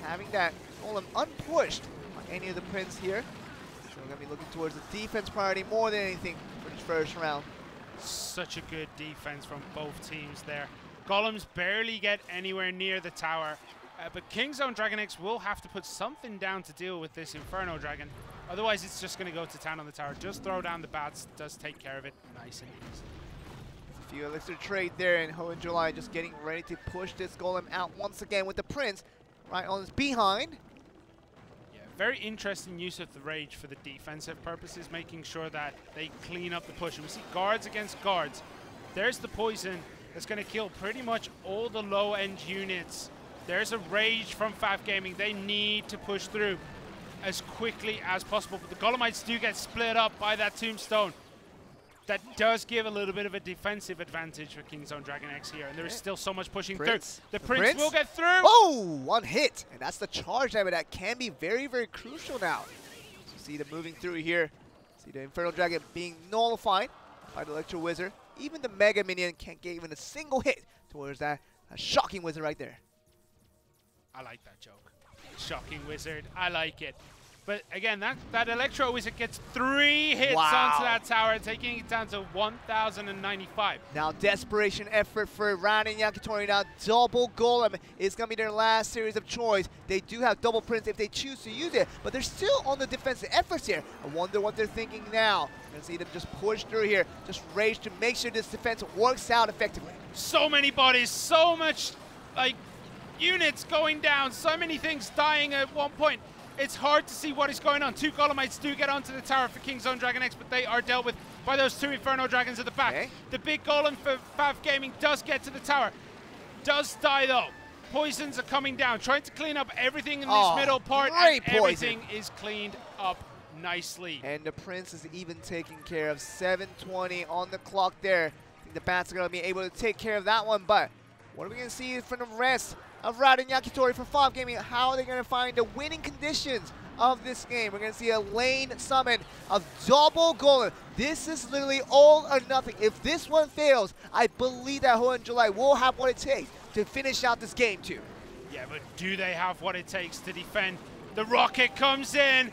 having that golem unpushed on any of the Prince here. So we're going to be looking towards the defense priority more than anything for this first round. Such a good defense from both teams there. Golems barely get anywhere near the tower, but Kingzone Dragon X will have to put something down to deal with this Inferno Dragon. Otherwise, it's just going to go to town on the tower. Just throw down the bats, does take care of it nice and easy. A few elixir trade there, and Ho and July just getting ready to push this golem out once again with the Prince right on his behind. Yeah, very interesting use of the rage for the defensive purposes, making sure that they clean up the push. And we see guards against guards. There's the poison that's going to kill pretty much all the low-end units. There's a rage from Fav Gaming. They need to push through as quickly as possible. But the Golemites do get split up by that Tombstone. that does give a little bit of a defensive advantage for Kingzone Dragon X here, and there is still so much pushing through. The Prince will get through. Oh, one hit, and that's the charge damage that can be very, very crucial now. So see them moving through here. See the Infernal Dragon being nullified by the Electro Wizard. Even the Mega Minion can't get even a single hit towards that shocking Wizard right there. I like that joke. Shocking Wizard. I like it. But again, that Electro Wizard gets 3 hits onto that tower, taking it down to 1,095. Now, desperation effort for Ran and Yakitori. Now, double Golem is going to be their last series of choice. They do have double Prince if they choose to use it, but they're still on the defensive efforts here. I wonder what they're thinking now. We're going to see them just push through here, just rage to make sure this defense works out effectively. So many bodies, so much, like, units going down, so many things dying at one point. It's hard to see what is going on. 2 Golemites do get onto the tower for Kingzone Dragon X, but they are dealt with by those 2 Inferno Dragons at the back. Okay. The big Golem for Fav Gaming does get to the tower. Does die though. Poisons are coming down, trying to clean up everything in this middle part, and everything is cleaned up nicely. And the Prince is even taking care of 7:20 on the clock there. I think the Bats are going to be able to take care of that one, but what are we going to see from the rest of Rad and Yakitori for Fav Gaming? How are they going to find the winning conditions of this game? We're going to see a lane summon of double Golem. This is literally all or nothing. If this one fails, I believe that Ho and July will have what it takes to finish out this game too. Yeah, but do they have what it takes to defend? The rocket comes in,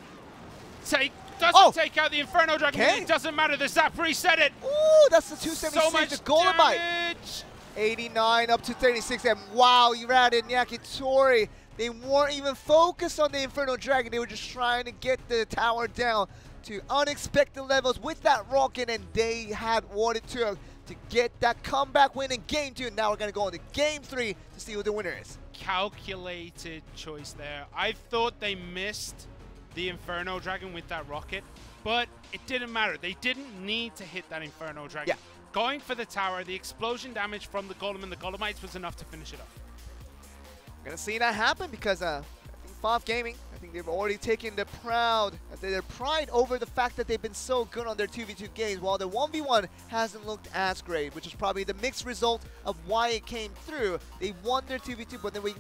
doesn't take out the Inferno Dragon. It doesn't matter, the Zap reset it. Ooh, that's the 276, so much the Golemite. 89 up to 36, and wow, Rad and Yakitori, they weren't even focused on the Inferno Dragon. They were just trying to get the tower down to unexpected levels with that rocket, and they had what it took to get that comeback win in Game 2. Now we're going to go into Game 3 to see who the winner is. Calculated choice there. I thought they missed the Inferno Dragon with that rocket, but it didn't matter. They didn't need to hit that Inferno Dragon. Yeah. Going for the tower, the explosion damage from the Golem and the Golemites was enough to finish it off. We're going to see that happen because I think Fav Gaming, I think they've already taken their pride over the fact that they've been so good on their 2v2 games, while the 1v1 hasn't looked as great, which is probably the mixed result of why it came through. They won their 2v2, but then when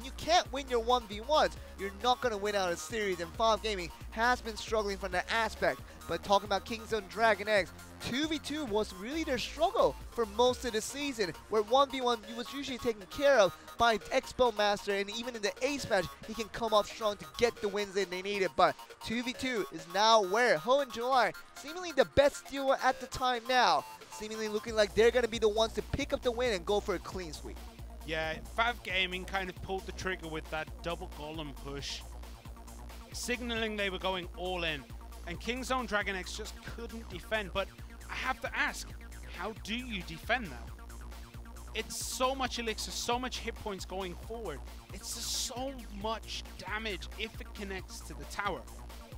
you can't win your 1v1s, you're not going to win out a series, and Fav Gaming has been struggling from that aspect. But talking about Kingzone Dragon X, 2v2 was really their struggle for most of the season, where 1v1 was usually taken care of by Expo Master, and even in the Ace match, he can come off strong to get the wins that they needed. But 2v2 is now where Ho and July, seemingly the best duo at the time now, seemingly looking like they're going to be the ones to pick up the win and go for a clean sweep. Yeah, Fav Gaming kind of pulled the trigger with that double Golem push, signaling they were going all in. And Kingzone Dragon X just couldn't defend. But I have to ask, how do you defend that? It's so much elixir, so much hit points going forward. It's just so much damage if it connects to the tower.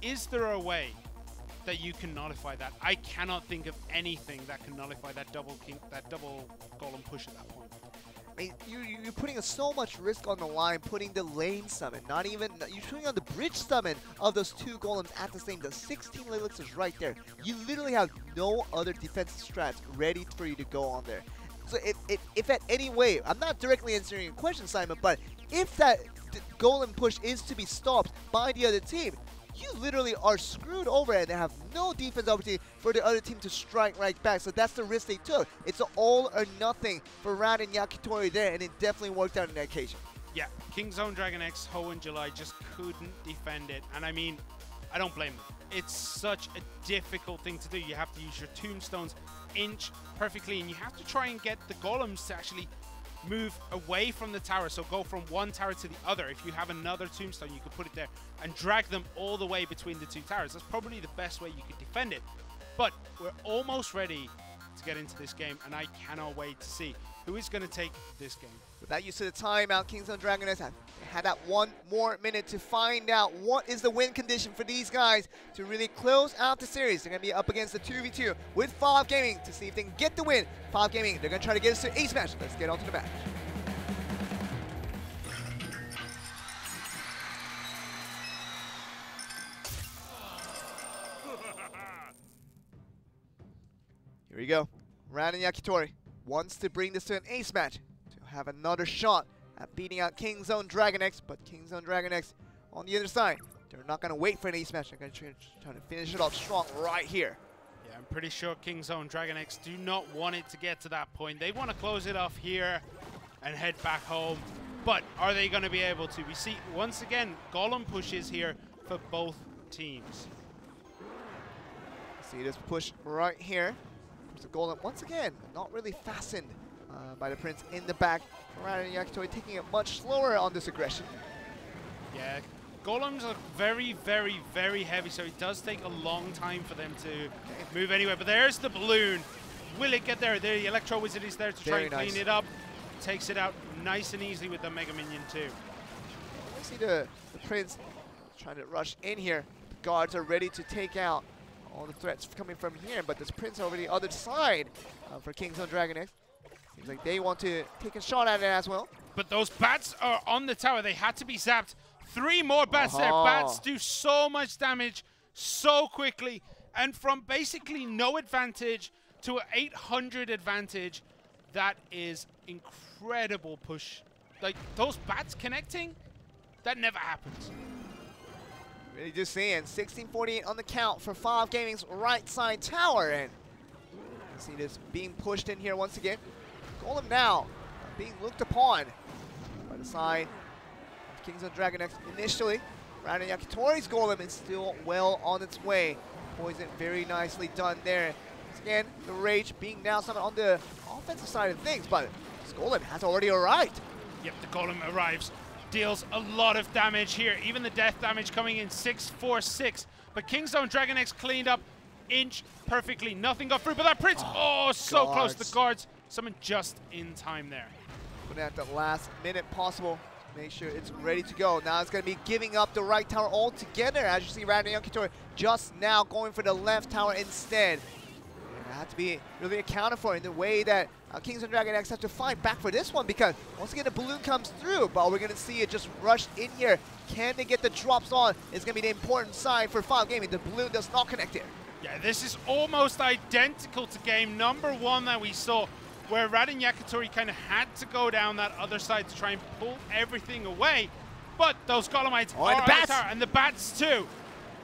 Is there a way that you can nullify that? I cannot think of anything that can nullify that double Golem push at that point. I mean, you're putting so much risk on the line, putting the lane summon, you're putting on the bridge summon of those 2 Golems at the same, the 16 elixirs right there. You literally have no other defensive strats ready for you to go on there. So if at any way, I'm not directly answering your question, Simon, but if that Golem push is to be stopped by the other team, you literally are screwed over and they have no defense opportunity for the other team to strike right back. So that's the risk they took. It's an all or nothing for Rad and Yakitori there, and it definitely worked out on that occasion. Yeah, Kingzone Dragon X, Ho and July just couldn't defend it. And I mean, I don't blame them. It's such a difficult thing to do. You have to use your tombstones inch perfectly, and you have to try and get the Golems to actually move away from the tower, so go from one tower to the other. If you have another tombstone, you could put it there and drag them all the way between the 2 towers. That's probably the best way you could defend it. But we're almost ready to get into this game, and I cannot wait to see who is going to take this game. With that use of the timeout, Kingzone Dragon X had that 1 more minute to find out what is the win condition for these guys to really close out the series. They're going to be up against the 2v2 with Fav Gaming to see if they can get the win. Fav Gaming, they're going to try to get us to Ace match. Let's get on to the match. Here we go. Raiden Yakitori wants to bring this to an ace match to have another shot at beating out King Zone Dragon X, but King Zone Dragon X on the other side. They're not going to wait for an ace match. They're going to try to finish it off strong right here. Yeah, I'm pretty sure King Zone Dragon X do not want it to get to that point. They want to close it off here and head back home. But are they going to be able to? We see, once again, Golem pushes here for both teams. See this push right here. The Golem, once again, not really fastened by the Prince in the back. Raiden Yakitori taking it much slower on this aggression. Yeah, Golems are very, very, very heavy, so it does take a long time for them to move anywhere. But there's the balloon. Will it get there? The Electro Wizard is there to try and clean it up. Takes it out nice and easily with the Mega Minion too. I see the Prince trying to rush in here. The guards are ready to take out all the threats coming from here, but this Prince over the other side for King Zone Dragon X. Seems like they want to take a shot at it as well. But those bats are on the tower. They had to be zapped. 3 more bats there. Bats do so much damage so quickly. And from basically no advantage to an 800 advantage, that is incredible push. Like, those bats connecting, that never happens. Really just saying, 1648 on the count for 5 Gaming's right side tower. And see this being pushed in here once again. Golem now being looked upon by the side of King Zone Dragon X initially. Raiden Yakitori's Golem is still well on its way. Poison very nicely done there. Once again, the Rage being now summoned on the offensive side of things, but this Golem has already arrived. Yep, the Golem arrives. Deals a lot of damage here. Even the death damage coming in 646. But King Zone Dragon X cleaned up inch perfectly. Nothing got through, but that Prince, so close. The guards summoned just in time there. Putting at the last minute possible. Make sure it's ready to go. Now it's going to be giving up the right tower altogether. As you see, Raiden Yakitori just now going for the left tower instead. It had to be really accounted for in the way that King Zone Dragon X have to fight back for this one, because once again the balloon comes through, but we're going to see it just rush in here. Can they get the drops on? It's going to be the important sign for 5 Gaming. The balloon does not connect here. Yeah, this is almost identical to game number 1 that we saw, where Raiden Yakitori kind of had to go down that other side to try and pull everything away. But those Golemites are on the tower, and the bats too.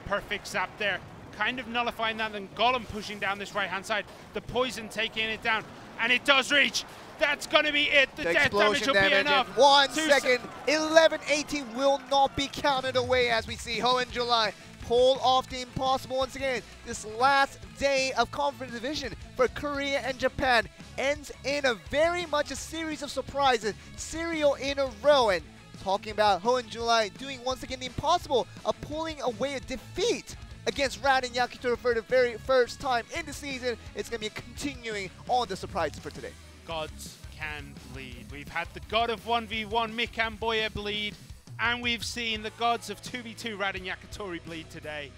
Perfect zap there. Kind of nullifying that, then Golem pushing down this right-hand side. The poison taking it down, and it does reach. That's going to be it. The death damage will be enough. 1 second, 11-18 will not be counted away as we see Ho and July pull off the impossible once again. This last day of Conference Division for Korea and Japan ends in a very much a series of surprises, serial in a row. And talking about Ho and July doing once again the impossible of pulling away a defeat against Raiden Yakitori for the very first time in the season. It's going to be continuing on the surprises for today. Gods can bleed. We've had the god of 1v1 Mikamboya bleed, and we've seen the gods of 2v2 Raiden Yakitori bleed today.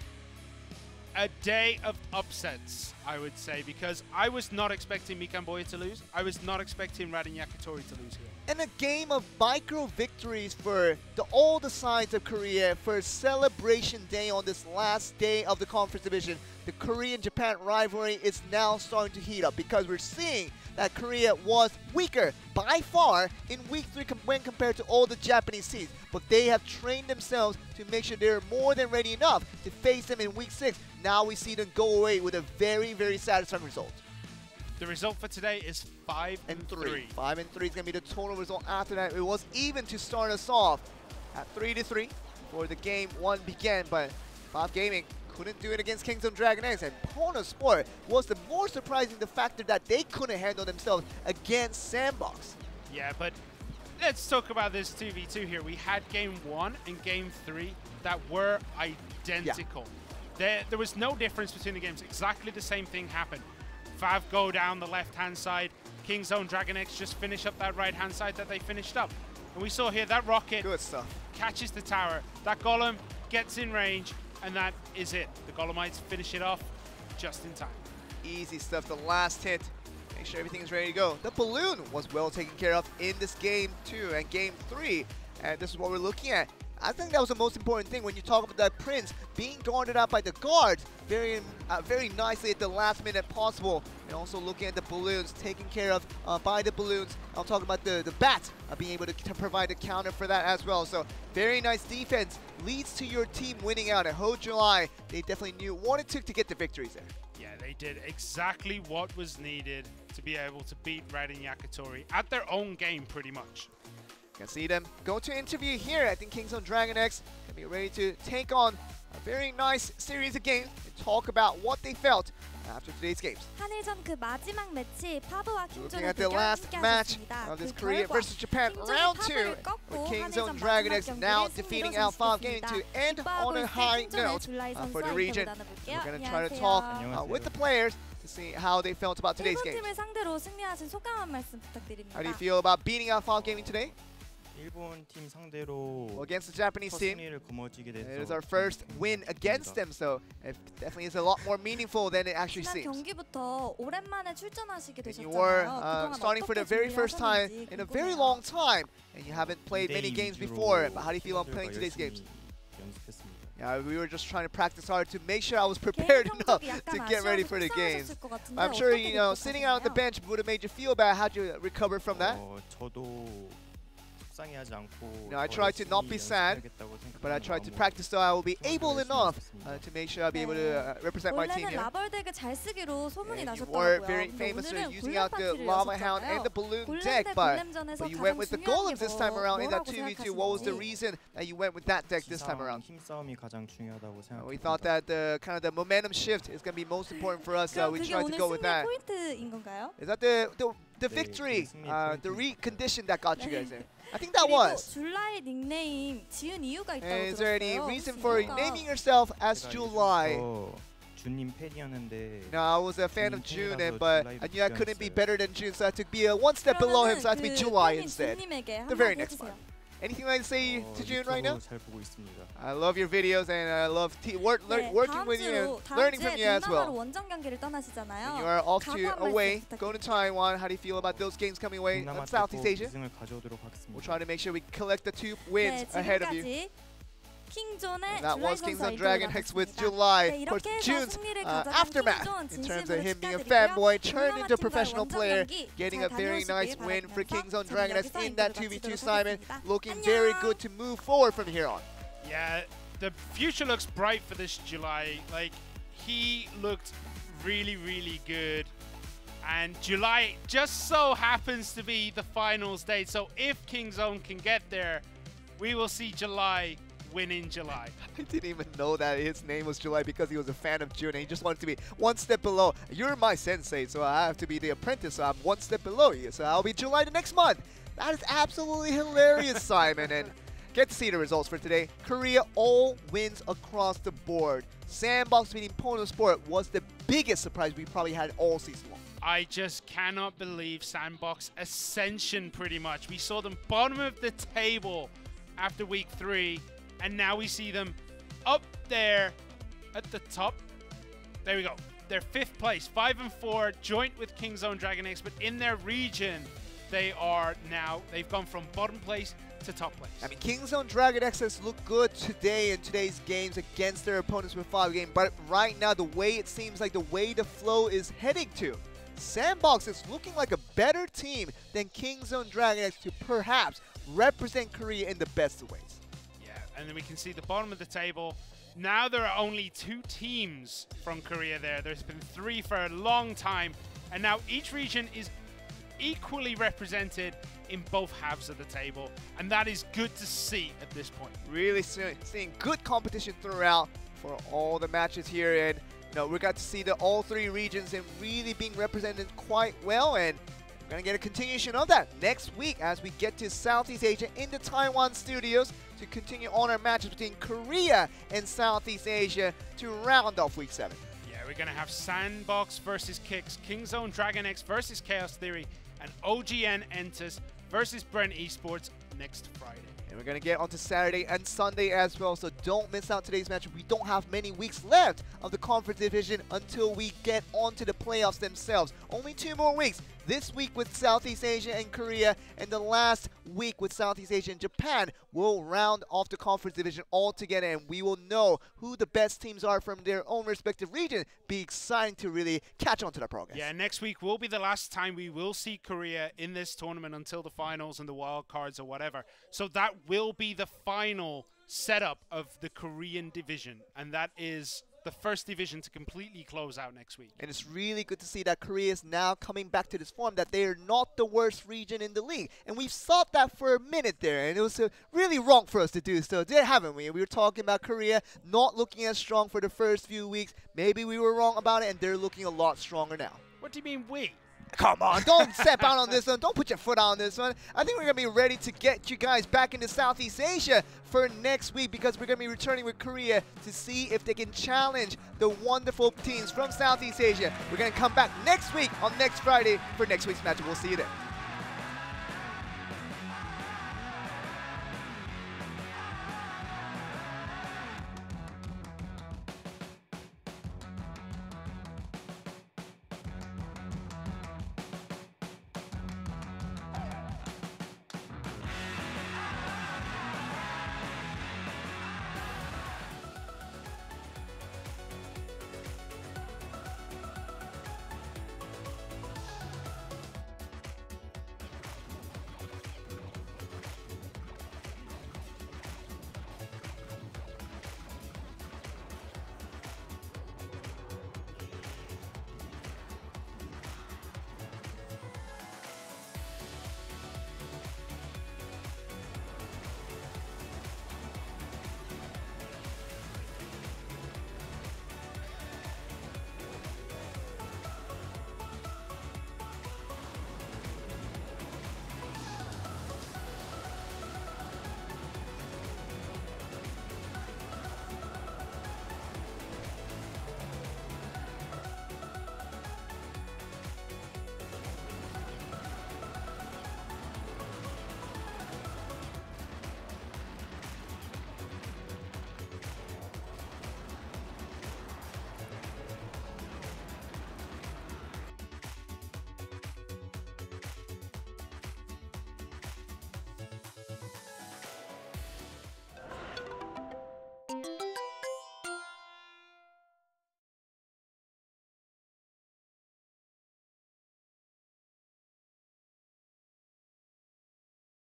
A day of upsets, I would say, because I was not expecting Mikamboya to lose. I was not expecting Raiden Yakitori to lose here. And a game of micro victories for all the sides of Korea for Celebration Day on this last day of the Conference Division. The Korean-Japan rivalry is now starting to heat up, because we're seeing that Korea was weaker by far in Week 3 when compared to all the Japanese teams. But they have trained themselves to make sure they're more than ready enough to face them in Week 6. Now we see them go away with a very, very satisfying result. The result for today is 5-3. 5-3 is going to be the total result after that. It was even to start us off at 3-3 before the game 1 began, but 5 Gaming couldn't do it against King Zone Dragon X, and Pona Sport was the more surprising the factor that they couldn't handle themselves against Sandbox. Yeah, but let's talk about this 2v2 here. We had game 1 and game 3 that were identical. Yeah. There was no difference between the games. Exactly the same thing happened. Fav go down the left-hand side. King Zone Dragon X just finish up that right-hand side that they finished up. And we saw here that rocket catches the tower. That Golem gets in range, and that is it. The Golemites finish it off just in time. Easy stuff. The last hit. Make sure everything is ready to go. The balloon was well taken care of in this game 2 and game 3. And this is what we're looking at. I think that was the most important thing when you talk about that Prince being guarded out by the guards very nicely at the last minute possible. And also looking at the balloons, taken care of by the balloons. I'm talking about the bats being able to provide a counter for that as well. So very nice defense leads to your team winning out. And Ho July, they definitely knew what it took to get the victories there. Yeah, they did exactly what was needed to be able to beat Red and Yakitori at their own game, pretty much. Can see them go to interview here. I think Kingzone Dragon X can be ready to take on a very nice series of games and talk about what they felt after today's games. 한일전 그 마지막 매치 파브와 Looking 킹존의 at the 대결 last match 함께하셨습니다. of this 그 Korea 결과 versus Japan 킹존이 round 2, 파브를 꺾고 Kingzone 한일전 Dragon 마지막 X now 경기를 defeating 승리로 Alpha Game to 종식했습니다. end on a 기뻐하고 high 있을 킹존의 note 줄라이 for the 선수와 region. 인터뷰 나눠볼게요. We're going to try to 안녕하세요. talk with the players to see how they felt about today's game. 일본팀을 상대로 승리하신 소감 한 말씀 부탁드립니다. How do you feel about beating Alpha Gaming today? 일본 팀 상대로 Against the Japanese 첫 team. 승리를 거머쥐게 돼서 It is our first win against them, so it definitely is a lot more meaningful than it actually 지난 seems. 경기부터 오랜만에 출전하시게 And you were 되셨잖아요. 그동안 starting for the 어떻게 very 준비를 first time 하셨는지 in a very 궁금해요. long time, and you haven't played many games before. But how do you feel on playing today's games? 연습했습니다. Yeah, we were just trying to practice hard to make sure I was prepared 개인 enough 성적이 약간 to get ready for the 아쉬워서 games. 속상하셨을 것 같은데 I'm sure 어떻게 sitting out on the 극복하셨나요? bench would have made you feel bad. How'd you recover from that? 저도 속상해하지 않고 I tried to not be sad, but I tried to practice so I will be able enough to make sure I'll be able to represent my team 원래는 here. 라벌덱을 잘 쓰기로 소문이 And you were 나셨더라고요. very 근데 famous for 오늘은 using 골렘 out the 파티를 Lava Hound 여셨잖아요. and the Balloon 골렘 deck, 대 but 골렘전에서 you went 가장 with the 중요한 Golems this time around in that 뭐라고 2v2. What was the 생각하시는지. reason that you went with that deck this time around? 힘 싸움이 가장 중요하다고 We 생각합니다. thought that the momentum shift is going to be most important for us, so 그럼 we 그게 tried to 오늘 go with 승리 that. 포인트인 건가요? Is that the 네, victory, 그 승리 the 포인트. recondition that got you guys there? I think that 그리고 was. 줄라이 닉네임 지은 이유가 있다고 And is there any 들었어요. reason 혹시 for 이유가? naming yourself as 제가 July? 예전부터 준님 팬이었는데 No, I was a fan of June, but I knew I couldn't be 팬이었어요. better than June, so I had to be one step below him, so I had to be 그러면은 July 팬인 instead. 준님에게 The very 한마디 next 해주세요. one. Anything like to say to June right now? 잘 보고 있습니다. I love your videos and I love 네, working with you and learning from you as 동남아로 well. 원정 경기를 떠나시잖아요. And you are off 각오 to 한 말씀 away, 부탁드립니다. going to Taiwan. How do you feel about those games coming away 동남아 on Southeast 꼭 Asia? 우승을 가져오도록 하겠습니다. We'll try to make sure we collect the 2 네, wins ahead of you. 지금까지 킹존의 And that 줄라이 was 선수와 Kingzone 인터뷰를 Dragon X with 나눴습니다. July. 네, Of course, 이렇게 해서 June's 승리를 가져간 aftermath 킹존 in terms of 진심으로 him being a 축하드리고요. fanboy, turned 동남아 into a 팀과의 professional 원정 player, 경기 getting 잘 a very nice 다녀오시길 win for 바라면서 Kingzone 저는 Dragon X 여기서 in that 인터뷰 2v2 마치도록 Simon, 하겠습니다. looking very 안녕. good to move forward from here on. Yeah, the future looks bright for this July. Like, he looked really, really good. And July just so happens to be the finals date. So if Kingzone can get there, we will see July win in July. I didn't even know that his name was July because he was a fan of June and he just wanted to be one step below. You're my sensei, so I have to be the apprentice, so I'm one step below you. So I'll be July the next month. That is absolutely hilarious, Simon. And get to see the results for today. Korea all wins across the board. Sandbox beating Pono Sport was the biggest surprise we probably had all season long. I just cannot believe Sandbox ascension pretty much. We saw them bottom of the table after week 3, and now we see them up there at the top. There we go. They're 5th place, 5 and 4, joint with Kingzone Dragon X, but in their region, they've gone from bottom place to top place. I mean, Kingzone Dragon X has looked good today in today's games against their opponents with 5 games, but right now, the way it seems like the way the flow is heading to, Sandbox is looking like a better team than Kingzone Dragon X to perhaps represent Korea in the best of ways. Yeah, and then we can see the bottom of the table. Now there are only 2 teams from Korea there. There's been 3 for a long time, and now each region is equally represented in both halves of the table, and that is good to see at this point. Really seeing good competition throughout for all the matches here, and we got to see all 3 regions and really being represented quite well, and we're gonna get a continuation of that next week as we get to Southeast Asia in the Taiwan studios to continue on our matches between Korea and Southeast Asia to round off week 7. Yeah, we're gonna have Sandbox versus Kicks, Kingzone Dragon X versus Chaos Theory, and OGN Enters versus Brent Esports next Friday. And we're going to get onto Saturday and Sunday as well, so don't miss out today's match. We don't have many weeks left of the conference division until we get onto the playoffs themselves. Only 2 more weeks. This week with Southeast Asia and Korea, and the last week with Southeast Asia and Japan will round off the conference division altogether, and we will know who the best teams are from their own respective region. Be exciting to really catch on to that progress. Yeah, next week will be the last time we will see Korea in this tournament until the finals and the wild cards or whatever. So that will be the final setup of the Korean division, and that is the first division to completely close out next week. And it's really good to see that Korea is now coming back to this form, that they are not the worst region in the league. And we've thought that for a minute there, and it was really wrong for us to do so, haven't we? We were talking about Korea not looking as strong for the first few weeks. Maybe we were wrong about it, and they're looking a lot stronger now. What do you mean we? Come on, don't step out on this one. Don't put your foot out on this one. I think we're going to be ready to get you guys back into Southeast Asia for next week, because we're going to be returning with Korea to see if they can challenge the wonderful teams from Southeast Asia. We're going to come back next week on next Friday for next week's match. We'll see you there.